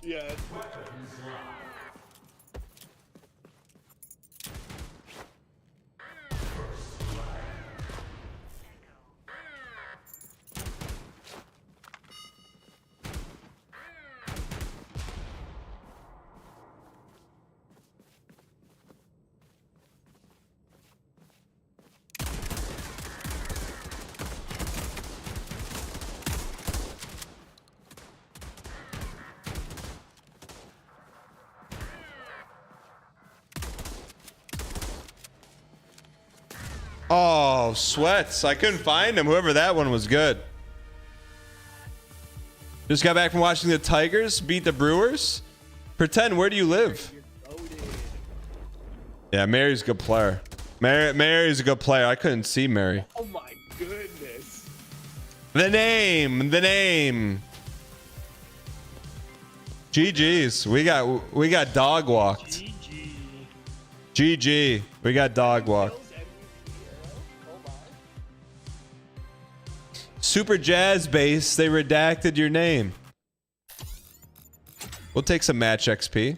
Yeah. Oh, sweats. I couldn't find him. Whoever that one was good. Just got back from watching the Tigers beat the Brewers. Pretend, where do you live? Yeah, Mary's a good player. Mary's a good player. I couldn't see Mary. Oh my goodness. The name. GG's. We got dog walked. GG. We got dog walked. Super Jazz Bass, they redacted your name. We'll take some match XP.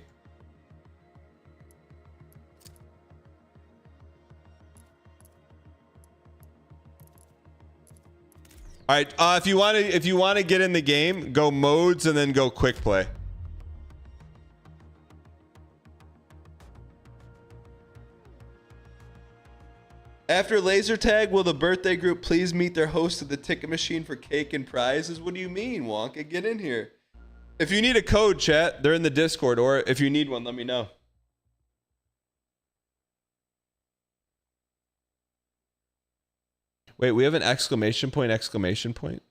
All right, if you want to get in the game, go modes and then go quick play. After laser tag, will the birthday group please meet their host at the ticket machine for cake and prizes? What do you mean, Wonka? Get in here. If you need a code, chat, they're in the Discord, or if you need one, let me know. Wait, we have an exclamation point, exclamation point?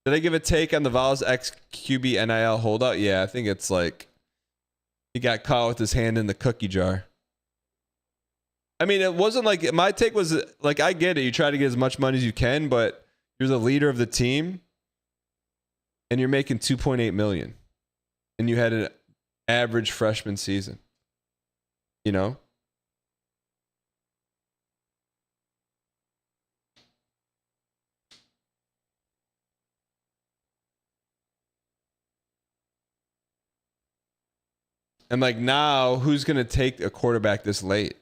Did I give a take on the Vols XQB NIL holdout? Yeah, I think it's like he got caught with his hand in the cookie jar. I mean, it wasn't like, my take was like, I get it. You try to get as much money as you can, but you're the leader of the team and you're making 2.8 million and you had an average freshman season, you know? And like now, who's going to take a quarterback this late?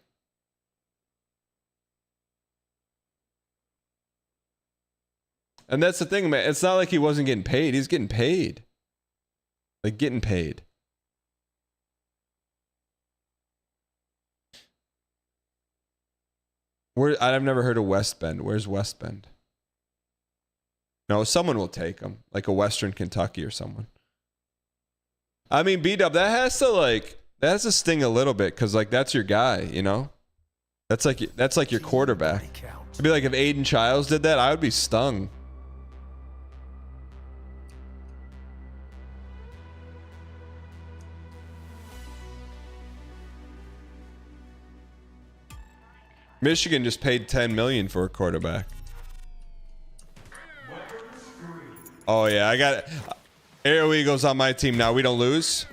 And that's the thing, man. It's not like he wasn't getting paid. He's getting paid. Like getting paid. I've never heard of West Bend. Where's West Bend? No, someone will take him. Like a Western Kentucky or someone. I mean, B-Dub, that has to sting a little bit because like that's your guy, you know? That's like your quarterback. It'd be like if Aiden Childs did that, I would be stung. Michigan just paid $10 million for a quarterback. Oh yeah, I got it. Arrow Eagles on my team now. We don't lose.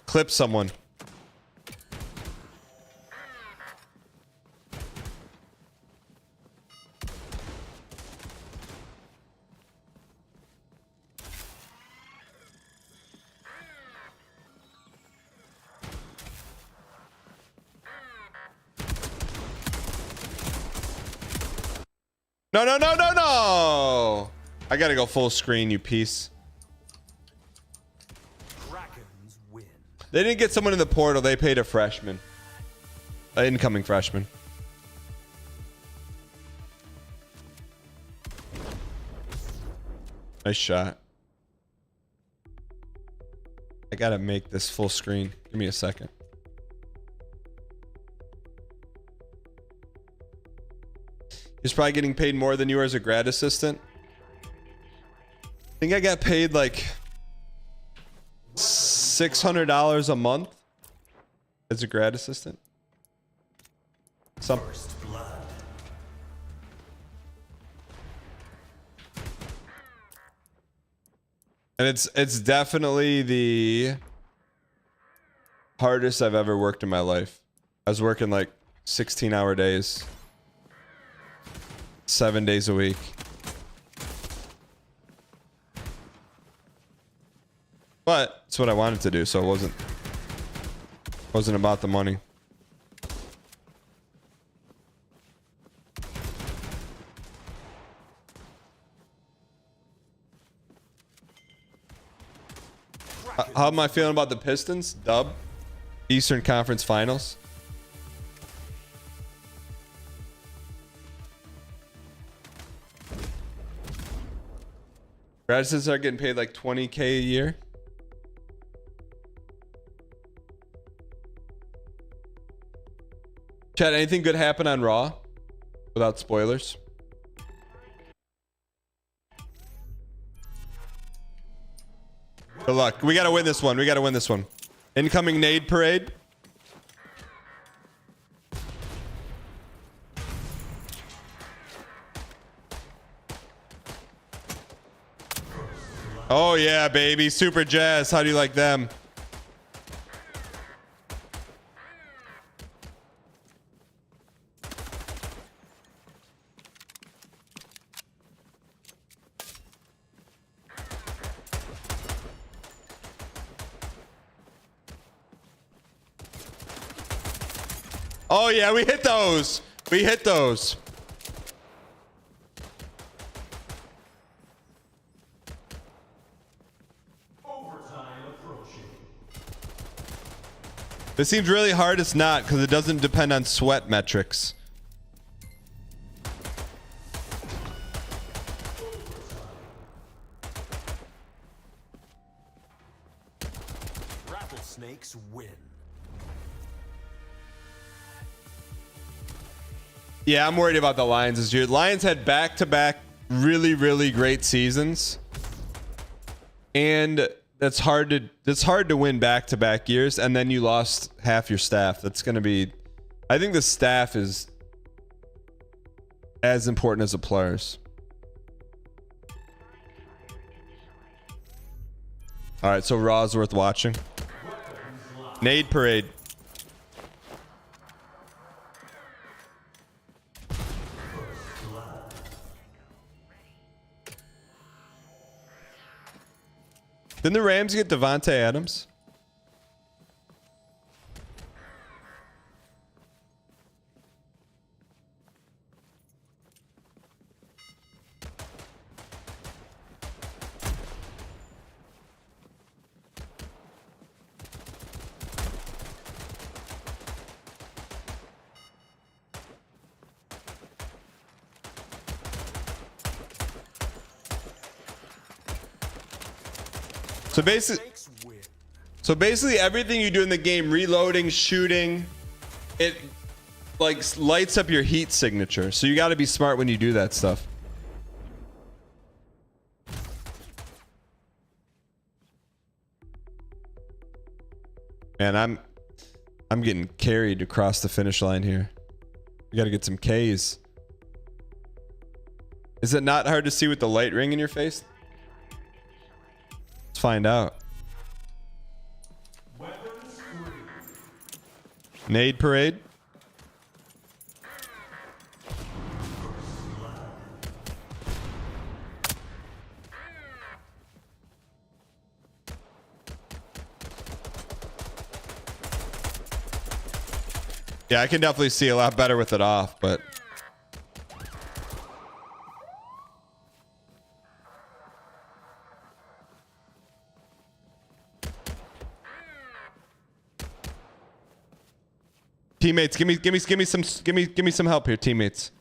Clip someone. No, no, no, no, no. I gotta go full screen, you piece. They didn't get someone in the portal. They paid a freshman. An incoming freshman. Nice shot. I gotta make this full screen. Give me a second. He's probably getting paid more than you as a grad assistant. I think I got paid like $600 a month as a grad assistant. And it's definitely the hardest I've ever worked in my life. I was working like 16-hour days, 7 days a week. But it's what I wanted to do, so it wasn't about the money. How am I feeling about the Pistons? Dub. Eastern Conference Finals. Graduates are getting paid like $20K a year. Chad, anything good happen on Raw? Without spoilers. Good luck. We gotta win this one. We gotta win this one. Incoming nade parade. Oh yeah, baby. Super Jazz. How do you like them? Oh yeah, we hit those. We hit those. This seems really hard. It's not, because it doesn't depend on sweat metrics. Rattlesnakes win. Yeah, I'm worried about the Lions this year. Lions had back-to-back really, really great seasons. And that's hard to win back-to-back years, and then you lost half your staff. That's going to be, I think the staff is as important as the players. All right, so Raw's worth watching. Nade parade. Didn't the Rams get Devontae Adams? So basically everything you do in the game, reloading, shooting, it like lights up your heat signature. So you got to be smart when you do that stuff. Man, I'm getting carried across the finish line here. We got to get some K's. Is it not hard to see with the light ring in your face? Let's find out. Nade parade. Yeah, I can definitely see a lot better with it off, but Teammates, give me some help here, teammates.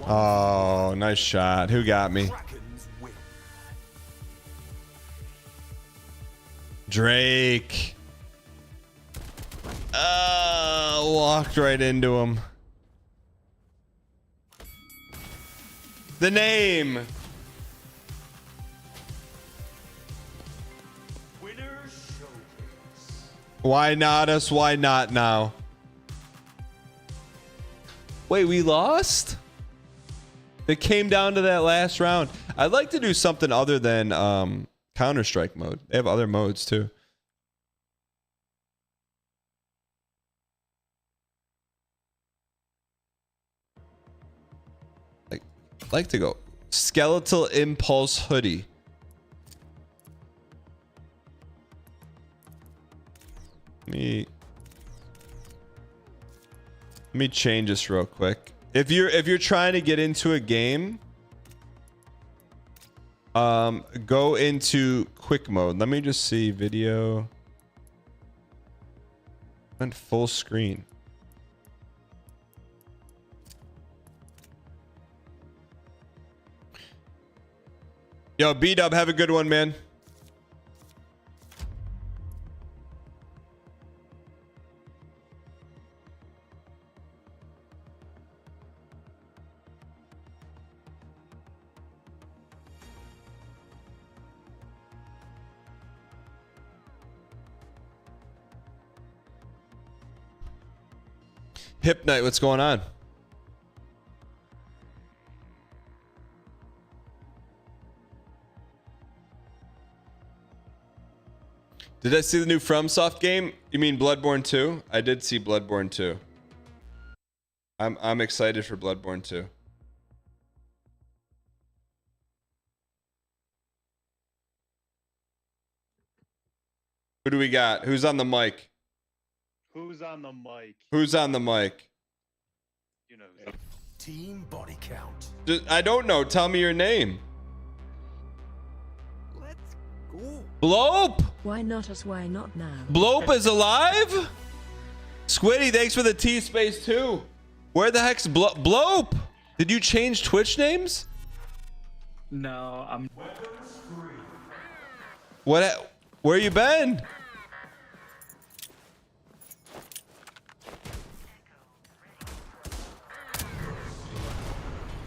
Oh, nice shot. Who got me? Drake. Walked right into him. The name. Why not us? Why not now? Wait, we lost? It came down to that last round. I'd like to do something other than Counter-Strike mode. They have other modes too. Like to go skeletal impulse hoodie. Let me change this real quick. If you're trying to get into a game, go into quick mode. Let me just see video. Went full screen. Yo, B-Dub, have a good one, man. Hip Night, what's going on? Did I see the new FromSoft game? You mean Bloodborne 2? I did see Bloodborne 2. I'm excited for Bloodborne 2. Who do we got? Who's on the mic? Who's on the mic? Who's on the mic? You know. Team body count. I don't know. Tell me your name. Blope? Why not us? Why not now? Blope is alive? Squiddy, thanks for the T-Space too. Where the heck's Blope? Did you change Twitch names? No, I'm. What? Where you been?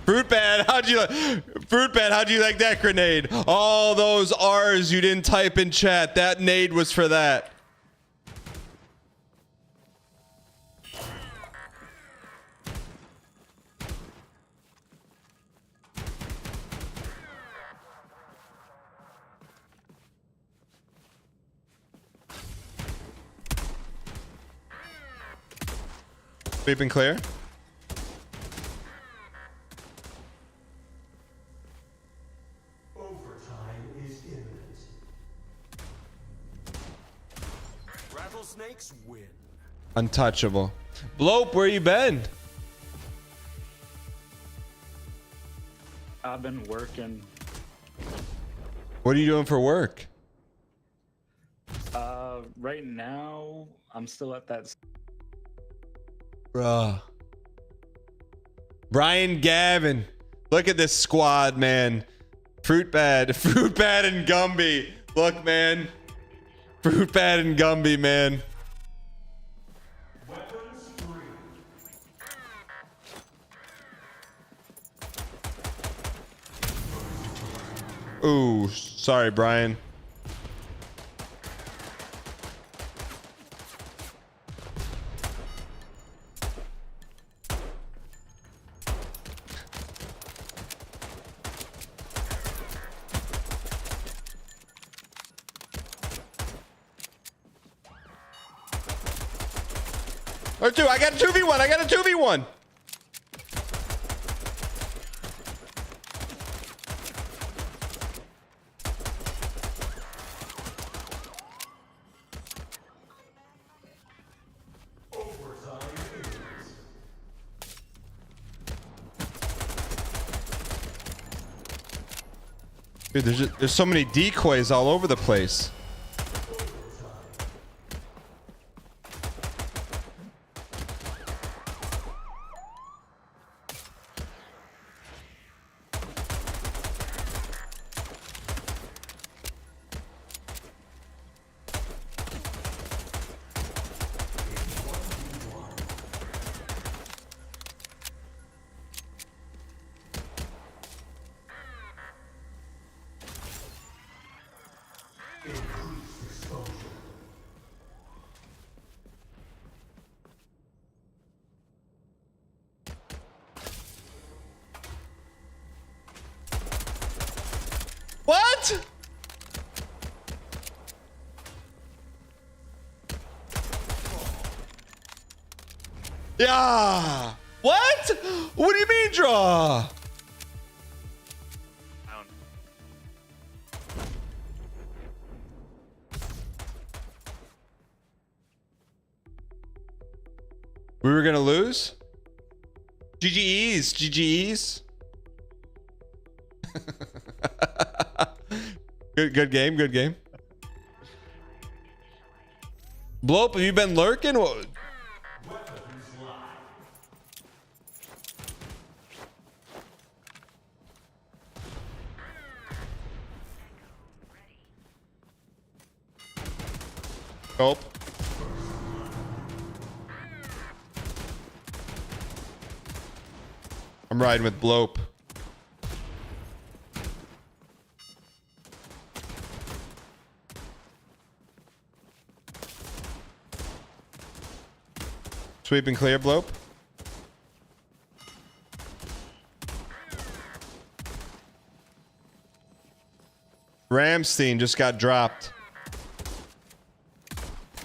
Fruitbat, how'd you like that grenade? All those R's you didn't type in chat. That nade was for that. Sweep and clear. Rattlesnakes win. Untouchable. Blope, where you been? I've been working. What are you doing for work? Right now, I'm still at that. Bruh. Brian Gavin. Look at this squad, man. Fruitbat and Gumby. Look, man. Fruitbat and Gumby, man. Ooh, sorry, Brian. Or two, I got a 2v1, I got a 2v1. Dude, there's so many decoys all over the place. What? Yeah. What? What do you mean draw? We were gonna lose? GGEs, GGEs. Good game, good game. Blow up, have you been lurking? What? Oh. I'm riding with Blope. Sweep and clear, Blope. Ramstein just got dropped.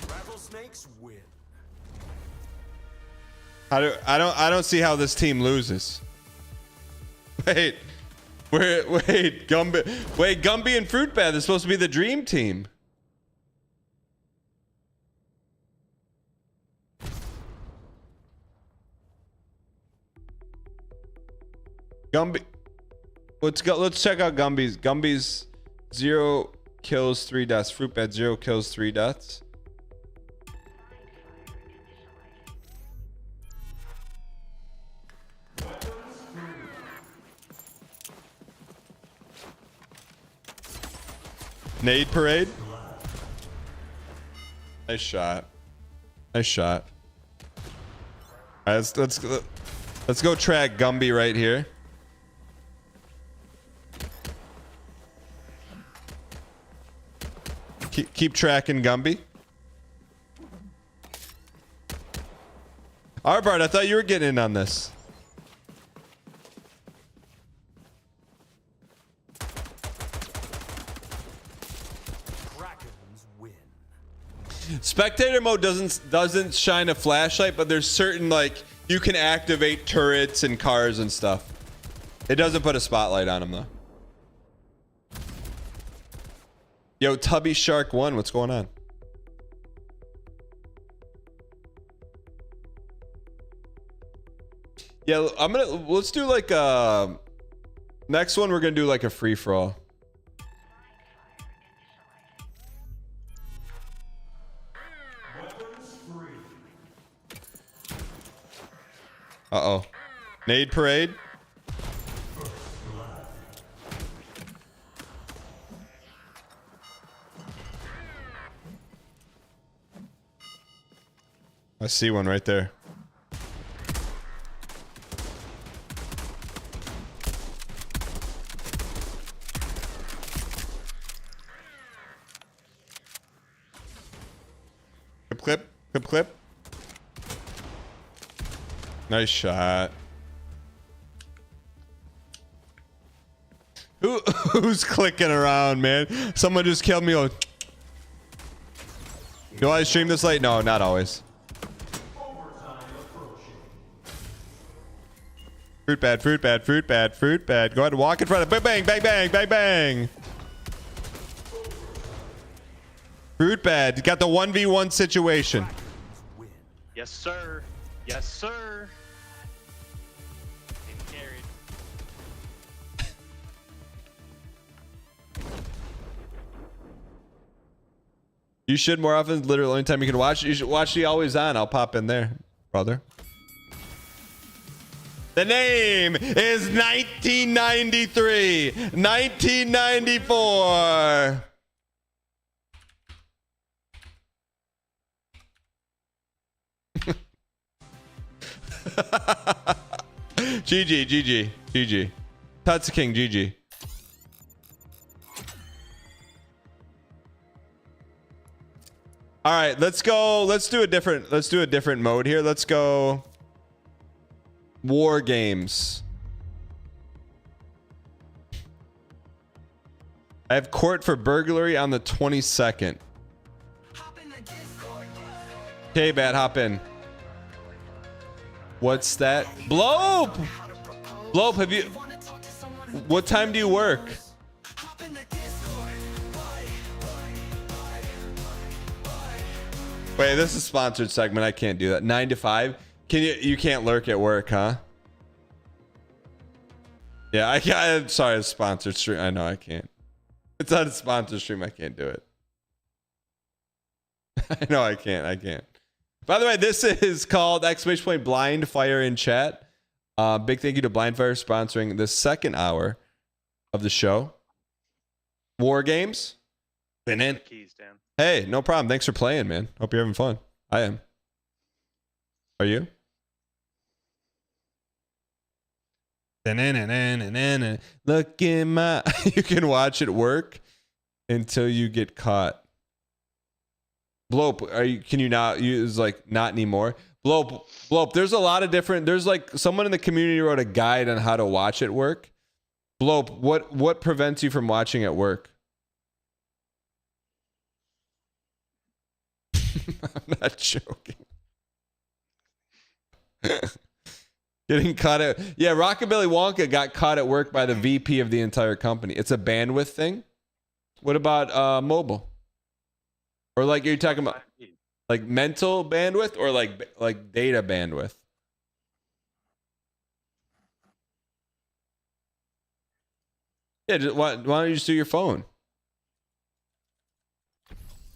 Rattlesnakes win. I don't see how this team loses. Wait, Gumby and Fruit Bat is supposed to be the dream team. Gumby, let's check out Gumby's. Gumby's 0 kills 3 deaths. Fruit Bat 0 kills 3 deaths. Nade parade. Nice shot. Nice shot. All right, let's go track Gumby right here. Keep tracking Gumby. Arbart, I thought you were getting in on this. Spectator mode doesn't shine a flashlight, but there's certain, like, you can activate turrets and cars and stuff. It doesn't put a spotlight on them though. Yo, Tubby Shark 1, what's going on? Yeah, let's do like next one we're gonna do like a free for all. Uh-oh. Nade parade. I see one right there. Clip. Nice shot. Who's clicking around, man? Someone just killed me. Oh. Do I stream this late? No, not always. Fruit bad. Go ahead and walk in front of. Bang, bang. Fruit bad. Got the 1v1 situation. Yes, sir. Getting carried. You should more often. Literally, only time you can watch. You should watch the Always On. I'll pop in there, brother. The name is 1993, 1994. GG. Tut's King, GG. All right, let's go. Let's do a different mode here. Let's go war games. I have court for burglary on the 22nd. Okay, Bat, hop in. What's that? Blope! Blope, have you... What time do you work? Wait, this is a sponsored segment. I can't do that. 9 to 5? You can't lurk at work, huh? Yeah, I'm sorry, it's a sponsored stream. I know I can't. It's not a sponsored stream. I can't do it. I know I can't. By the way, this is called !Blind Fire in chat. Big thank you to Blind Fire sponsoring the second hour of the show. War games. Been in. Hey, no problem. Thanks for playing, man. Hope you're having fun. I am. Are you? Look in my... You can watch it work until you get caught. Blope, can you not use like not anymore? Blope, there's a lot of different... There's like someone in the community wrote a guide on how to watch it work. Blope, what prevents you from watching it work? I'm not joking. Getting caught at... Yeah, Rockabilly Wonka got caught at work by the VP of the entire company. It's a bandwidth thing. What about mobile? Or like you're talking about like mental bandwidth or like data bandwidth? Yeah, why don't you just do your phone?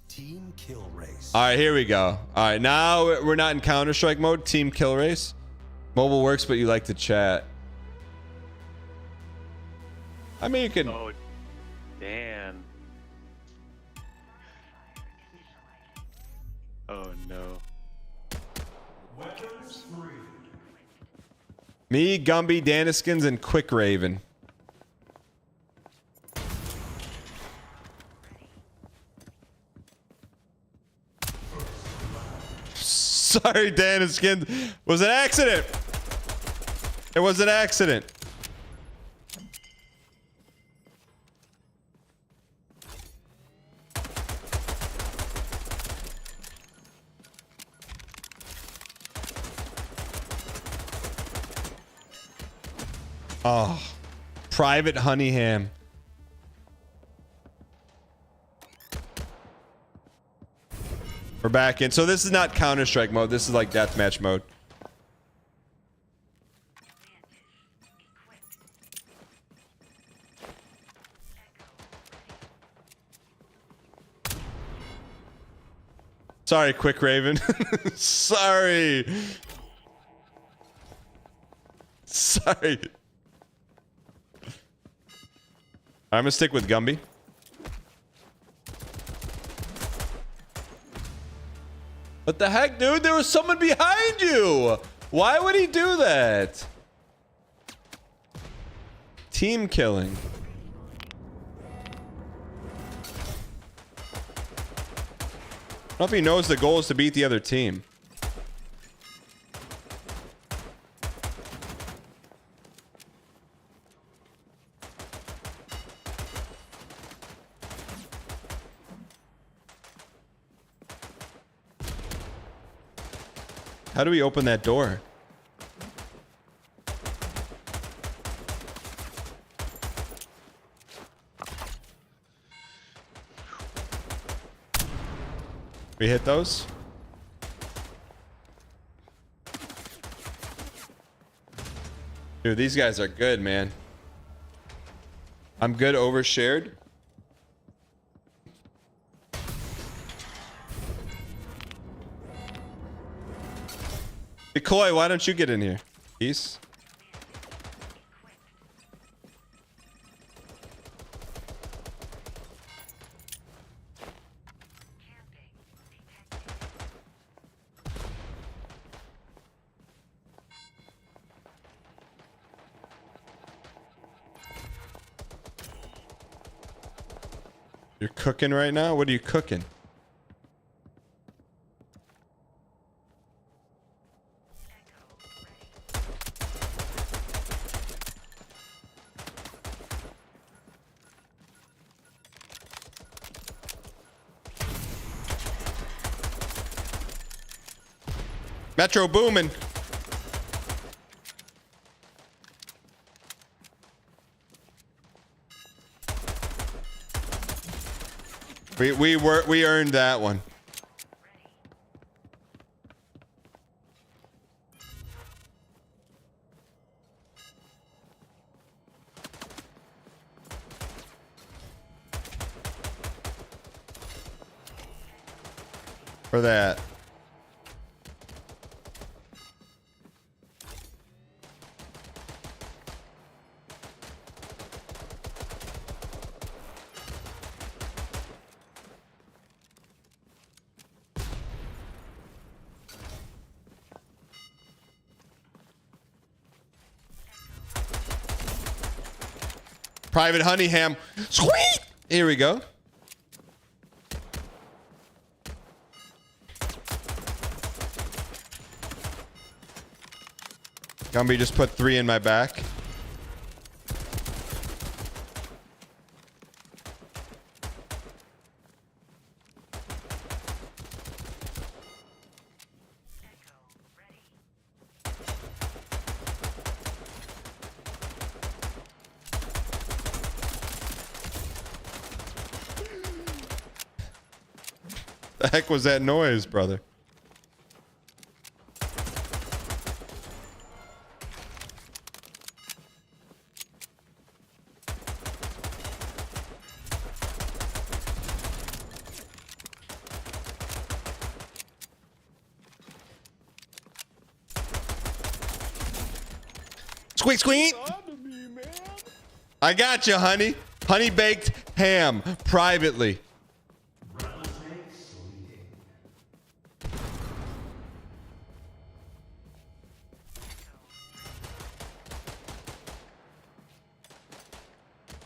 Team kill race. All right, here we go. All right, now we're not in Counter-Strike mode. Team kill race. Mobile works, but you like to chat. I mean, you can... Oh, damn. Oh, no. Me, Gumby, Daniskins, and Quick Raven. Sorry, Daniskins. Was an accident. It was an accident. Oh, Private Honey Ham. We're back in. So this is not Counter-Strike mode. This is like deathmatch mode. Sorry, Quick Raven. Sorry. Sorry. I'm gonna stick with Gumby. What the heck, dude? There was someone behind you. Why would he do that? Team killing. I don't know if he knows the goal is to beat the other team. How do we open that door? We hit those? Dude, these guys are good, man. I'm good overshared. Decoy, why don't you get in here? Peace. You're cooking right now? What are you cooking? Metro booming. We earned that one. For that. Private honey ham. Sweet! Here we go. Gumby just put 3 in my back. The heck was that noise, brother? Squeak, squeak. I got you, honey. Honey baked ham privately.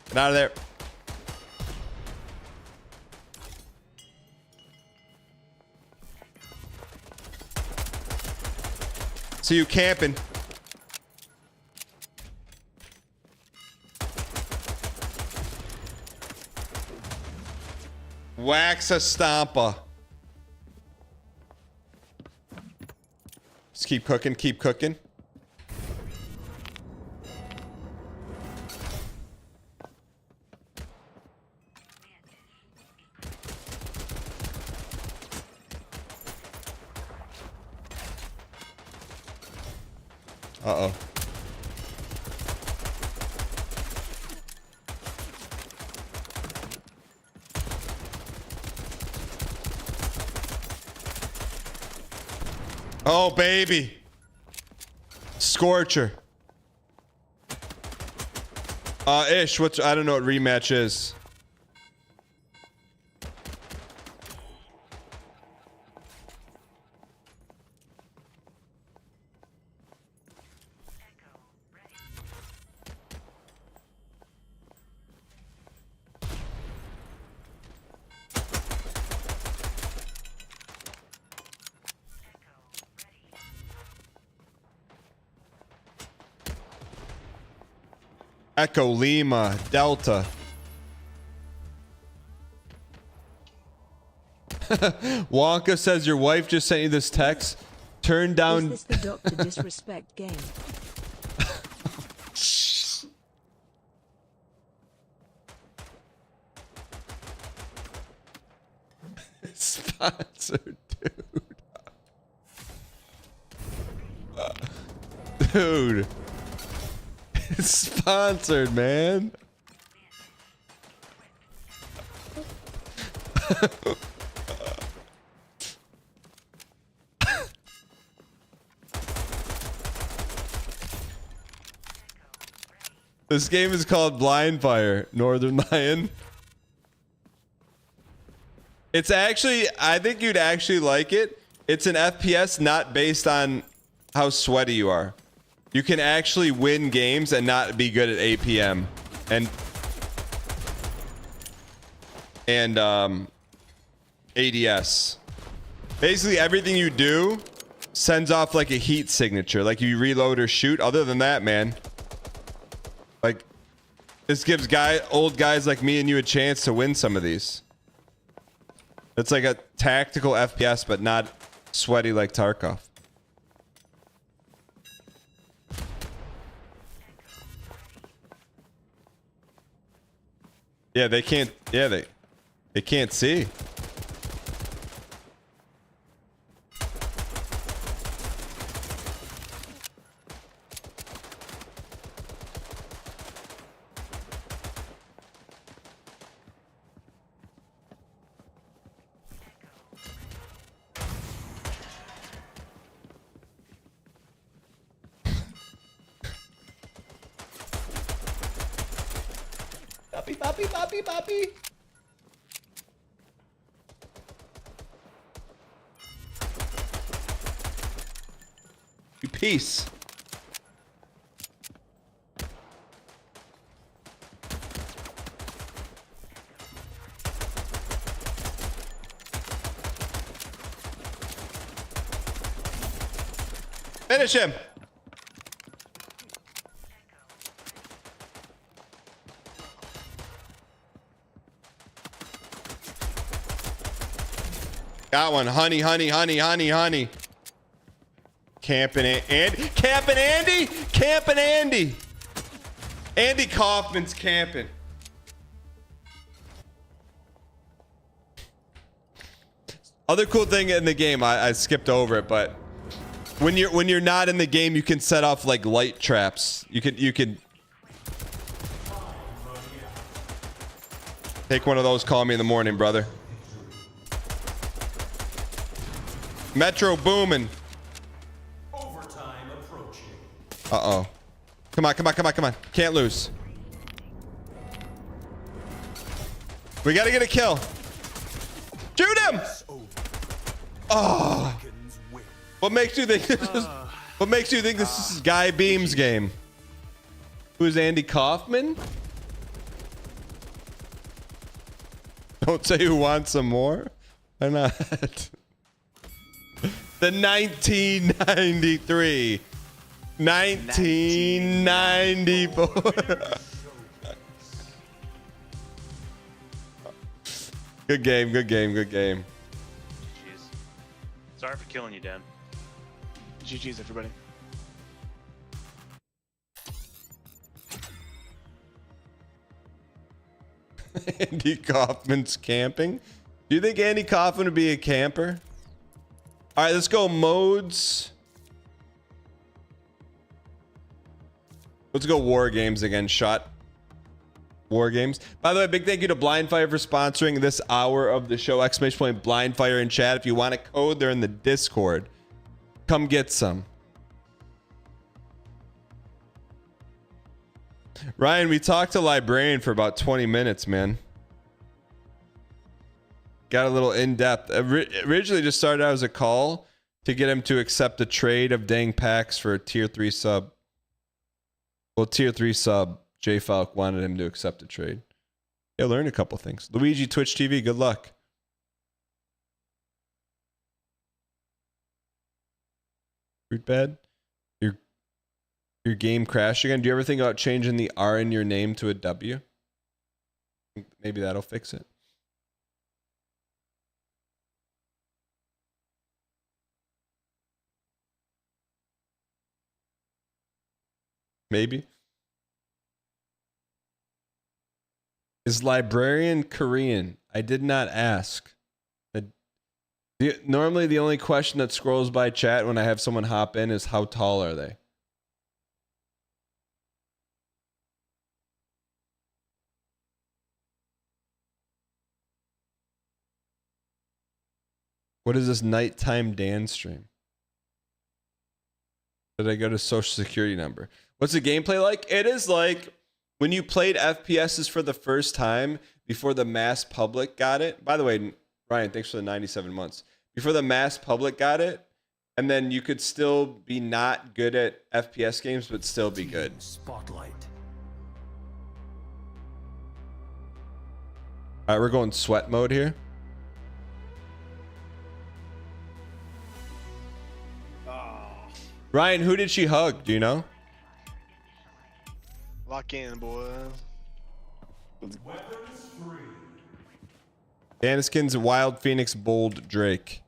Get out of there. See you camping. Wax a stompa. Just keep cooking, keep cooking. Uh-oh. Oh, baby. Scorcher. Ish, what's... I don't know what rematch is. Echo Lima Delta. Wonka says your wife just sent you this text. Turn down. Is this the Doctor Disrespect game? Sponsored, dude. Dude. It's sponsored, man. This game is called Blind Fire, Northern Lion. It's actually, I think you'd actually like it. It's an FPS not based on how sweaty you are. You can actually win games and not be good at APM. And ADS. Basically everything you do sends off like a heat signature, like you reload or shoot. Other than that, man, like this gives old guys like me and you a chance to win some of these. It's like a tactical FPS, but not sweaty like Tarkov. Yeah, they can't. Yeah, they can't see. Boppy, boppy, boppy, boppy. You peace. Finish him. Got one. Honey, honey, honey, honey, honey. Camping Andy. Camping Andy. Camping Andy. Andy Kaufman's camping. Other cool thing in the game, I skipped over it, but when you're not in the game, you can set off like light traps. You can take one of those. Call me in the morning, brother. Metro booming. Overtime approaching. Uh-oh. Come on, come on, come on, come on. Can't lose. We gotta get a kill. Shoot him! Oh. What makes you think what makes you think this is Guy Beam's game? Who's Andy Kaufman? Don't say who wants some more. Or not. The 1993. 1994. Good game, good game, good game. Jeez. Sorry for killing you, Dan. GG's, everybody. Andy Kaufman's camping. Do you think Andy Kaufman would be a camper? All right, let's go modes. Let's go war games again. Shot war games. By the way, big thank you to Blindfire for sponsoring this hour of the show. Exclamation point Blindfire in chat. If you want a code, they're in the Discord. Come get some. Ryan, we talked to Librarian for about 20 minutes, man. Got a little in-depth. Originally just started out as a call to get him to accept a trade of dang packs for a tier 3 sub. Well, tier 3 sub, J Falk wanted him to accept a trade. Yeah, learn a couple things. Luigi, Twitch TV, good luck. Fruit bad? Your game crashed again? Do you ever think about changing the R in your name to a W? Maybe that'll fix it. Maybe. Is librarian Korean? I did not ask. Normally the only question that scrolls by chat when I have someone hop in is how tall are they? What is this nighttime Dan stream? Did I go to social security number? What's the gameplay like? It is like when you played FPSs for the first time before the mass public got it. By the way, Ryan, thanks for the 97 months. Before the mass public got it, and then you could still be not good at FPS games, but still be good. Spotlight. All right, we're going sweat mode here. Ryan, who did she hug? Do you know? Lock in, boys. Daniskin's Wild Phoenix Bold Drake.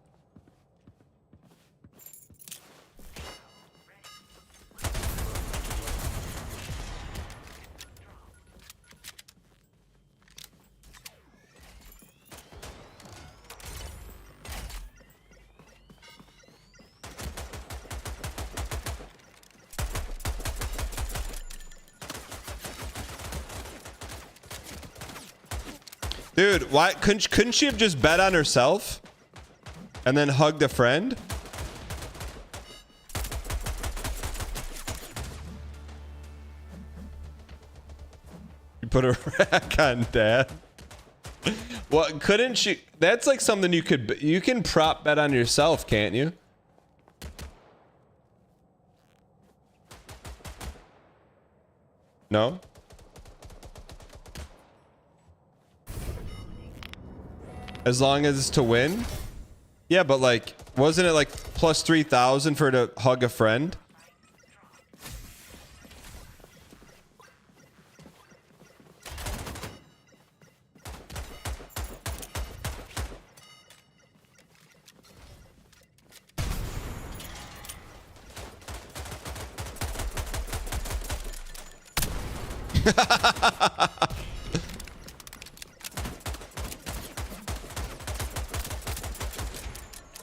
Dude, why couldn't she have just bet on herself and then hugged a friend? You put a rack on dad. Well, couldn't she? That's like something you can prop bet on yourself, can't you? No? As long as it's to win? Yeah, but like, wasn't it like plus 3,000 for her to hug a friend?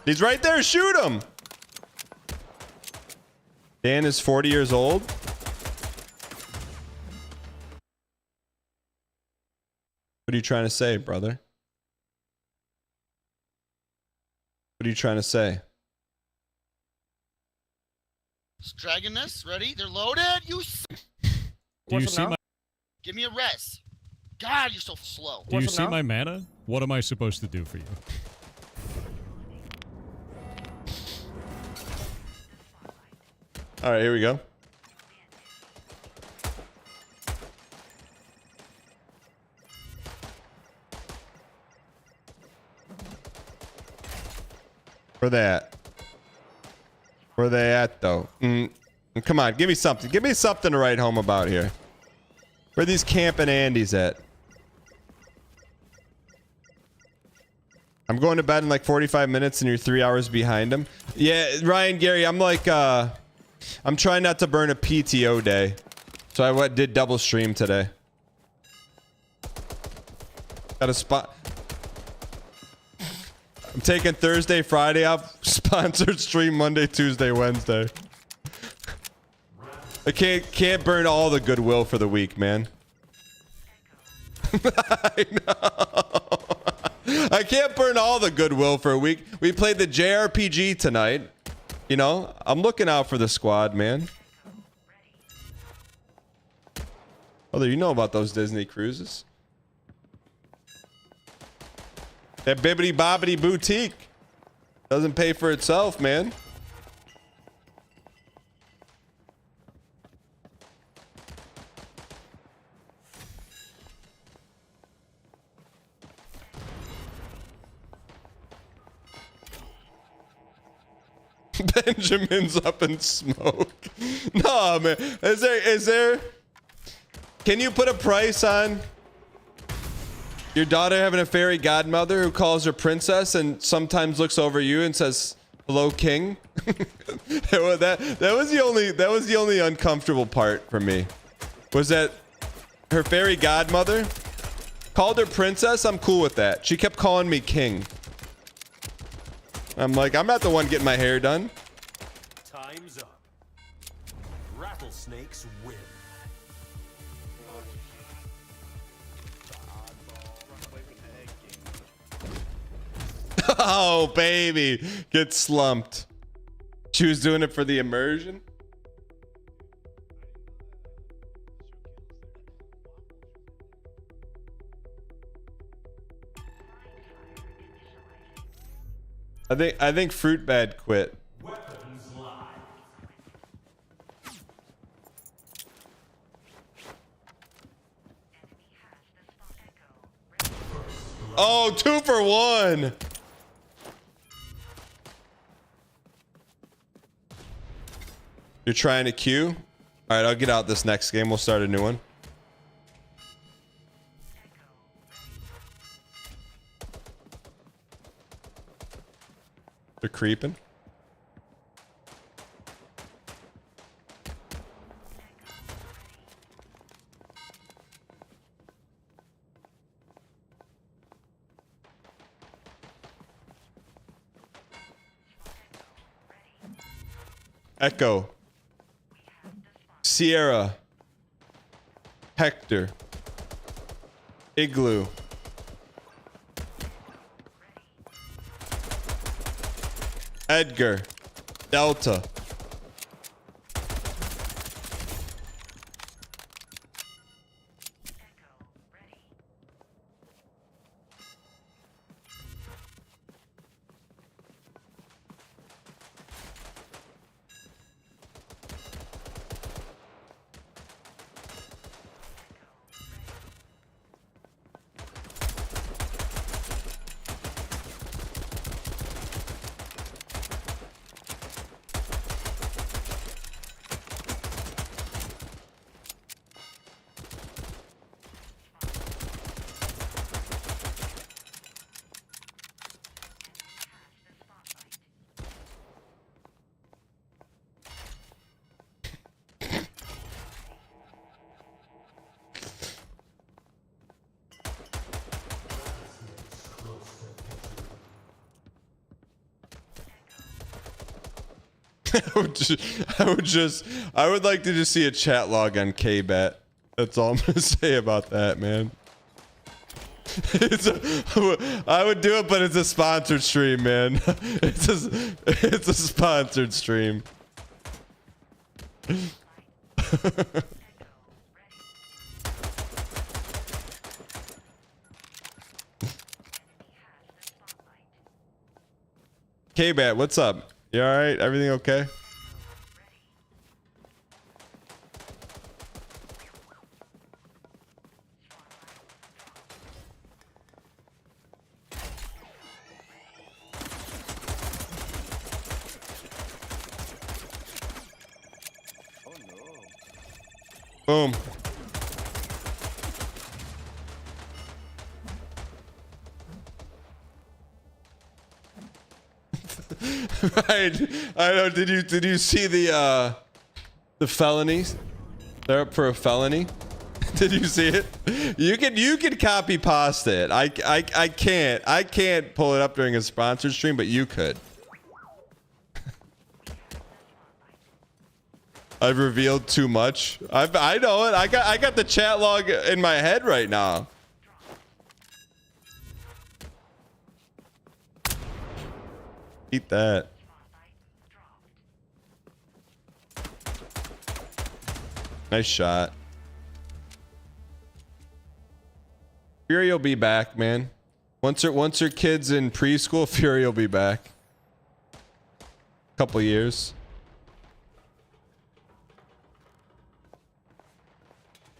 He's right there. Shoot him. Dan is 40 years old. What are you trying to say, brother? What are you trying to say? Dragon this. Ready? They're loaded. You. Do you see my? Give me a res. God, you're so slow. Do you see my mana? What am I supposed to do for you? All right, here we go. Where they at? Where they at, though? Come on, give me something. Give me something to write home about here. Where are these camping Andys at? I'm going to bed in like 45 minutes and you're 3 hours behind him. Yeah, Ryan, Gary, I'm like, I'm trying not to burn a PTO day. So I did double stream today. Got a spot. I'm taking Thursday, Friday off. Sponsored stream Monday, Tuesday, Wednesday. I can't burn all the goodwill for the week, man. I know. I can't burn all the goodwill for a week. We played the JRPG tonight. You know, I'm looking out for the squad, man. Brother, you know about those Disney cruises. That bibbity bobbity boutique doesn't pay for itself, man. Benjamin's up in smoke. No, man. Is there can you put a price on your daughter having a fairy godmother who calls her princess and sometimes looks over you and says, "Hello, king"? that was the only uncomfortable part for me. Was that her fairy godmother called her princess? I'm cool with that. She kept calling me king. I'm like, I'm not the one getting my hair done. Time's up. Rattlesnakes win. Oh, baby. Get slumped. She was doing it for the immersion. I think Fruit Bad quit. Oh, 2 for 1. You're trying to queue? All right, I'll get out this next game. We'll start a new one. They're creeping. Echo. Sierra. Hector. Igloo. Edgar. Delta. I would like to just see a chat log on KBAT. That's all I'm gonna say about that, man. I would do it, but it's a sponsored stream, man. It's a sponsored stream. KBAT, what's up? You all right? Everything okay? Boom. Right. I know. Did you see the felonies? They're up for a felony. Did you see it? You can copy pasta it. I can't pull it up during a sponsored stream, but you could. I've revealed too much. I know it. I got the chat log in my head right now. Eat that. Nice shot. Fury will be back, man. Once her kid's in preschool, Fury will be back. Couple years.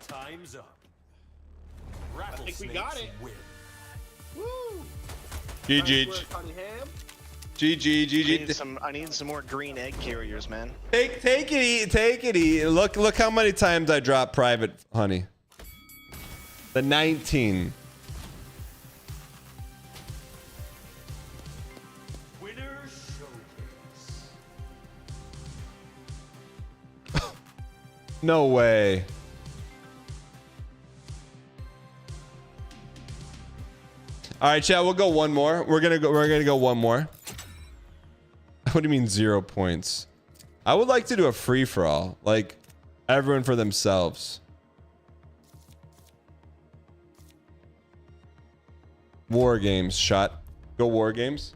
Time's up. I think we got it. Win. Woo! GG. Nice work, Cunningham. GG. I need some more green egg carriers, man. Take it easy. Look how many times I dropped private, honey. The 19. Winner showcase. No way. All right, chat. We'll go one more. We're gonna go one more. What do you mean 0 points? I would like to do a free for all, like everyone for themselves. War games shot. Go war games.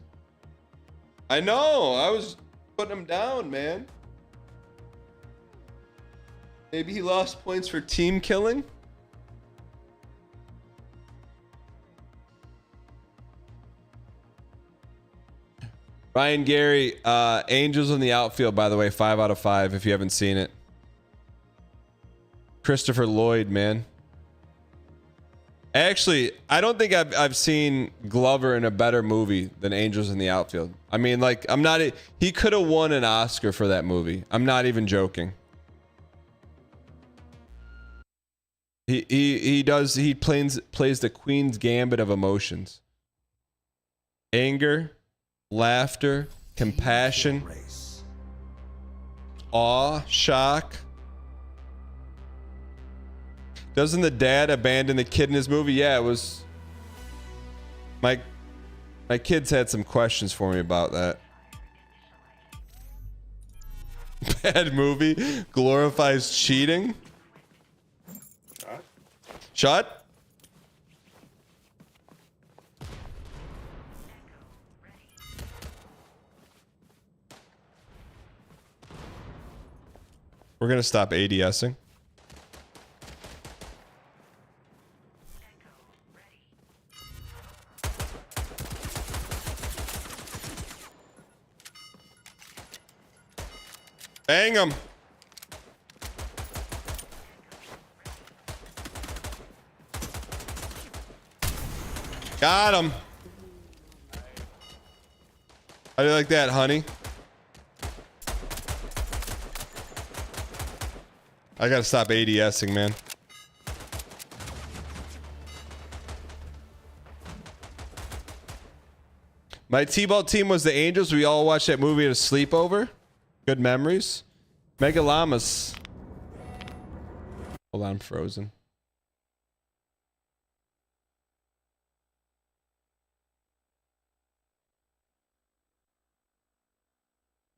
I know. I was putting him down, man. Maybe he lost points for team killing. Ryan Gary, Angels in the Outfield, by the way, 5 out of 5 if you haven't seen it. Christopher Lloyd, man. Actually, I don't think I've seen Glover in a better movie than Angels in the Outfield. I mean, like, he could have won an Oscar for that movie. I'm not even joking. He plays the Queen's Gambit of emotions. Anger, laughter, compassion, awe, shock. Doesn't the dad abandon the kid in his movie? Yeah, it was. My kids had some questions for me about that. Bad movie glorifies cheating. Shot. We're gonna stop ADSing. Bang him. Got him. How do you like that, honey? I gotta stop ADSing, man. My T-ball team was the Angels. We all watched that movie at a sleepover. Good memories. Mega Llamas. Hold on, I'm frozen.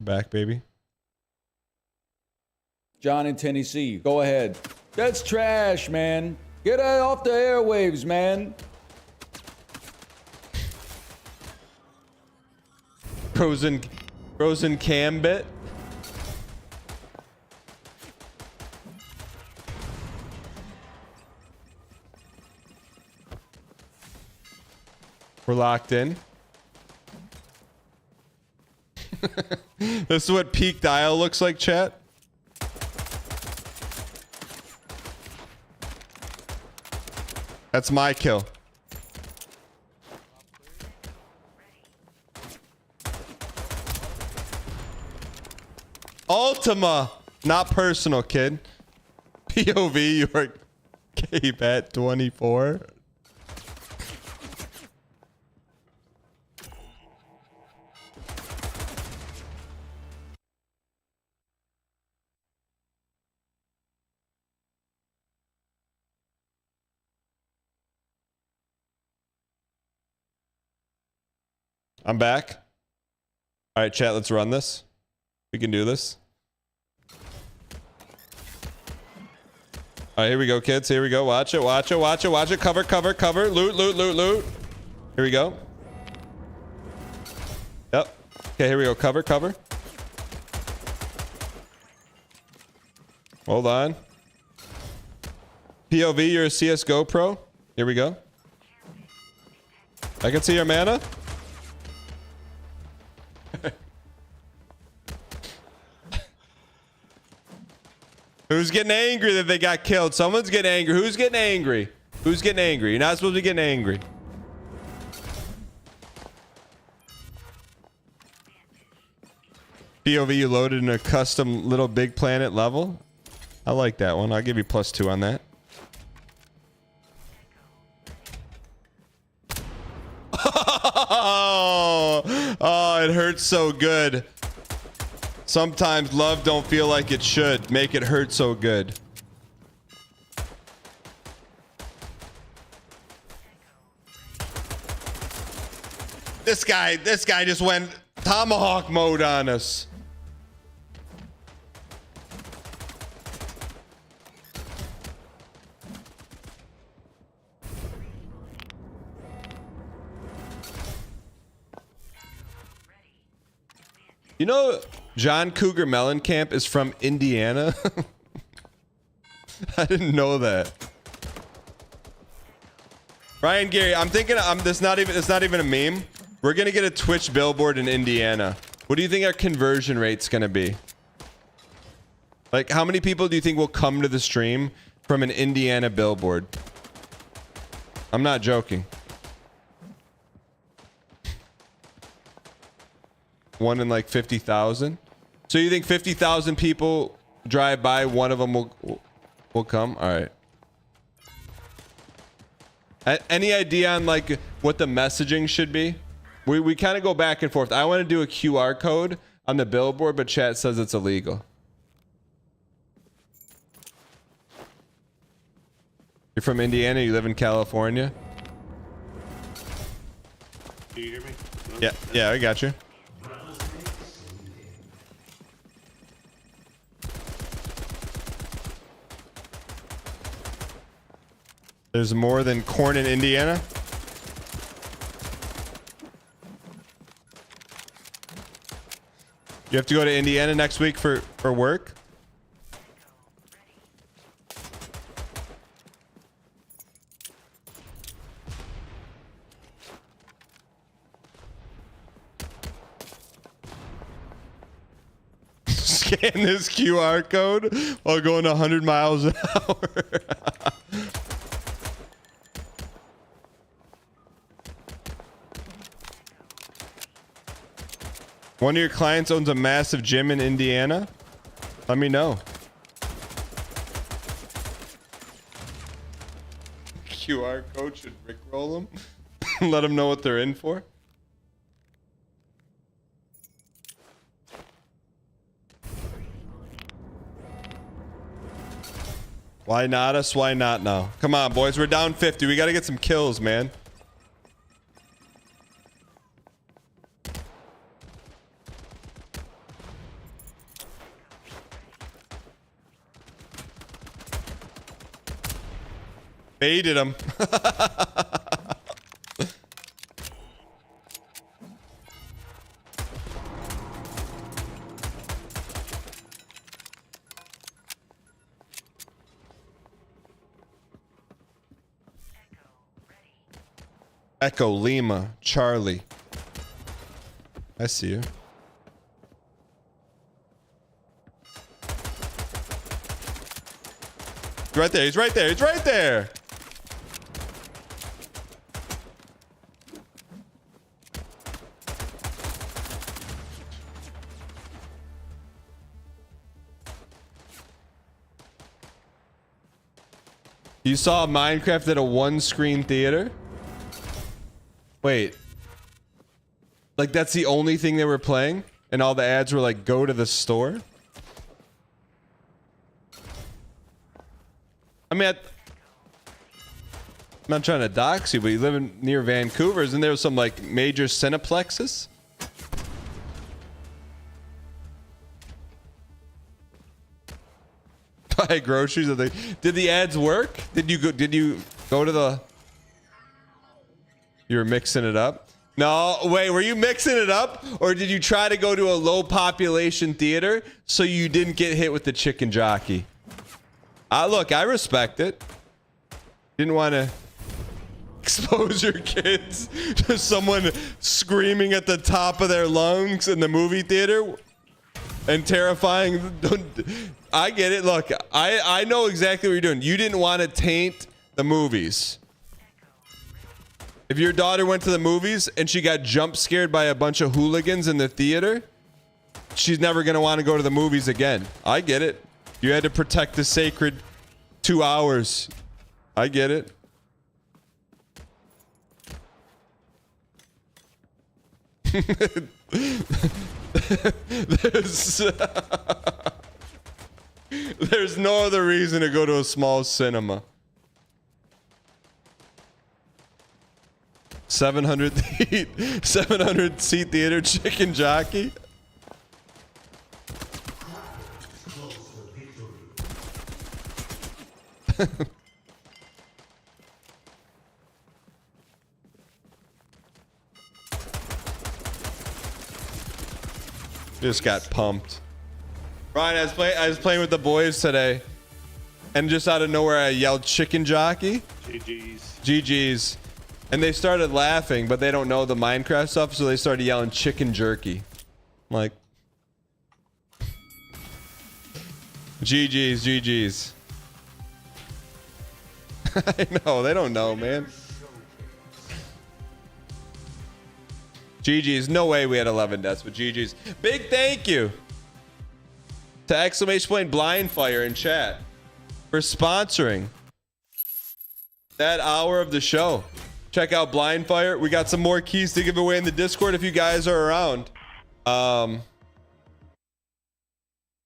Back, baby. John in Tennessee, go ahead. That's trash, man. Get it off the airwaves, man. Frozen Cambit. We're locked in. This is what peak dial looks like, chat. That's my kill. Ultima, not personal, kid. POV, you are K-Bet 24. I'm back. All right, chat, let's run this. We can do this. All right, here we go, kids. Here we go. Watch it, watch it, watch it, watch it. Cover, cover, cover. Loot, loot, loot, loot. Here we go. Yep. Okay, here we go. Cover, cover. Hold on. POV, you're a CSGO pro. Here we go. I can see your mana. Who's getting angry that they got killed? Someone's getting angry. Who's getting angry? Who's getting angry? You're not supposed to be getting angry. POV, you loaded in a custom little big planet level. I like that one. I'll give you +2 on that. Oh, it hurts so good. Sometimes love don't feel like it should. Make it hurt so good. This guy just went tomahawk mode on us. You know, John Cougar Mellencamp is from Indiana. I didn't know that. Ryan Gary, I'm thinking it's not even a meme. We're gonna get a Twitch billboard in Indiana. What do you think our conversion rate's gonna be? Like, how many people do you think will come to the stream from an Indiana billboard? I'm not joking. 1 in like 50,000. So you think 50,000 people drive by, one of them will come? All right. Any idea on like what the messaging should be? We kind of go back and forth. I want to do a QR code on the billboard, but chat says it's illegal. You're from Indiana, you live in California? Do you hear me? Yeah, I got you. There's more than corn in Indiana? You have to go to Indiana next week for work? Scan this QR code while going 100 miles an hour. One of your clients owns a massive gym in Indiana? Let me know. QR code should rickroll them. Let them know what they're in for. Why not us? Why not now? Come on, boys. We're down 50. We got to get some kills, man. Baited him. Echo Lima Charlie. I see you. He's right there. He's right there. He's right there. You saw Minecraft at a one-screen theater? Wait. Like, that's the only thing they were playing? And all the ads were like, go to the store? I mean, I'm not trying to dox you, but you live near Vancouver. Isn't there some, like, major cineplexes? Buy groceries? Did the ads work? Did you go to the... You were mixing it up? No, wait, were you mixing it up? Or did you try to go to a low population theater so you didn't get hit with the chicken jockey? Look, I respect it. Didn't want to expose your kids to someone screaming at the top of their lungs in the movie theater and terrifying. I get it. Look, I know exactly what you're doing. You didn't want to taint the movies. If your daughter went to the movies and she got jump scared by a bunch of hooligans in the theater, she's never going to want to go to the movies again. I get it. You had to protect the sacred 2 hours. I get it. There's no other reason to go to a small cinema. 700 seat theater chicken jockey. Just got pumped. Ryan, I was playing with the boys today, and just out of nowhere I yelled chicken jockey. GG's. GG's. And they started laughing, but they don't know the Minecraft stuff, so they started yelling chicken jerky. I'm like, GG's, GG's. I know, they don't know, man. GG's, no way we had 11 deaths, but GG's. Big thank you to exclamation point blind fire in chat for sponsoring that hour of the show. Check out blind fire. We got some more keys to give away in the Discord if you guys are around.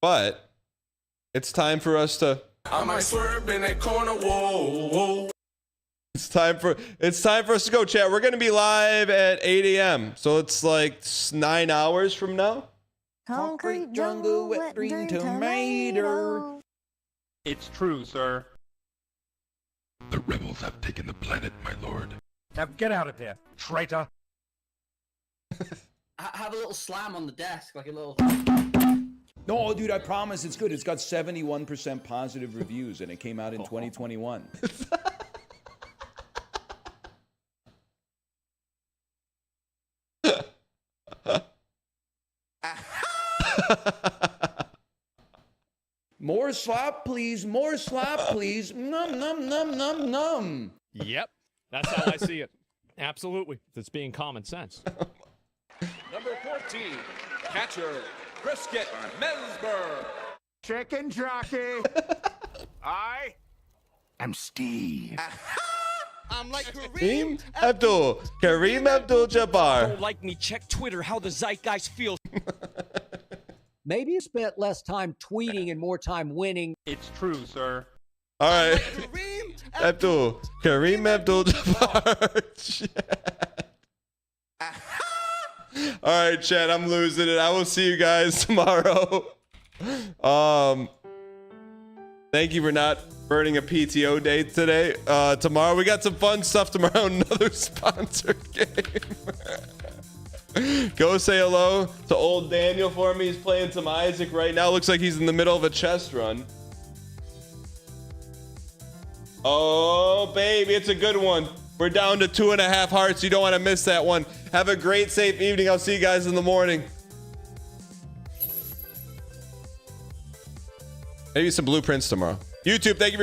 But it's time for us to. I might swerve in that corner. Whoa, whoa. It's time for us to go, chat. We're gonna be live at 8 a.m. So it's like 9 hours from now. Concrete jungle, wet green tomato. It's true, sir. The rebels have taken the planet, my lord. Now get out of here, traitor. Have a little slam on the desk, like a little. No, dude, I promise it's good. It's got 71% positive reviews, and it came out in 2021. More slop, please. More slop, please. Num, num, num, num, num. Yep, that's how I see it. Absolutely. That's being common sense. Number 14, catcher, Brisket Mensberg. Chicken jockey. I I'm Steve. I'm like Kareem Abdul-Jabbar. Don't like me, check Twitter how the zeitgeist feels. Maybe you spent less time tweeting and more time winning. It's true, sir. All right. Kareem Abdul-Jabbar. All right, chat, I'm losing it. I will see you guys tomorrow. Thank you for not burning a PTO day today. Tomorrow we got some fun stuff tomorrow. Another sponsored game. Go say hello to old Daniel for me. He's playing some Isaac right now. Looks like he's in the middle of a chest run. Oh, baby, it's a good one. We're down to 2.5 hearts. You don't want to miss that one. Have a great, safe evening. I'll see you guys in the morning. Maybe some blueprints tomorrow. YouTube, thank you for